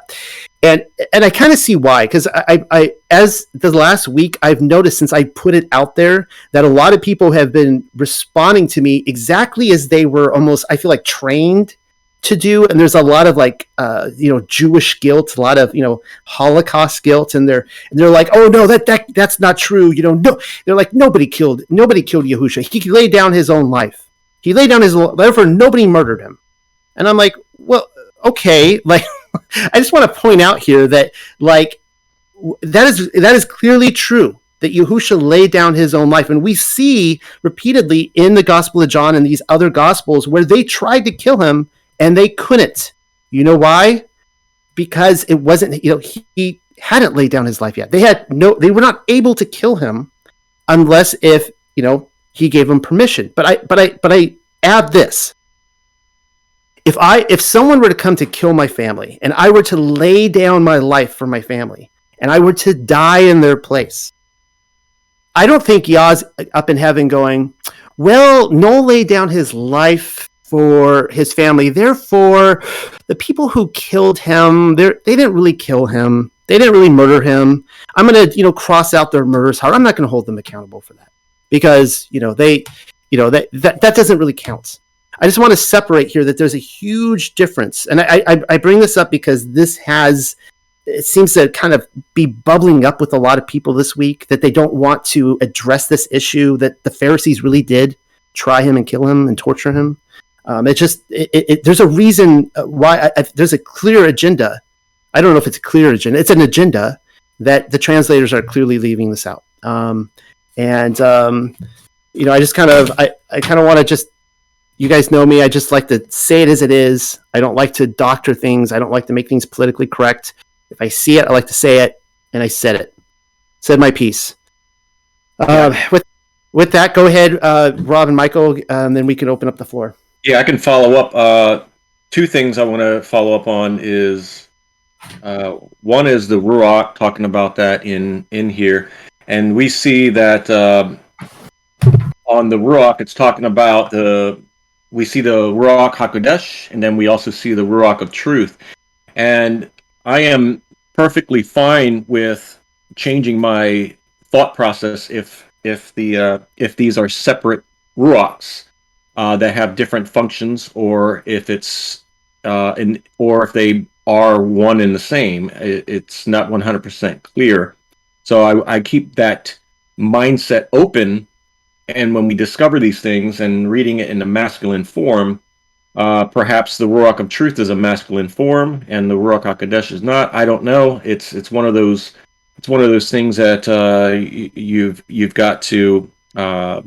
And I kind of see why, because I as the last week, I've noticed since I put it out there that a lot of people have been responding to me exactly as they were almost, I feel like, trained to do. And there's a lot of like, Jewish guilt, a lot of, Holocaust guilt. And they're like, oh no, that's not true. No, they're like, nobody killed Yahusha. He laid down his own life. Therefore nobody murdered him. And I'm like, well, okay. Like, I just want to point out here that, like, that is clearly true, that Yahusha laid down his own life. And we see repeatedly in the Gospel of John and these other Gospels where they tried to kill him and they couldn't. You know why? Because it wasn't, he hadn't laid down his life yet. They were not able to kill him unless if, he gave them permission. But I add this. If someone were to come to kill my family and I were to lay down my life for my family and I were to die in their place, I don't think Yah's up in heaven going, well, Noel laid down his life for his family. Therefore, the people who killed him, they didn't really kill him. They didn't really murder him. I'm going to, cross out their murders. I'm not going to hold them accountable for that because, that doesn't really count. I just want to separate here that there's a huge difference. And I bring this up because it seems to kind of be bubbling up with a lot of people this week, that they don't want to address this issue, that the Pharisees really did try him and kill him and torture him. There's a reason why there's a clear agenda. I don't know if it's a clear agenda. It's an agenda that the translators are clearly leaving this out. I just kind of want to just, you guys know me. I just like to say it as it is. I don't like to doctor things. I don't like to make things politically correct. If I see it, I like to say it, and I said it. Said my piece. With that, go ahead, Rob and Michael, and then we can open up the floor. Yeah, I can follow up. Two things I want to follow up on is one is the Ruach, talking about that in here, and we see that on the Ruach, it's talking about we see the Ruach HaKodesh, and then we also see the Ruach of truth. And I am perfectly fine with changing my thought process if these are separate Ruachs that have different functions, or if it's or if they are one and the same. It's not 100% clear. So I keep that mindset open. And when we discover these things and reading it in a masculine form, Perhaps the Ruach of Truth is a masculine form, and the Ruach HaKodesh is not. I don't know. It's one of those. It's one of those things that you've got to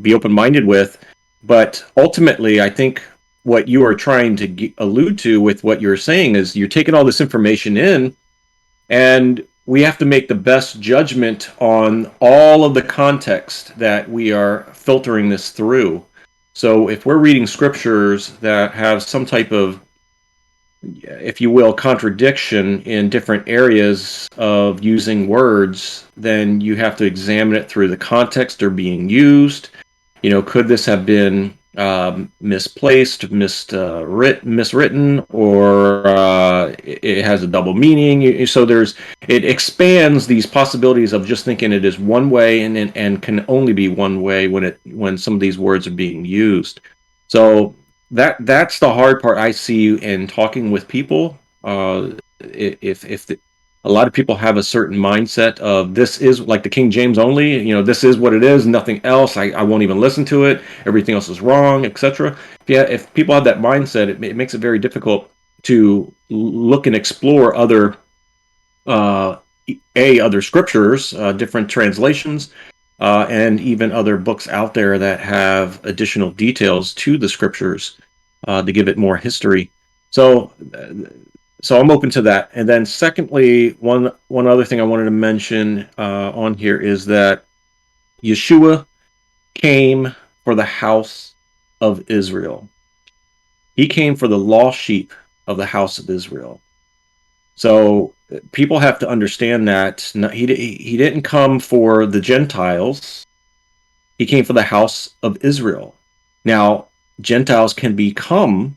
be open-minded with. But ultimately, I think what you are trying to allude to with what you're saying is you're taking all this information in, and we have to make the best judgment on all of the context that we are filtering this through. So if we're reading scriptures that have some type of, if you will, contradiction in different areas of using words, then you have to examine it through the context they're being used. Could this have been misplaced, miswritten, or it has a double meaning? So it expands these possibilities of just thinking it is one way and can only be one way when some of these words are being used. So that's the hard part I see in talking with people. A lot of people have a certain mindset of this is like the King James only, this is what it is, nothing else. I won't even listen to it. Everything else is wrong, etc. If people have that mindset, it makes it very difficult to look and explore other scriptures, different translations, and even other books out there that have additional details to the scriptures to give it more history. So I'm open to that. And then secondly, one other thing I wanted to mention on here is that Yeshua came for the house of Israel. He came for the lost sheep of the house of Israel. So people have to understand that he didn't come for the Gentiles. He came for the house of Israel. Now, Gentiles can be grafted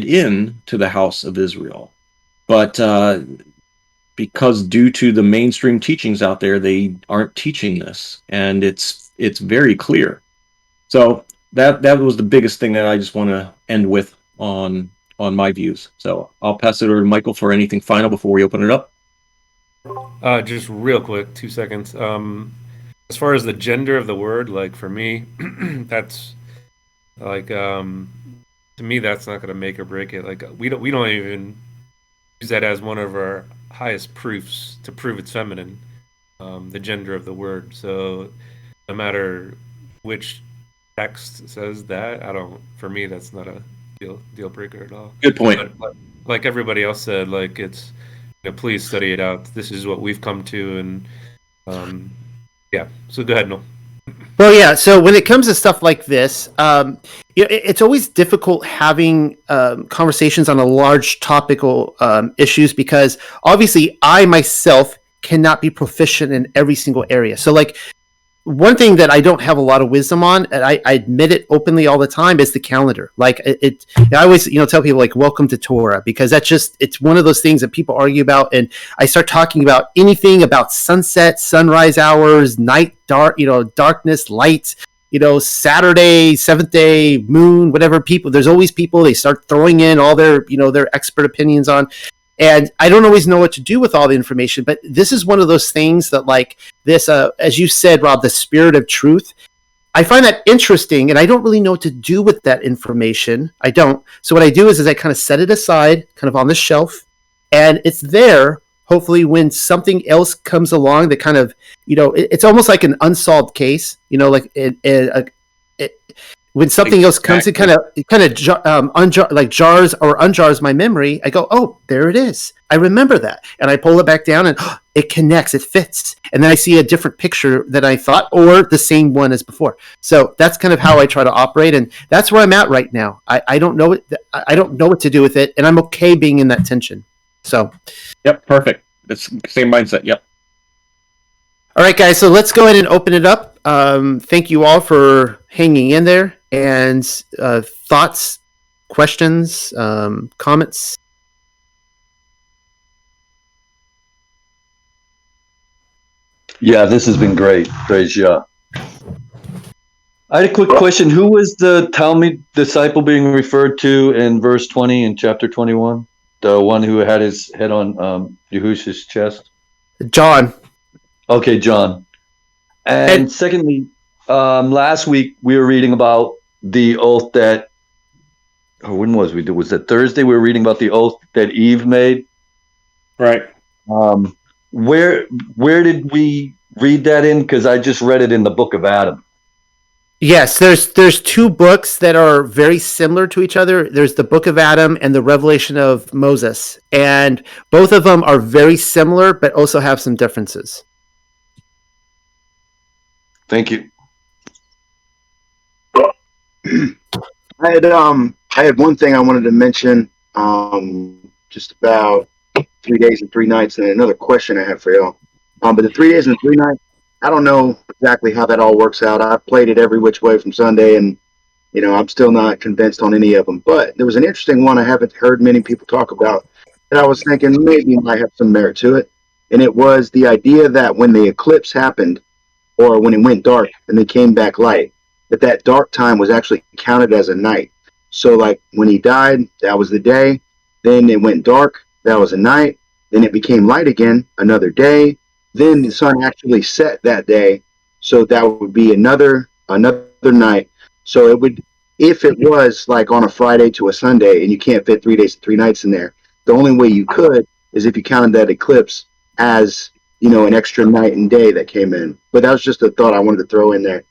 in to the house of Israel. But because due to the mainstream teachings out there, they aren't teaching this. And it's very clear. So that was the biggest thing that I just want to end with on my views. So I'll pass it over to Michael for anything final before we open it up. Just real quick, 2 seconds. As far as the gender of the word, like for me, that's like to me that's not going to make or break it. Like we don't even use that as one of our highest proofs to prove it's feminine, the gender of the word. So no matter which text says that, for me that's not a deal breaker at all. Good point. But like everybody else said, like it's please study it out. This is what we've come to, and yeah. So go ahead, Noel. Well, yeah. So when it comes to stuff like this, it's always difficult having conversations on a large topical issues because obviously I myself cannot be proficient in every single area. So like one thing that I don't have a lot of wisdom on, and I admit it openly all the time, is the calendar. Like I always, tell people like, welcome to Torah, because it's one of those things that people argue about. And I start talking about anything about sunset, sunrise hours, night, darkness, light, Saturday, seventh day, moon, whatever there's always people, they start throwing in all their expert opinions on. And I don't always know what to do with all the information, but this is one of those things that like this, as you said, Rob, the spirit of truth. I find that interesting and I don't really know what to do with that information. I don't. So what I do is I kind of set it aside, kind of on the shelf, and it's there. Hopefully when something else comes along that kind of, it's almost like an unsolved case, when something else comes, it kind of jars or unjars my memory. I go, oh, there it is. I remember that, and I pull it back down, and it connects. It fits, and then I see a different picture than I thought, or the same one as before. So that's kind of how I try to operate, and that's where I'm at right now. I don't know I don't know what to do with it, and I'm okay being in that tension. So, yep, perfect. It's the same mindset. Yep. All right, guys. So let's go ahead and open it up. Thank you all for hanging in there. And thoughts, questions, comments? Yeah, this has been great. Praise Yah. I had a quick question. Who was the Talmud disciple being referred to in verse 20 in chapter 21? The one who had his head on Yehusha's chest? John. Okay, John. And secondly, last week we were reading about the oath that when was we? Was it Thursday? We were reading about the oath that Eve made. Right. Where did we read that in? Because I just read it in the Book of Adam. Yes, there's two books that are very similar to each other. There's the Book of Adam and the Revelation of Moses, and both of them are very similar, but also have some differences. Thank you. I had one thing I wanted to mention, just about 3 days and 3 nights, and another question I have for y'all. But the 3 days and 3 nights, I don't know exactly how that all works out. I've played it every which way from Sunday, and I'm still not convinced on any of them. But there was an interesting one I haven't heard many people talk about that I was thinking maybe might have some merit to it, and it was the idea that when the eclipse happened, or when it went dark and then came back light, that dark time was actually counted as a night. So like when he died, that was the day. Then it went dark, that was a night. Then it became light again, another day. Then the sun actually set that day, so that would be another night. So it would, if it was like on a Friday to a Sunday, and you can't fit 3 days and 3 nights in there, the only way you could is if you counted that eclipse as an extra night and day that came in. But that was just a thought I wanted to throw in there.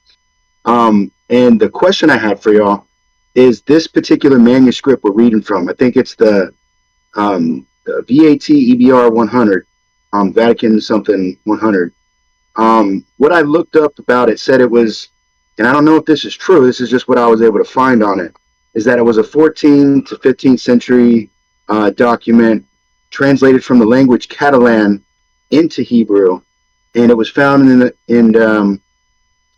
And the question I have for y'all is this particular manuscript we're reading from. I think it's the VAT EBR 100. Vatican something 100. What I looked up about it said it was, and I don't know if this is true, this is just what I was able to find on it, is that it was a 14th to 15th century document translated from the language Catalan into Hebrew, and it was found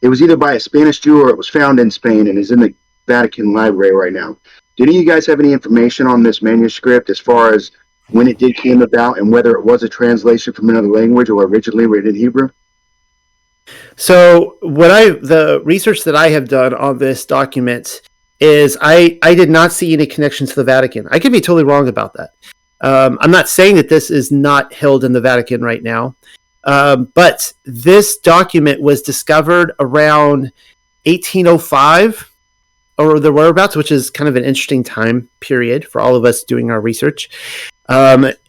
it was either by a Spanish Jew or it was found in Spain and is in the Vatican Library right now. Do any of you guys have any information on this manuscript as far as when it did came about and whether it was a translation from another language or originally written in Hebrew? So the research that I have done on this document is I did not see any connection to the Vatican. I could be totally wrong about that. I'm not saying that this is not held in the Vatican right now, but this document was discovered around 1805 or the whereabouts, which is kind of an interesting time period for all of us doing our research.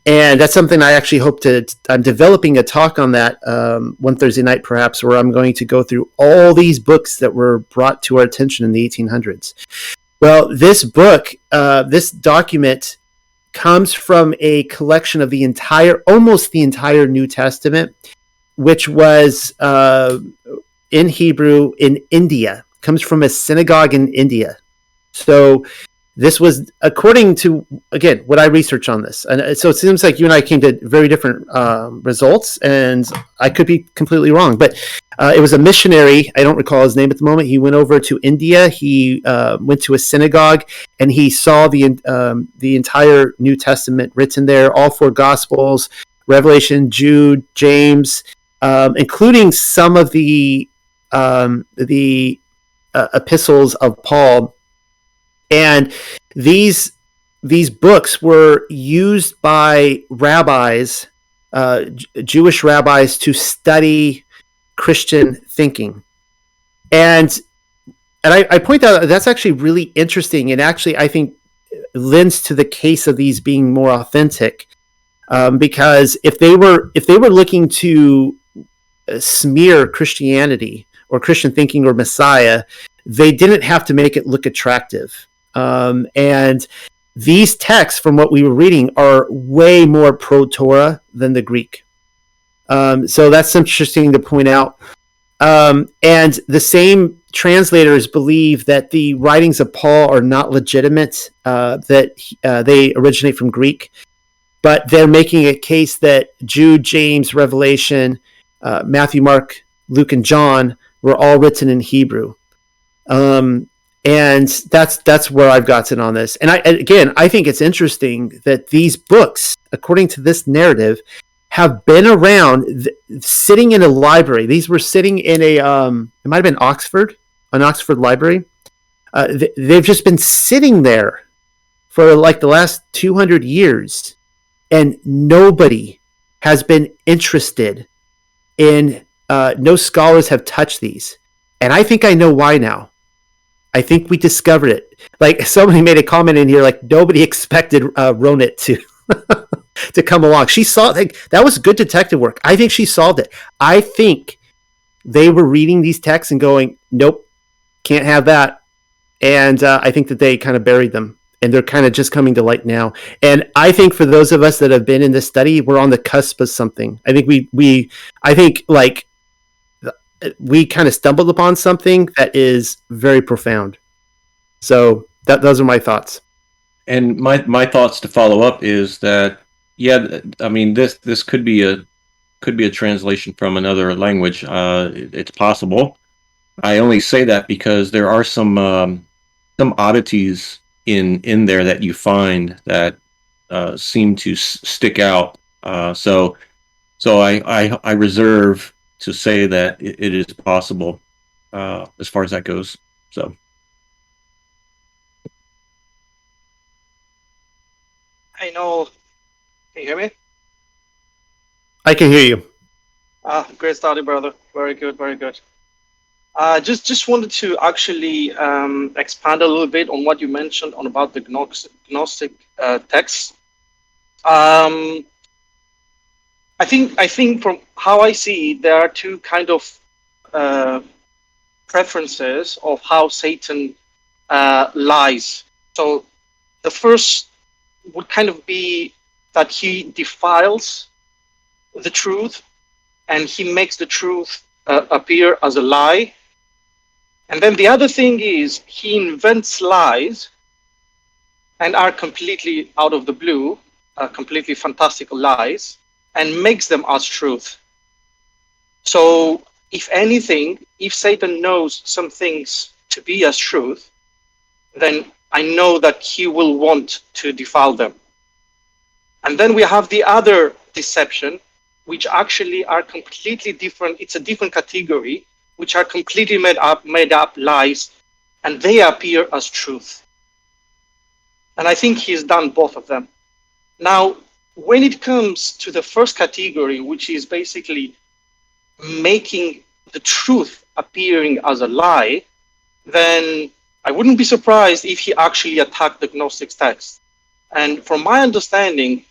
And that's something I actually I'm developing a talk on that one Thursday night, perhaps, where I'm going to go through all these books that were brought to our attention in the 1800s. Well, this book, this document comes from a collection of almost the entire New Testament, which was in Hebrew in India. Comes from a synagogue in India. So this was, according to, again, what I researched on this. And so it seems like you and I came to very different results, and I could be completely wrong. But it was a missionary. I don't recall his name at the moment. He went over to India. He went to a synagogue, and he saw the entire New Testament written there, all 4 Gospels, Revelation, Jude, James, including some of the epistles of Paul. And these books were used by rabbis, Jewish rabbis, to study Christian thinking. And I point out that's actually really interesting, and actually I think lends to the case of these being more authentic, because if they were looking to smear Christianity or Christian thinking or Messiah, they didn't have to make it look attractive. And these texts, from what we were reading, are way more pro-Torah than the Greek. So that's interesting to point out. And the same translators believe that the writings of Paul are not legitimate, that they originate from Greek, but they're making a case that Jude, James, Revelation, Matthew, Mark, Luke, and John were all written in Hebrew. And that's where I've gotten on this. And I think it's interesting that these books, according to this narrative, have been around, sitting in a library. These were sitting in it might have been an Oxford library. They've just been sitting there for like the last 200 years, and nobody has been interested in. No scholars have touched these, and I think I know why now. I think we discovered it. like somebody made a comment in here, like nobody expected Ronit to to come along. She saw, like, that was good detective work. I think she solved it. I think they were reading these texts and going, nope, can't have that. And I think that they kind of buried them, and they're kind of just coming to light now. And I think for those of us that have been in this study, we're on the cusp of something. I think we kind of stumbled upon something that is very profound. So those are my thoughts. And my thoughts to follow up is that, yeah, I mean, this could be a translation from another language. It's possible. I only say that because there are some oddities in there that you find that seem to stick out. So I reserve to say that it is possible as far as that goes. So. I know. Can you hear me? I can hear you. Great study, brother. Very good, very good. Just wanted to actually expand a little bit on what you mentioned on about the Gnostic texts. I think from how I see, there are two kind of preferences of how Satan lies. So the first would kind of be that he defiles the truth and he makes the truth appear as a lie. And then the other thing is he invents lies and are completely out of the blue, completely fantastical lies, and makes them as truth. So if anything, if Satan knows some things to be as truth, then I know that he will want to defile them. And then we have the other deception, which actually are completely different. It's a different category, which are completely made up lies, and they appear as truth. And I think he's done both of them. Now, when it comes to the first category, which is basically making the truth appearing as a lie, then I wouldn't be surprised if he actually attacked the Gnostic text. And from my understanding,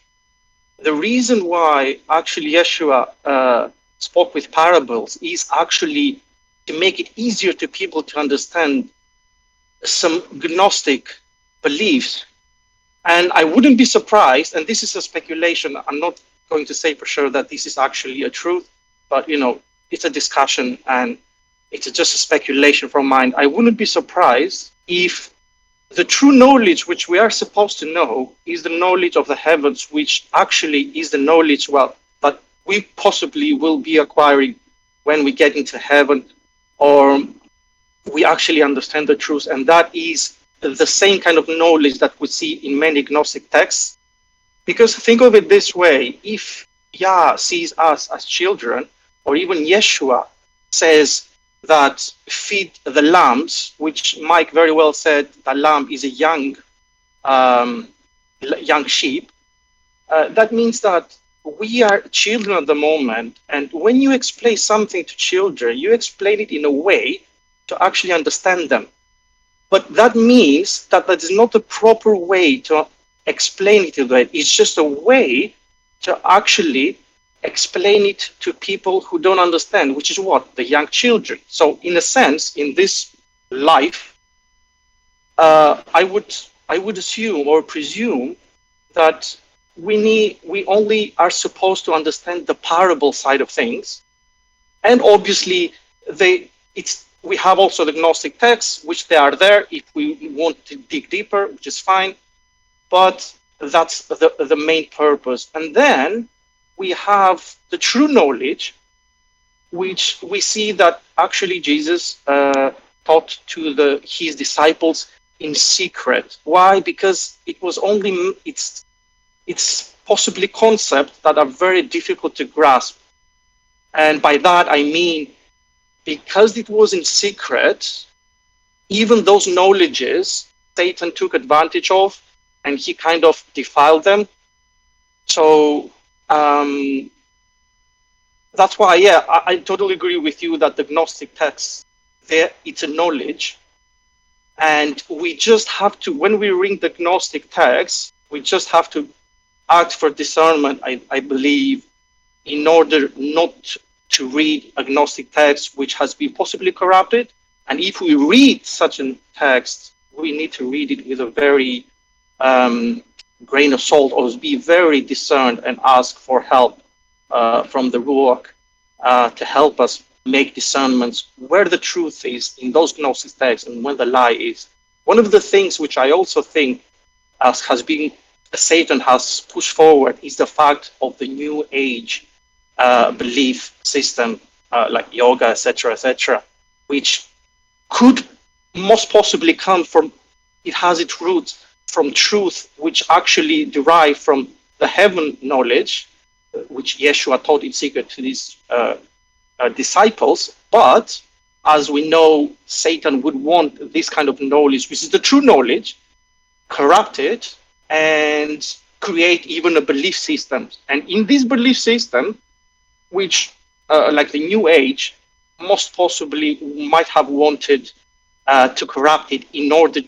the reason why actually Yeshua spoke with parables is actually to make it easier to people to understand some Gnostic beliefs. And I wouldn't be surprised, and this is a speculation, I'm not going to say for sure that this is actually a truth, but it's a discussion and it's just a speculation from mine. I wouldn't be surprised if the true knowledge which we are supposed to know is the knowledge of the heavens, which actually is the knowledge, that we possibly will be acquiring when we get into heaven, or we actually understand the truth. And that is the same kind of knowledge that we see in many Gnostic texts. Because think of it this way, if Yah sees us as children, or even Yeshua says that feed the lambs, which Mike very well said, the lamb is a young sheep. That means that we are children at the moment, and when you explain something to children, you explain it in a way to actually understand them. But that means that is not the proper way to explain it to them. It's just a way to actually explain it to people who don't understand, which is what? The young children. So in a sense, in this life, I would assume or presume that we only are supposed to understand the parable side of things. And obviously we have also the Gnostic texts, which they are there if we want to dig deeper, which is fine. But that's the main purpose. And then we have the true knowledge, which we see that actually Jesus taught to his disciples in secret. Why? Because it's possibly concepts that are very difficult to grasp. And by that I mean, because it was in secret, even those knowledges Satan took advantage of, and he kind of defiled them. So that's why, I totally agree with you that the Gnostic texts, it's a knowledge, And we just have to, when we read the Gnostic text, we just have to act for discernment, I believe, in order not to read a Gnostic text which has been possibly corrupted. And if we read such a text, we need to read it with a very grain of salt, or be very discerned and ask for help from the Ruach to help us make discernments where the truth is in those Gnostic texts and when the lie is. One of the things which I also think has been Satan has pushed forward is the fact of the New Age belief system, like yoga, etc., which could most possibly come from, it has its roots from truth, which actually derive from the heaven knowledge, which Yeshua taught in secret to his disciples. But as we know, Satan would want this kind of knowledge, which is the true knowledge, corrupted and create even a belief system. And in this belief system, which like the New Age, most possibly might have wanted to corrupt it in order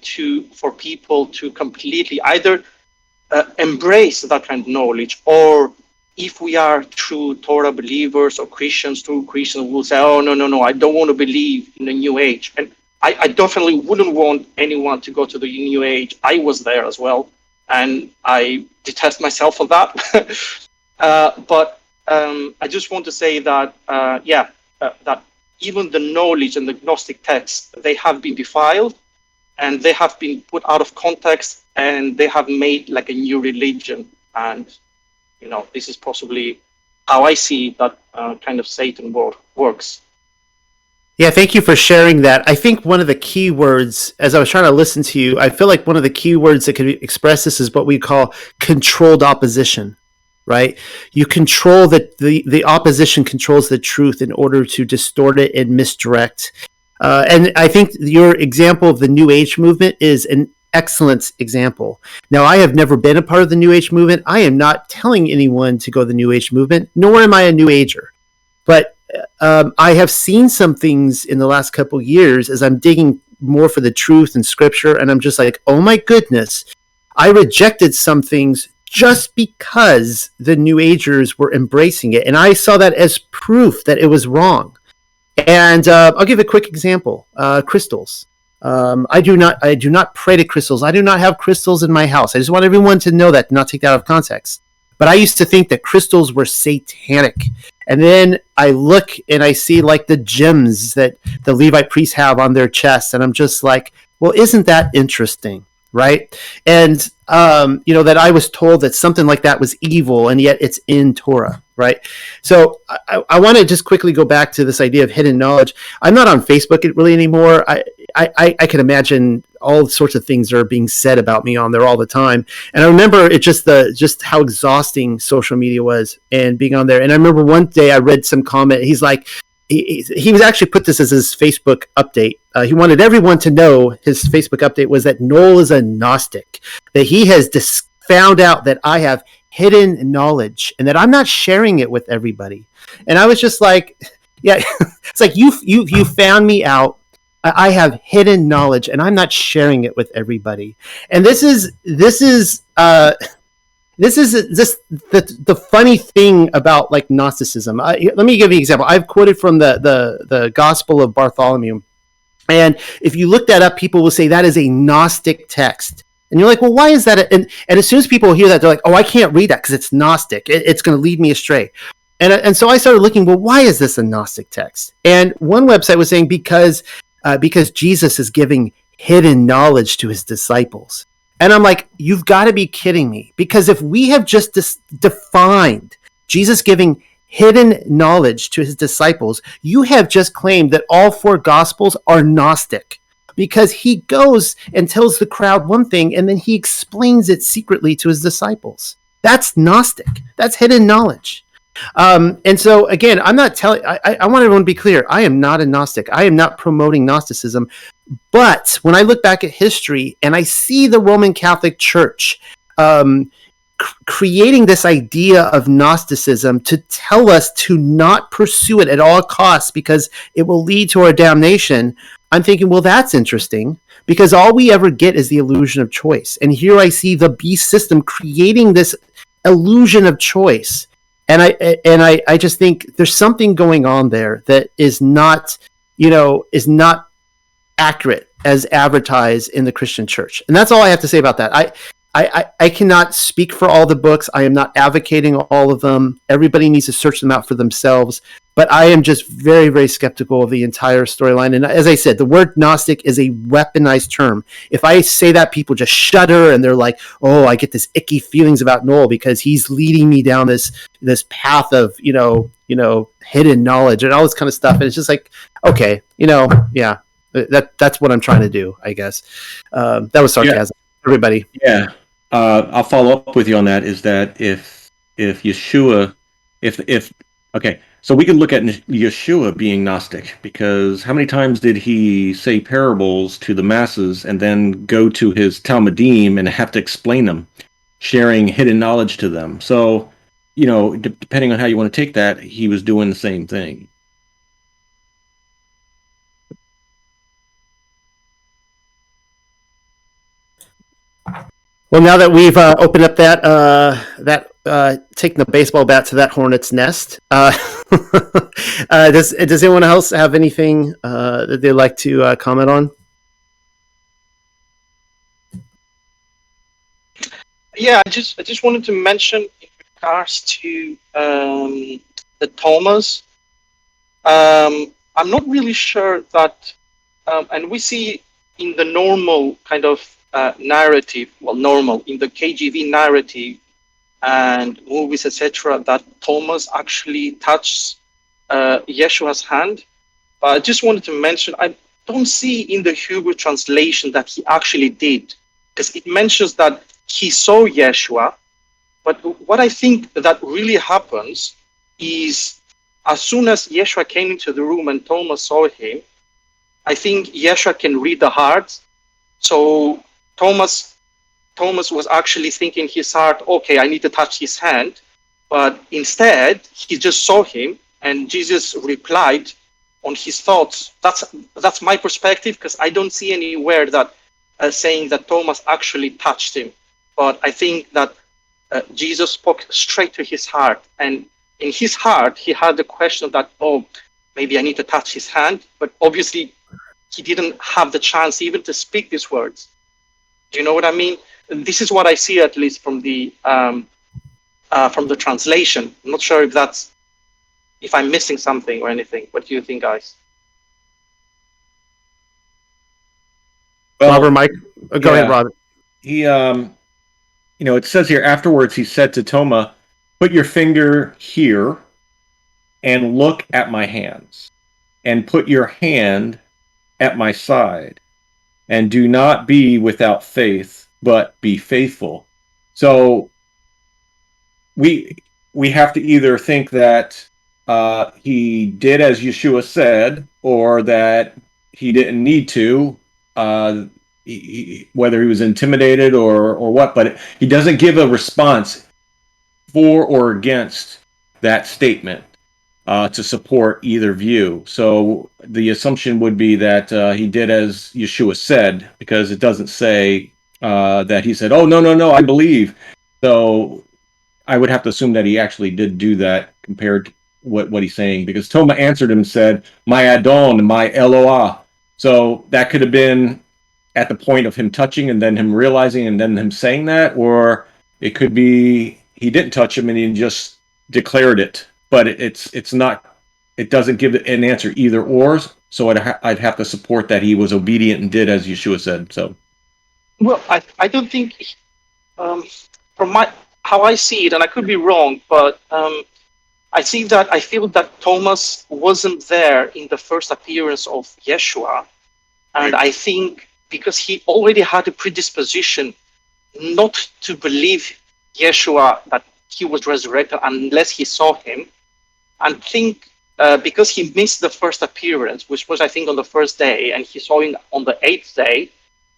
for people to completely either embrace that kind of knowledge, or if we are true Torah believers or true Christians, will say, oh, no, I don't want to believe in the New Age. And I definitely wouldn't want anyone to go to the New Age. I was there as well, and I detest myself for that. But I just want to say that, that even the knowledge and the Gnostic texts, they have been defiled, and they have been put out of context, and they have made like a new religion. And, you know, this is possibly how I see that kind of Satan works. Yeah, thank you for sharing that. I think one of the key words, as I was trying to listen to you, I feel like one of the key words that could express this is what we call controlled opposition, right? You control the opposition controls the truth in order to distort it and misdirect. And I think your example of the New Age movement is an excellent example. Now, I have never been a part of the New Age movement. I am not telling anyone to go to the New Age movement, nor am I a New Ager. But I have seen some things in the last couple of years as I'm digging more for the truth and scripture, and I'm just like, oh my goodness, I rejected some things just because the New Agers were embracing it, and I saw that as proof that it was wrong. And I'll give a quick example: crystals. I do not pray to crystals. I do not have crystals in my house. I just want everyone to know that, not take that out of context. But I used to think that crystals were satanic. And then I look and I see like the gems that the Levite priests have on their chests. And I'm just like, well, isn't that interesting? Right. And, that I was told that something like that was evil, and yet it's in Torah. Right. So I want to just quickly go back to this idea of hidden knowledge. I'm not on Facebook really anymore. I can imagine all sorts of things are being said about me on there all the time. And I remember it just how exhausting social media was and being on there. And I remember one day I read some comment. He's like, he was actually put this as his Facebook update. He wanted everyone to know his Facebook update was that Noel is a Gnostic, that he has found out that I have hidden knowledge and that I'm not sharing it with everybody. And I was just like, yeah, it's like you found me out. I have hidden knowledge and I'm not sharing it with everybody. And this is just the funny thing about like Gnosticism. Let me give you an example. I've quoted from the Gospel of Bartholomew. And if you look that up, people will say that is a Gnostic text. And you're like, well, why is that? And as soon as people hear that, they're like, oh, I can't read that because it's Gnostic. It's going to lead me astray. And so I started looking, well, why is this a Gnostic text? And one website was saying because Jesus is giving hidden knowledge to his disciples. And I'm like, you've got to be kidding me. Because if we have just defined Jesus giving hidden knowledge to his disciples, you have just claimed that all four gospels are Gnostic. Because he goes and tells the crowd one thing, and then he explains it secretly to his disciples. That's Gnostic. That's hidden knowledge. And so, again, I'm not telling, I want everyone to be clear. I am not a Gnostic. I am not promoting Gnosticism. But when I look back at history and I see the Roman Catholic Church creating this idea of Gnosticism to tell us to not pursue it at all costs because it will lead to our damnation, I'm thinking, well, that's interesting. because all we ever get is the illusion of choice. And here I see the beast system creating this illusion of choice. And I just think there's something going on there that is not, is not accurate as advertised in the Christian church. And that's all I have to say about that. I cannot speak for all the books. I am not advocating all of them. Everybody needs to search them out for themselves. But I am just very, very skeptical of the entire storyline. And as I said, the word Gnostic is a weaponized term. If I say that, people just shudder and they're like, "Oh, I get this icky feelings about Noel because he's leading me down this path of hidden knowledge and all this kind of stuff." And it's just like, okay, yeah, that's what I'm trying to do, I guess. That was sarcasm, everybody. Yeah. I'll follow up with you on that. Is that if Yeshua, okay, so we can look at Yeshua being Gnostic, because how many times did he say parables to the masses and then go to his Talmudim and have to explain them, sharing hidden knowledge to them? So, depending on how you want to take that, he was doing the same thing. Well, now that we've opened up that taking the baseball bat to that hornet's nest, does anyone else have anything that they'd like to comment on? Yeah, I just wanted to mention in regards to the Thomas. I'm not really sure that, and we see in the normal kind of narrative, normal in the KJV narrative and movies, etc., that Thomas actually touched Yeshua's hand. But I just wanted to mention, I don't see in the Hebrew translation that he actually did, because it mentions that he saw Yeshua. But what I think that really happens is, as soon as Yeshua came into the room and Thomas saw him, I think Yeshua can read the heart. So Thomas was actually thinking in his heart, okay, I need to touch his hand. But instead, he just saw him, and Jesus replied on his thoughts. That's my perspective, because I don't see anywhere that saying that Thomas actually touched him. But I think that Jesus spoke straight to his heart. And in his heart, he had the question that, oh, maybe I need to touch his hand. But obviously, he didn't have the chance even to speak these words. Do you know what I mean? This is what I see, at least from the translation. I'm not sure if I'm missing something or anything. What do you think, guys? Well, Robert, Mike, go ahead, Robert. He, it says here, afterwards he said to Thomas, "Put your finger here and look at my hands, and put your hand at my side, and do not be without faith, but be faithful." So we have to either think that he did as Yeshua said, or that he didn't need to, whether he was intimidated or what, but he doesn't give a response for or against that statement to support either view. So the assumption would be that he did as Yeshua said, because it doesn't say that he said, "Oh, no, I believe." So I would have to assume that he actually did do that compared to what he's saying, because Thomas answered him and said, "My Adon, my Eloah." So that could have been at the point of him touching and then him realizing and then him saying that, or it could be he didn't touch him and he just declared it. But it's not, it doesn't give an answer either or. So I'd have to support that he was obedient and did as Yeshua said. So, well, I don't think from how I see it, and I could be wrong, but I feel that Thomas wasn't there in the first appearance of Yeshua, and I think because he already had a predisposition not to believe Yeshua that he was resurrected unless he saw him. And think because he missed the first appearance, which was I think on the first day, and he saw him on the 8th day,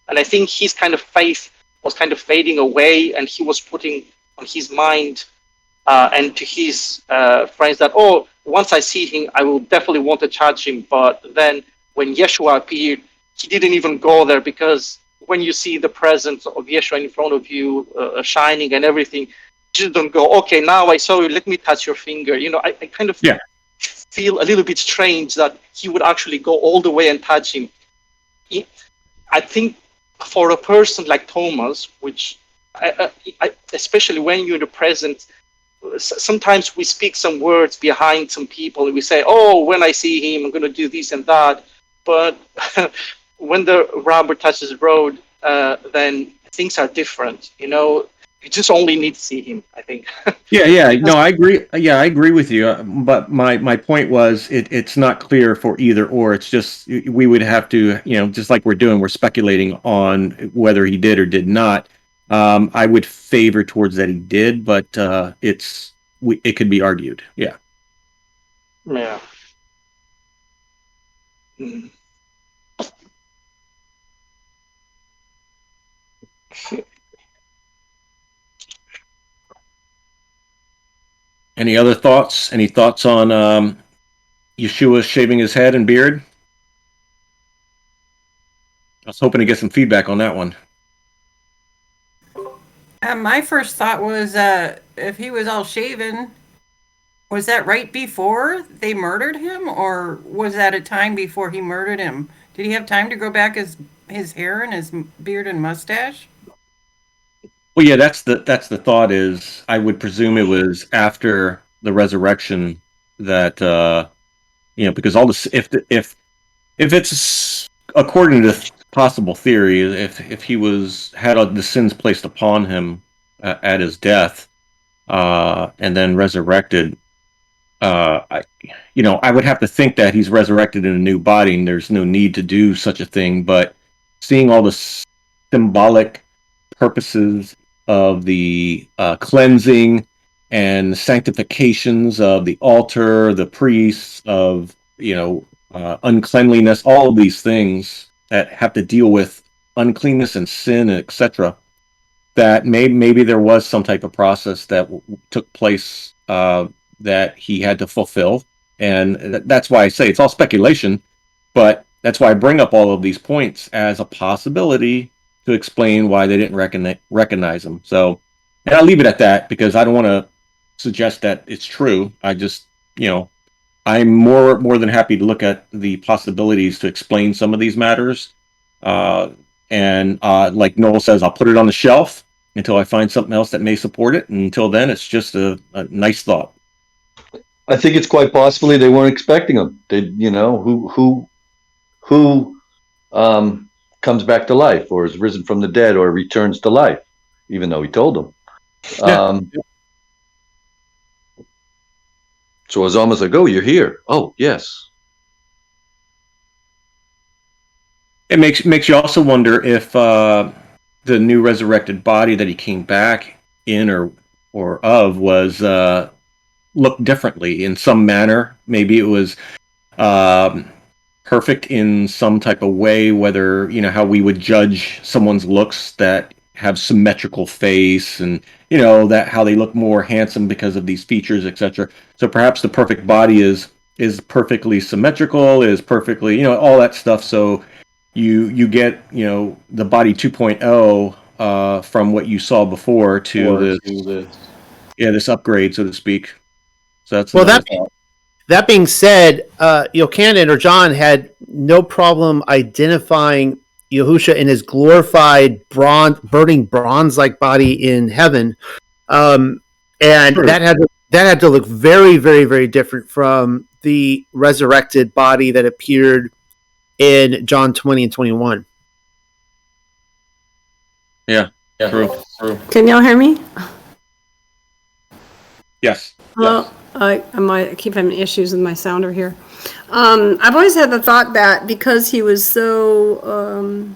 and I think his kind of faith was kind of fading away, and he was putting on his mind and to his friends that, oh, once I see him, I will definitely want to charge him. But then when Yeshua appeared, he didn't even go there, because when you see the presence of Yeshua in front of you, shining and everything, just don't go, okay, now I saw you, let me touch your finger. I kind of feel a little bit strange that he would actually go all the way and touch him. I think for a person like Thomas, which especially when you're in the present, sometimes we speak some words behind some people and we say, oh, when I see him, I'm going to do this and that. But when the rubber touches the road, then things are different. You just only need to see him, I think. Yeah. No, I agree. Yeah, I agree with you. But my point was, it's not clear for either or. It's just we would have to, just like we're speculating on whether he did or did not. I would favor towards that he did, but it could be argued. Yeah. Yeah. Any other thoughts? Any thoughts on Yeshua shaving his head and beard? I was hoping to get some feedback on that one. My first thought was, if he was all shaven, was that right before they murdered him, or was that a time before he murdered him? Did he have time to grow back his hair and his beard and mustache? Well, yeah, that's the thought. Is I would presume it was after the resurrection that because all this, if it's according to the possible theory, if he had the sins placed upon him at his death, and then resurrected, I would have to think that he's resurrected in a new body, and there's no need to do such a thing. But seeing all the symbolic purposes of the cleansing and sanctifications of the altar, the priests, of uncleanliness, all of these things that have to deal with uncleanness and sin, etc. That maybe there was some type of process that took place that he had to fulfill, and that's why I say it's all speculation. But that's why I bring up all of these points as a possibility to explain why they didn't recognize him. So, and I'll leave it at that, because I don't want to suggest that it's true. I just, I'm more than happy to look at the possibilities to explain some of these matters. And like Noel says, I'll put it on the shelf until I find something else that may support it. And until then, it's just a nice thought. I think it's quite possibly they weren't expecting him. They, who comes back to life, or is risen from the dead, or returns to life, even though he told them. So it was almost like, oh, you're here. Oh, yes. It makes you also wonder if the new resurrected body that he came back in or of was looked differently in some manner. Maybe it was perfect in some type of way, whether how we would judge someone's looks that have symmetrical face, and that how they look more handsome because of these features, etc. So perhaps the perfect body is perfectly symmetrical, is perfectly all that stuff. So you get the body 2.0 from what you saw before to this upgrade, so to speak. So that's That being said, Yochanan or John had no problem identifying Yahusha in his glorified burning bronze-like body in heaven, and that had to look very, very, very different from the resurrected body that appeared in John 20 and 21. Yeah, true. Can y'all hear me? Yes. Hello. Yes. I keep having issues with my sounder here. I've always had the thought that because he was so,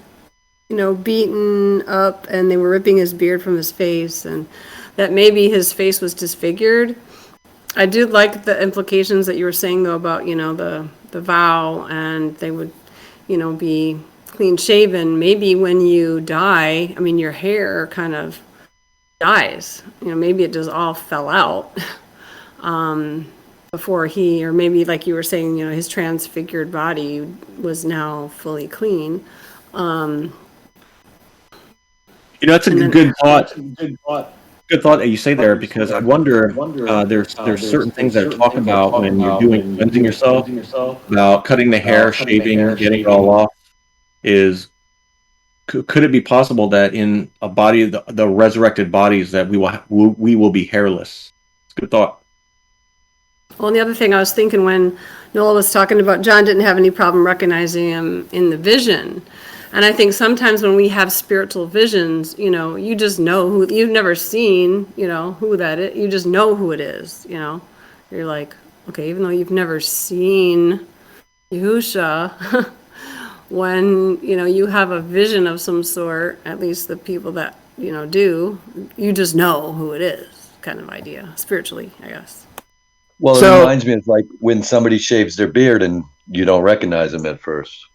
beaten up, and they were ripping his beard from his face, and that maybe his face was disfigured. I do like the implications that you were saying, though, about, the vow, and they would, be clean shaven. Maybe when you die, your hair kind of dies. Maybe it just all fell out. before he, or maybe like you were saying, his transfigured body was now fully clean. That's a good thought. Good thought that you say there, because I wonder, there's certain things that are talked about when you're doing cleansing yourself, about cutting the hair, shaving, getting it all off. Could it be possible that in a body, the resurrected bodies, that we will be hairless? It's a good thought. Well, and the other thing I was thinking when Noah was talking about John didn't have any problem recognizing him in the vision. And I think sometimes when we have spiritual visions, you just know who, you've never seen, who that is. You just know who it is, You're like, okay, even though you've never seen Yahusha, when, you have a vision of some sort, at least the people that, do, you just know who it is, kind of idea, spiritually, I guess. Well, it reminds me of like when somebody shaves their beard and you don't recognize them at first.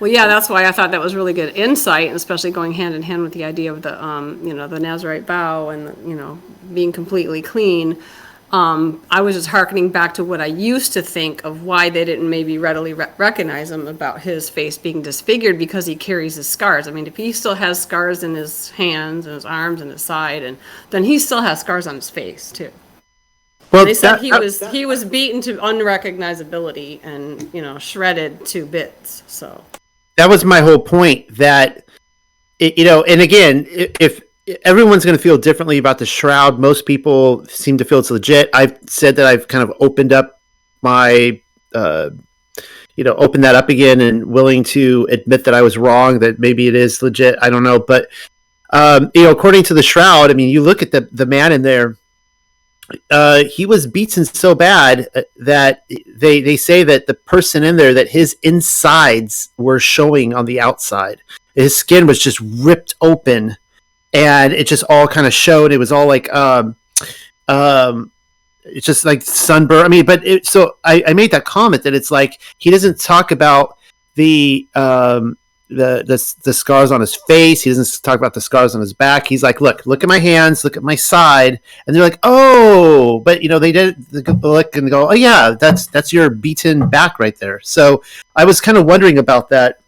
Well, yeah, that's why I thought that was really good insight, and especially going hand in hand with the idea of the, the Nazarite vow and, being completely clean. I was just hearkening back to what I used to think of why they didn't maybe readily recognize him about his face being disfigured, because he carries his scars. I mean, if he still has scars in his hands and his arms and his side, and then he still has scars on his face too. Well, they said he was beaten to unrecognizability and shredded to bits. So that was my whole point. That and again, if everyone's going to feel differently about the shroud, most people seem to feel it's legit. I've said that I've kind of opened up my, opened that up again, and willing to admit that I was wrong. That maybe it is legit. I don't know, but according to the shroud, I mean, you look at the man in there. He was beaten so bad that they say that the person in there, that his insides were showing on the outside. His skin was just ripped open, and it just all kind of showed. It was all like it's just like sunburn. I mean, but so I made that comment that it's like he doesn't talk about the scars on his face. He doesn't talk about the scars on his back. He's like, look at my hands, look at my side. And they're like, oh, but they didn't look and go, oh yeah, that's your beaten back right there. So I was kind of wondering about that.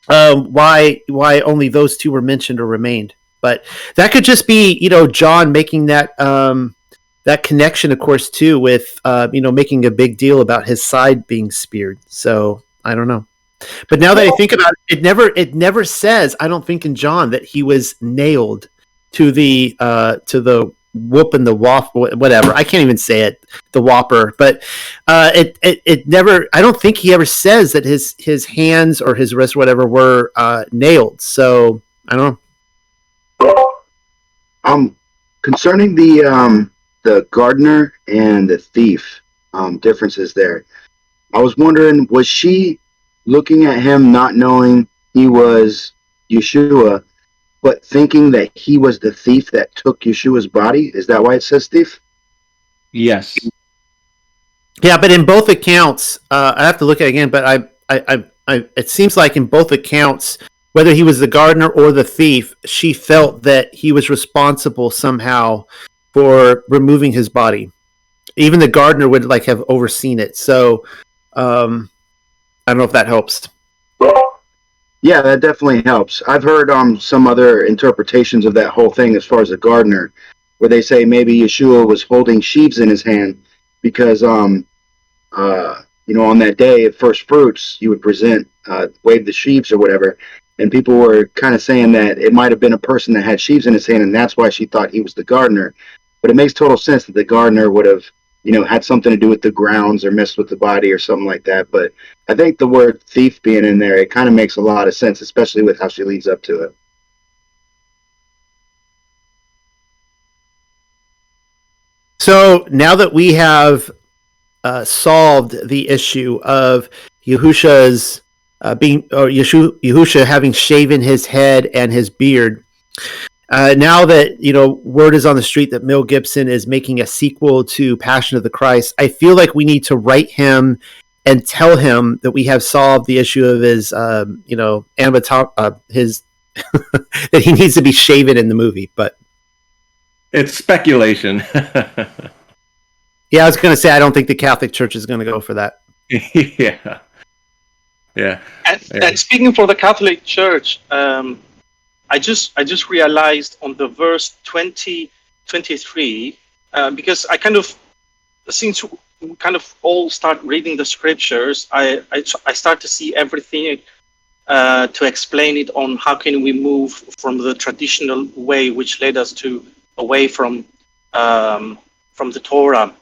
Why only those two were mentioned or remained, but that could just be, John making that connection, of course, too, with, making a big deal about his side being speared. So I don't know. But now that I think about it, it never says, I don't think in John, that he was nailed to the whoop and the waffle, whatever. I can't even say it, the whopper. But it never. I don't think he ever says that his hands or his wrists, or whatever, were nailed. So I don't know. Concerning the gardener and the thief, differences there. I was wondering, was she looking at him, not knowing he was Yeshua, but thinking that he was the thief that took Yeshua's body? Is that why it says thief? Yes. Yeah, but in both accounts, I have to look at it again. But it seems like in both accounts, whether he was the gardener or the thief, she felt that he was responsible somehow for removing his body. Even the gardener would have overseen it. So I don't know if that helps. Yeah, that definitely helps. I've heard some other interpretations of that whole thing as far as the gardener, where they say maybe Yeshua was holding sheaves in his hand because on that day of first fruits, you would present, wave the sheaves or whatever, and people were kind of saying that it might have been a person that had sheaves in his hand, and that's why she thought he was the gardener. But it makes total sense that the gardener would have had something to do with the grounds or messed with the body or something like that. But I think the word thief being in there, it kind of makes a lot of sense, especially with how she leads up to it. So now that we have solved the issue of Yahusha's Yahusha having shaven his head and his beard, now that word is on the street that Mel Gibson is making a sequel to Passion of the Christ, I feel like we need to write him and tell him that we have solved the issue of his his that he needs to be shaven in the movie. But it's speculation. Yeah, I was going to say I don't think the Catholic Church is going to go for that. Yeah. Yeah. And speaking for the Catholic Church, I just realized on the verse 23, because I kind of, since we kind of all start reading the scriptures, I start to see everything to explain it on how can we move from the traditional way which led us to away from the Torah,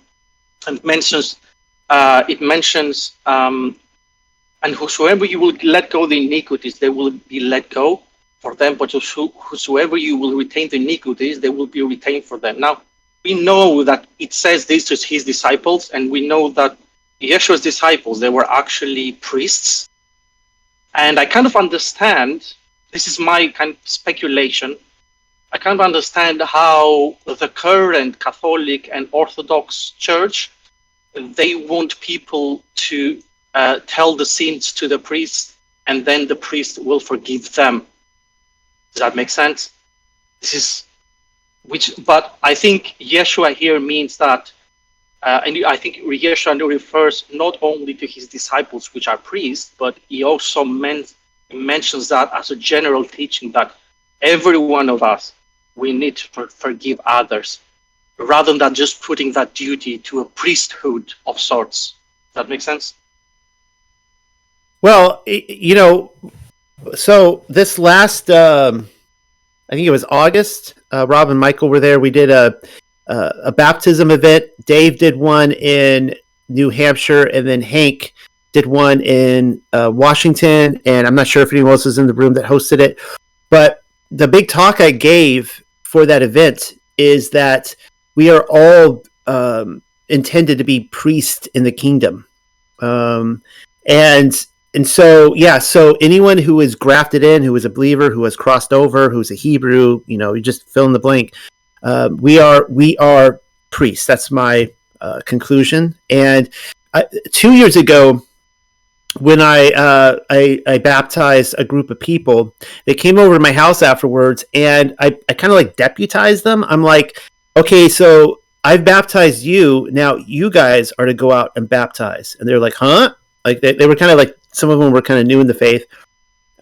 and it mentions and whosoever you will let go the iniquities, they will be let go for them, but whosoever you will retain the iniquities, they will be retained for them. Now, we know that it says this to his disciples, and we know that Yeshua's disciples, they were actually priests. And I kind of understand, this is my kind of speculation, I kind of understand how the current Catholic and Orthodox Church, they want people to tell the sins to the priest, and then the priest will forgive them. Does that make sense? But I think Yeshua here means that, and I think Yeshua refers not only to his disciples, which are priests, but he also mentions that as a general teaching that every one of us, we need to forgive others, rather than just putting that duty to a priesthood of sorts. Does that make sense? Well, so this last, I think it was August, Rob and Michael were there. We did a baptism event. Dave did one in New Hampshire, and then Hank did one in Washington. And I'm not sure if anyone else was in the room that hosted it. But the big talk I gave for that event is that we are all intended to be priests in the kingdom. And so, yeah, so anyone who is grafted in, who is a believer, who has crossed over, who's a Hebrew, you just fill in the blank. We are priests. That's my conclusion. And 2 years ago, when I baptized a group of people, they came over to my house afterwards, and I kind of like deputized them. I'm like, okay, so I've baptized you. Now you guys are to go out and baptize. And they're like, huh? Like they were kind of like, some of them were kind of new in the faith.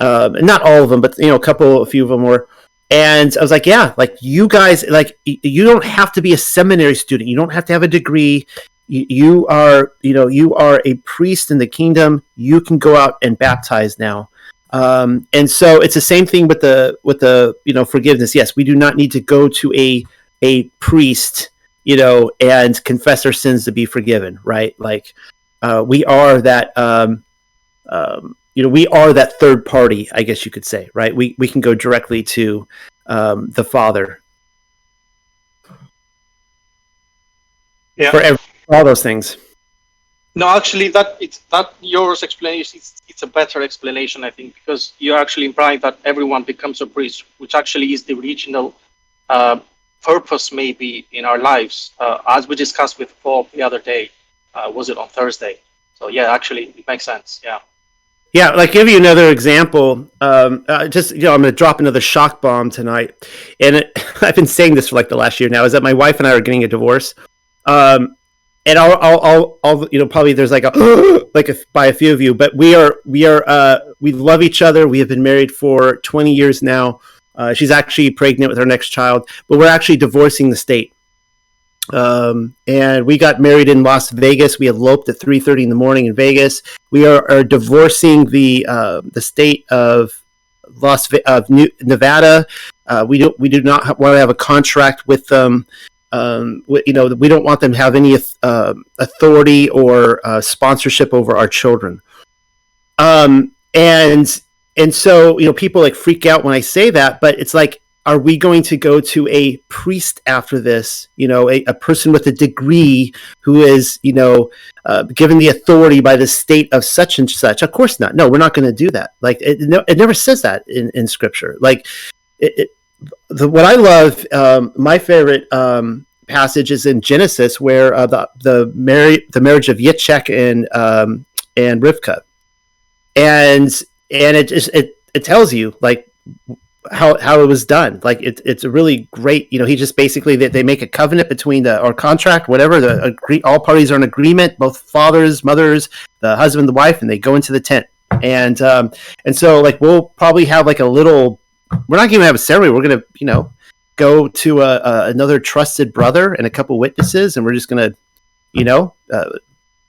Not all of them, but a few of them were. And I was like, yeah, like you guys, like you don't have to be a seminary student. You don't have to have a degree. You are a priest in the kingdom. You can go out and baptize now. And so it's the same thing with the forgiveness. Yes, we do not need to go to a priest, and confess our sins to be forgiven, right? Like we are that. We are that third party, I guess you could say, right? We can go directly to the Father. Yeah. For all those things. No, actually, that yours explanation, it's a better explanation, I think, because you're actually implying that everyone becomes a priest, which actually is the original purpose, maybe, in our lives, as we discussed with Bob the other day. Was it on Thursday? So yeah, actually, it makes sense. Yeah. Yeah, like give you another example. I'm going to drop another shock bomb tonight, and I've been saying this for like the last year now. Is that my wife and I are getting a divorce, and I'll probably there's like by a few of you, but we love each other. We have been married for 20 years now. She's actually pregnant with our next child, but we're actually divorcing the state. And we got married in Las Vegas. We eloped at 3:30 in the morning in Vegas. We are divorcing the state of Nevada. We do not want to have a contract with them. We don't want them to have any authority or sponsorship over our children. And so people like freak out when I say that, but it's like, are we going to go to a priest after this? A person with a degree who is, given the authority by the state of such and such? Of course not. No, we're not going to do that. Like it never says that in Scripture. Like what I love, my favorite passage is in Genesis, where the marriage of Yitzchak and Rivka, and it tells you like, how it was done. Like it's a really great, he just basically they make a covenant between or contract, whatever, all parties are in agreement, both fathers, mothers, the husband, the wife, and they go into the tent. And so like we'll probably have like a little, we're not going to have a ceremony. We're going to, go to another trusted brother and a couple witnesses, and we're just going to,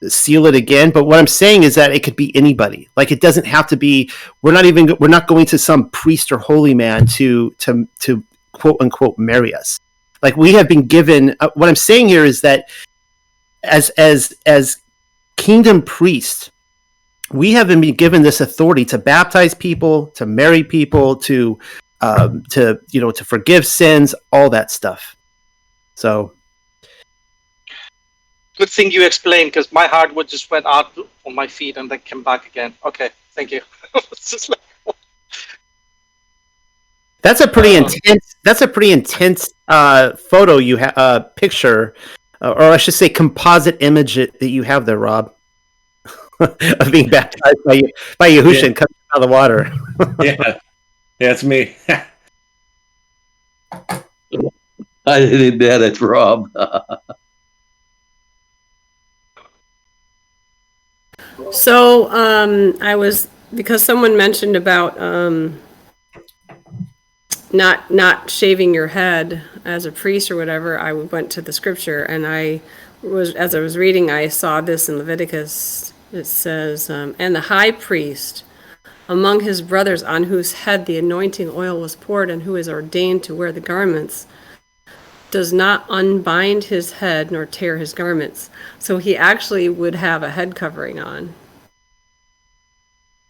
seal it again. But what I'm saying is that it could be anybody. Like it doesn't have to be. We're not going to some priest or holy man to quote unquote marry us. Like we have been given. What I'm saying here is that as kingdom priests, we have been given this authority to baptize people, to marry people, to forgive sins, all that stuff. So. Good thing you explained, because my heart would just went out on my feet and then came back again. Okay, thank you. It's just like, that's a pretty intense. That's a pretty intense photo you have, picture, or I should say, composite image that you have there, Rob, of being baptized by Yahusha and coming out of the water. Yeah, it's me. I didn't know that's Rob. So because someone mentioned about not shaving your head as a priest or whatever, I went to the scripture, and as I was reading, I saw this in Leviticus. It says, and the high priest among his brothers on whose head the anointing oil was poured and who is ordained to wear the garments does not unbind his head nor tear his garments. So he actually would have a head covering on.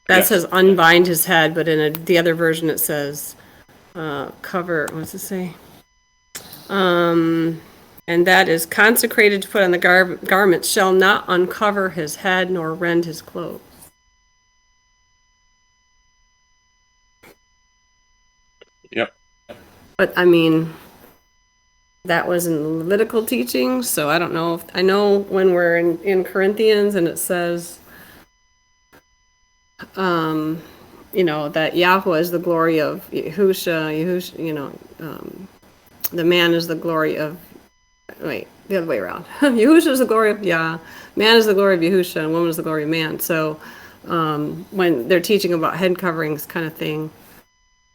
That says unbind his head, but in the other version it says cover, what's it say? And that is consecrated to put on the garments shall not uncover his head nor rend his clothes. Yep. But I mean, that was in the Levitical teachings, so I don't know. I know when we're in Corinthians and it says, that Yahweh is the glory of Yahusha, the man is the glory of, the other way around. Yahusha is the glory of Yah, man is the glory of Yahusha, and woman is the glory of man. So when they're teaching about head coverings kind of thing,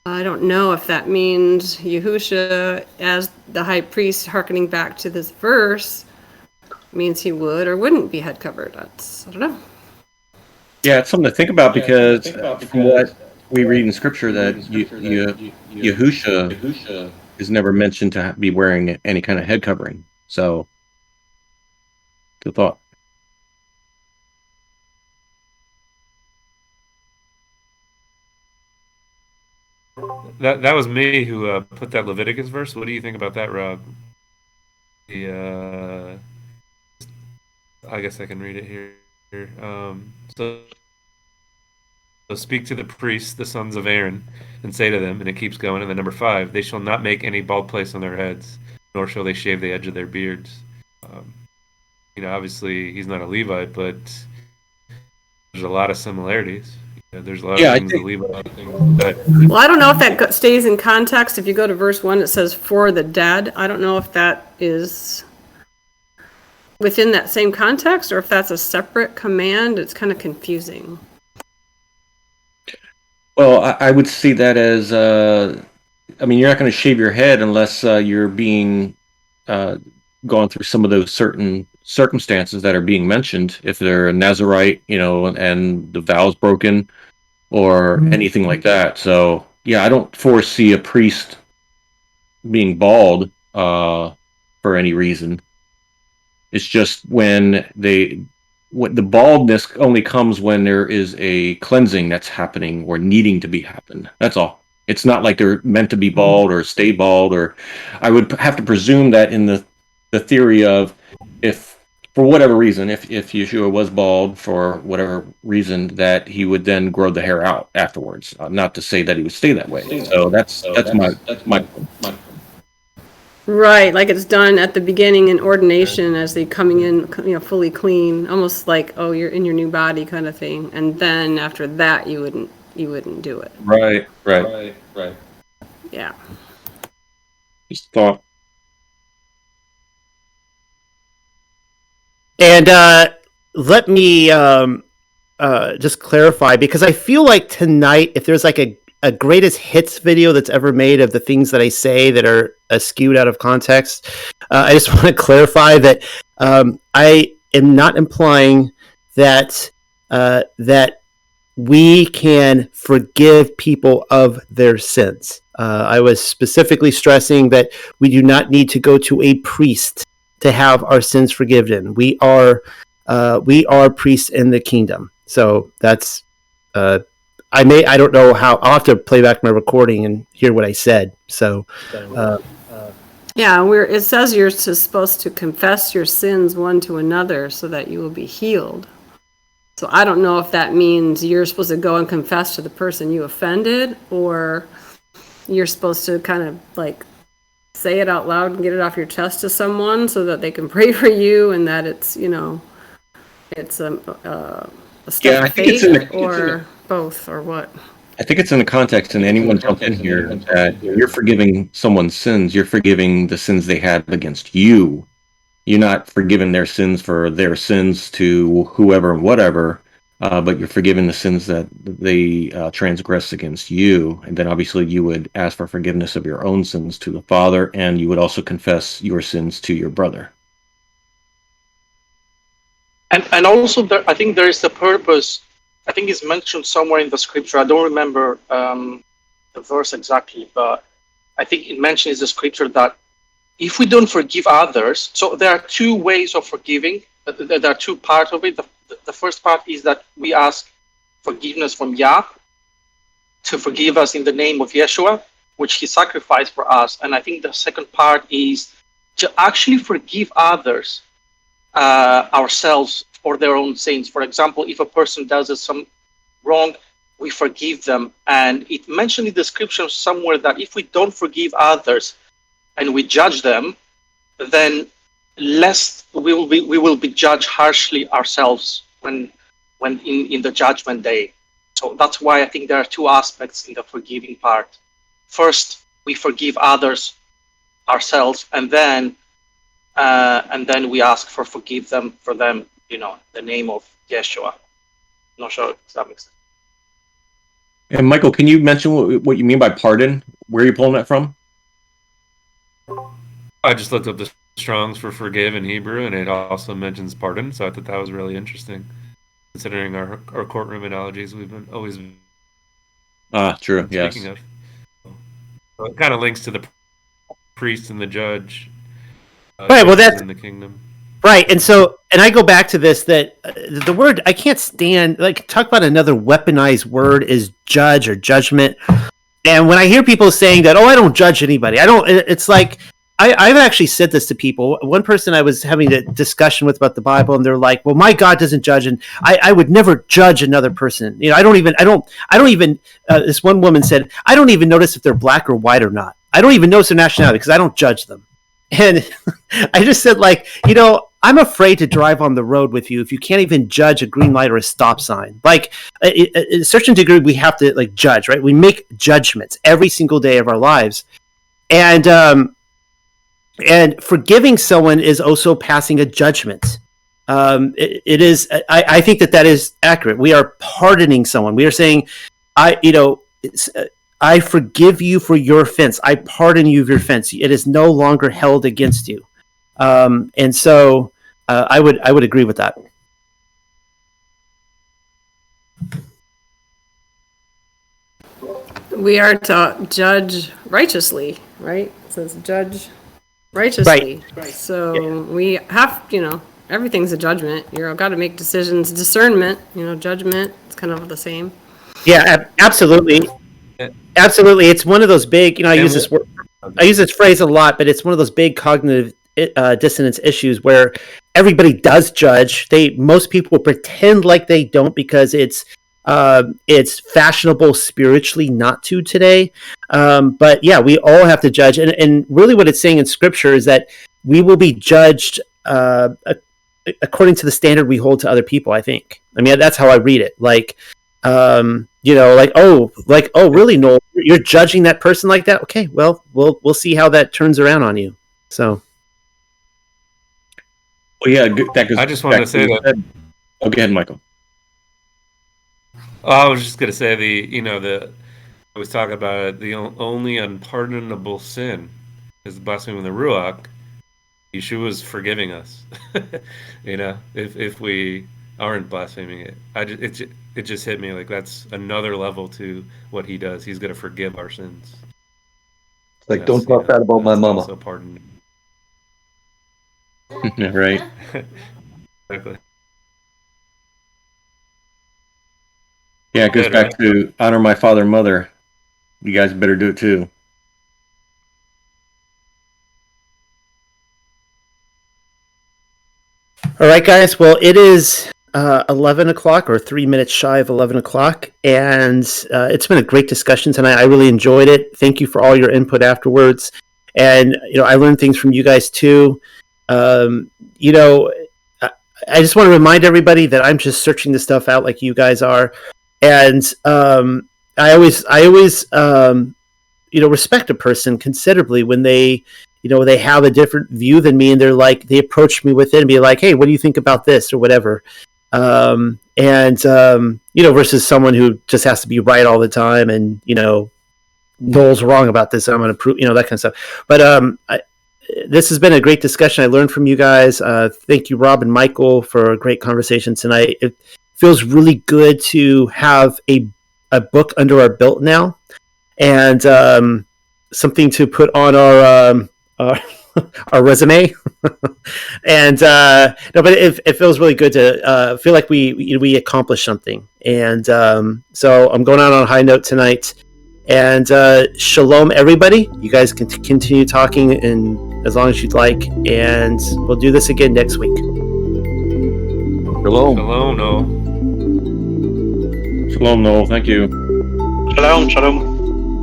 I don't know if that means Yahusha as the high priest, hearkening back to this verse, means he would or wouldn't be head covered. I don't know. Yeah, it's something to think about, because from what we read in Scripture, that Yahusha is never mentioned to be wearing any kind of head covering. So, good thought. That was me who put that Leviticus verse. What do you think about that, Rob? I guess I can read it here. So speak to the priests, the sons of Aaron, and say to them, and it keeps going, and then number 5, they shall not make any bald place on their heads, nor shall they shave the edge of their beards. Obviously he's not a Levite, but there's a lot of similarities. There's a lot of things the Levite things that. Well, I don't know if that stays in context. If you go to verse 1, it says for the dead. I don't know if that is within that same context or if that's a separate command. It's kind of confusing. Well, I would see that as, you're not going to shave your head unless you're being gone through some of those certain circumstances that are being mentioned. If they're a Nazarite, and the vows broken or anything like that. So, yeah, I don't foresee a priest being bald for any reason. It's just when the baldness only comes when there is a cleansing that's happening or needing to be happen. That's all. It's not like they're meant to be bald or stay bald, or I would have to presume that in the theory of, if for whatever reason, if Yeshua was bald for whatever reason, that he would then grow the hair out afterwards. Not to say that he would stay that way. So that's my Right, like it's done at the beginning in ordination as they coming in, fully clean, almost like, oh, you're in your new body kind of thing. And then after that, you wouldn't do it. Right. Yeah. Just thought. And let me just clarify, because I feel like tonight, if there's like a greatest hits video that's ever made of the things that I say that are skewed out of context, I just want to clarify that I am not implying that that we can forgive people of their sins. I was specifically stressing that we do not need to go to a priest to have our sins forgiven. We are priests in the kingdom. So that's I don't know how. I'll have to play back my recording and hear what I said. So Yeah, it says you're supposed to confess your sins one to another so that you will be healed. So I don't know if that means you're supposed to go and confess to the person you offended, or you're supposed to kind of like say it out loud and get it off your chest to someone so that they can pray for you, and that it's, it's a step of faith, or both, or what? I think it's in the context, and anyone jump in here, that you're forgiving someone's sins. You're forgiving the sins they had against you. You're not forgiving their sins for their sins to whoever and whatever, but you're forgiving the sins that they transgressed against you. And then obviously you would ask for forgiveness of your own sins to the Father, and you would also confess your sins to your brother. And also, I think there is the purpose. I think it's mentioned somewhere in the scripture. I don't remember the verse exactly, but I think it mentions the scripture that if we don't forgive others, so there are two ways of forgiving. There are two parts of it. The first part is that we ask forgiveness from Yah to forgive us in the name of Yeshua, which he sacrificed for us. And I think the second part is to actually forgive others ourselves for their own sins. For example, if a person does us some wrong, we forgive them. And it mentioned in the scripture somewhere that if we don't forgive others and we judge them, then we will be judged harshly ourselves when in the judgment day. So that's why I think there are two aspects in the forgiving part. First, we forgive others ourselves, and then we ask for forgive them for them, the name of Yeshua. Not sure if that makes sense. And Michael, can you mention what you mean by pardon? Where are you pulling that from? I just looked up the Strong's for forgive in Hebrew, and it also mentions pardon. So I thought that was really interesting, considering our courtroom analogies we've been always true. speaking Yes. of. So it kind of links to the priest and the judge. Right, well, that's in the kingdom. Right, and I go back to this, that the word, I can't stand, like, talk about another weaponized word is judge or judgment. And when I hear people saying that, I don't judge anybody, it's like, I've actually said this to people. One person I was having a discussion with about the Bible, and they're like, well, my God doesn't judge, and I would never judge another person. I don't even, this one woman said, I don't even notice if they're black or white or not. I don't even notice their nationality because I don't judge them. And I just said, like, I'm afraid to drive on the road with you if you can't even judge a green light or a stop sign. Like, in a certain degree, we have to, like, judge, right? We make judgments every single day of our lives. And forgiving someone is also passing a judgment. It is, I think that is accurate. We are pardoning someone. We are saying, I forgive you for your offense. I pardon you of your offense. It is no longer held against you. And so I would agree with that. We are to judge righteously, right? It says judge righteously. Right. So we have, everything's a judgment. You've got to make decisions. Discernment, judgment, it's kind of the same. Yeah, absolutely. Absolutely. It's one of those big, I use this phrase a lot, but it's one of those big cognitive dissonance issues where everybody does judge. Most people pretend like they don't because it's fashionable spiritually not to today. But yeah, we all have to judge. And really what it's saying in scripture is that we will be judged according to the standard we hold to other people, I think. I mean, that's how I read it. Like, really, Noel, you're judging that person like that. Okay, well, we'll see how that turns around on you. So, Well, yeah, that goes. I just wanted to say that. Oh, go ahead, Michael. Oh, I was just gonna say I was talking about it, the only unpardonable sin is blaspheming the Ruach. Yeshua's forgiving us, if we aren't blaspheming it. It just hit me like that's another level to what he does. He's going to forgive our sins. It's like, don't talk bad about my mama. Also pardon. Yeah, right. Exactly. Yeah, it goes back to honor my father and mother. You guys better do it too. All right, guys. Well, it is 11 o'clock or 3 minutes shy of 11 o'clock. And it's been a great discussion tonight. I really enjoyed it. Thank you for all your input afterwards. And, I learned things from you guys too. I just want to remind everybody that I'm just searching this stuff out like you guys are. And I always respect a person considerably when they have a different view than me, and they approach me with it and be like, hey, what do you think about this or whatever? Versus someone who just has to be right all the time and, Noel's wrong about this, I'm going to prove, that kind of stuff. But this has been a great discussion. I learned from you guys. Thank you, Rob and Michael, for a great conversation tonight. It feels really good to have a book under our belt now, and something to put on our resume. And but it feels really good to feel like we accomplished something. And so I'm going out on a high note tonight. And shalom, everybody. You guys can continue talking in as long as you'd like, and we'll do this again next week. Shalom. Shalom, Noel. Shalom, Noel. Thank you. Shalom, shalom.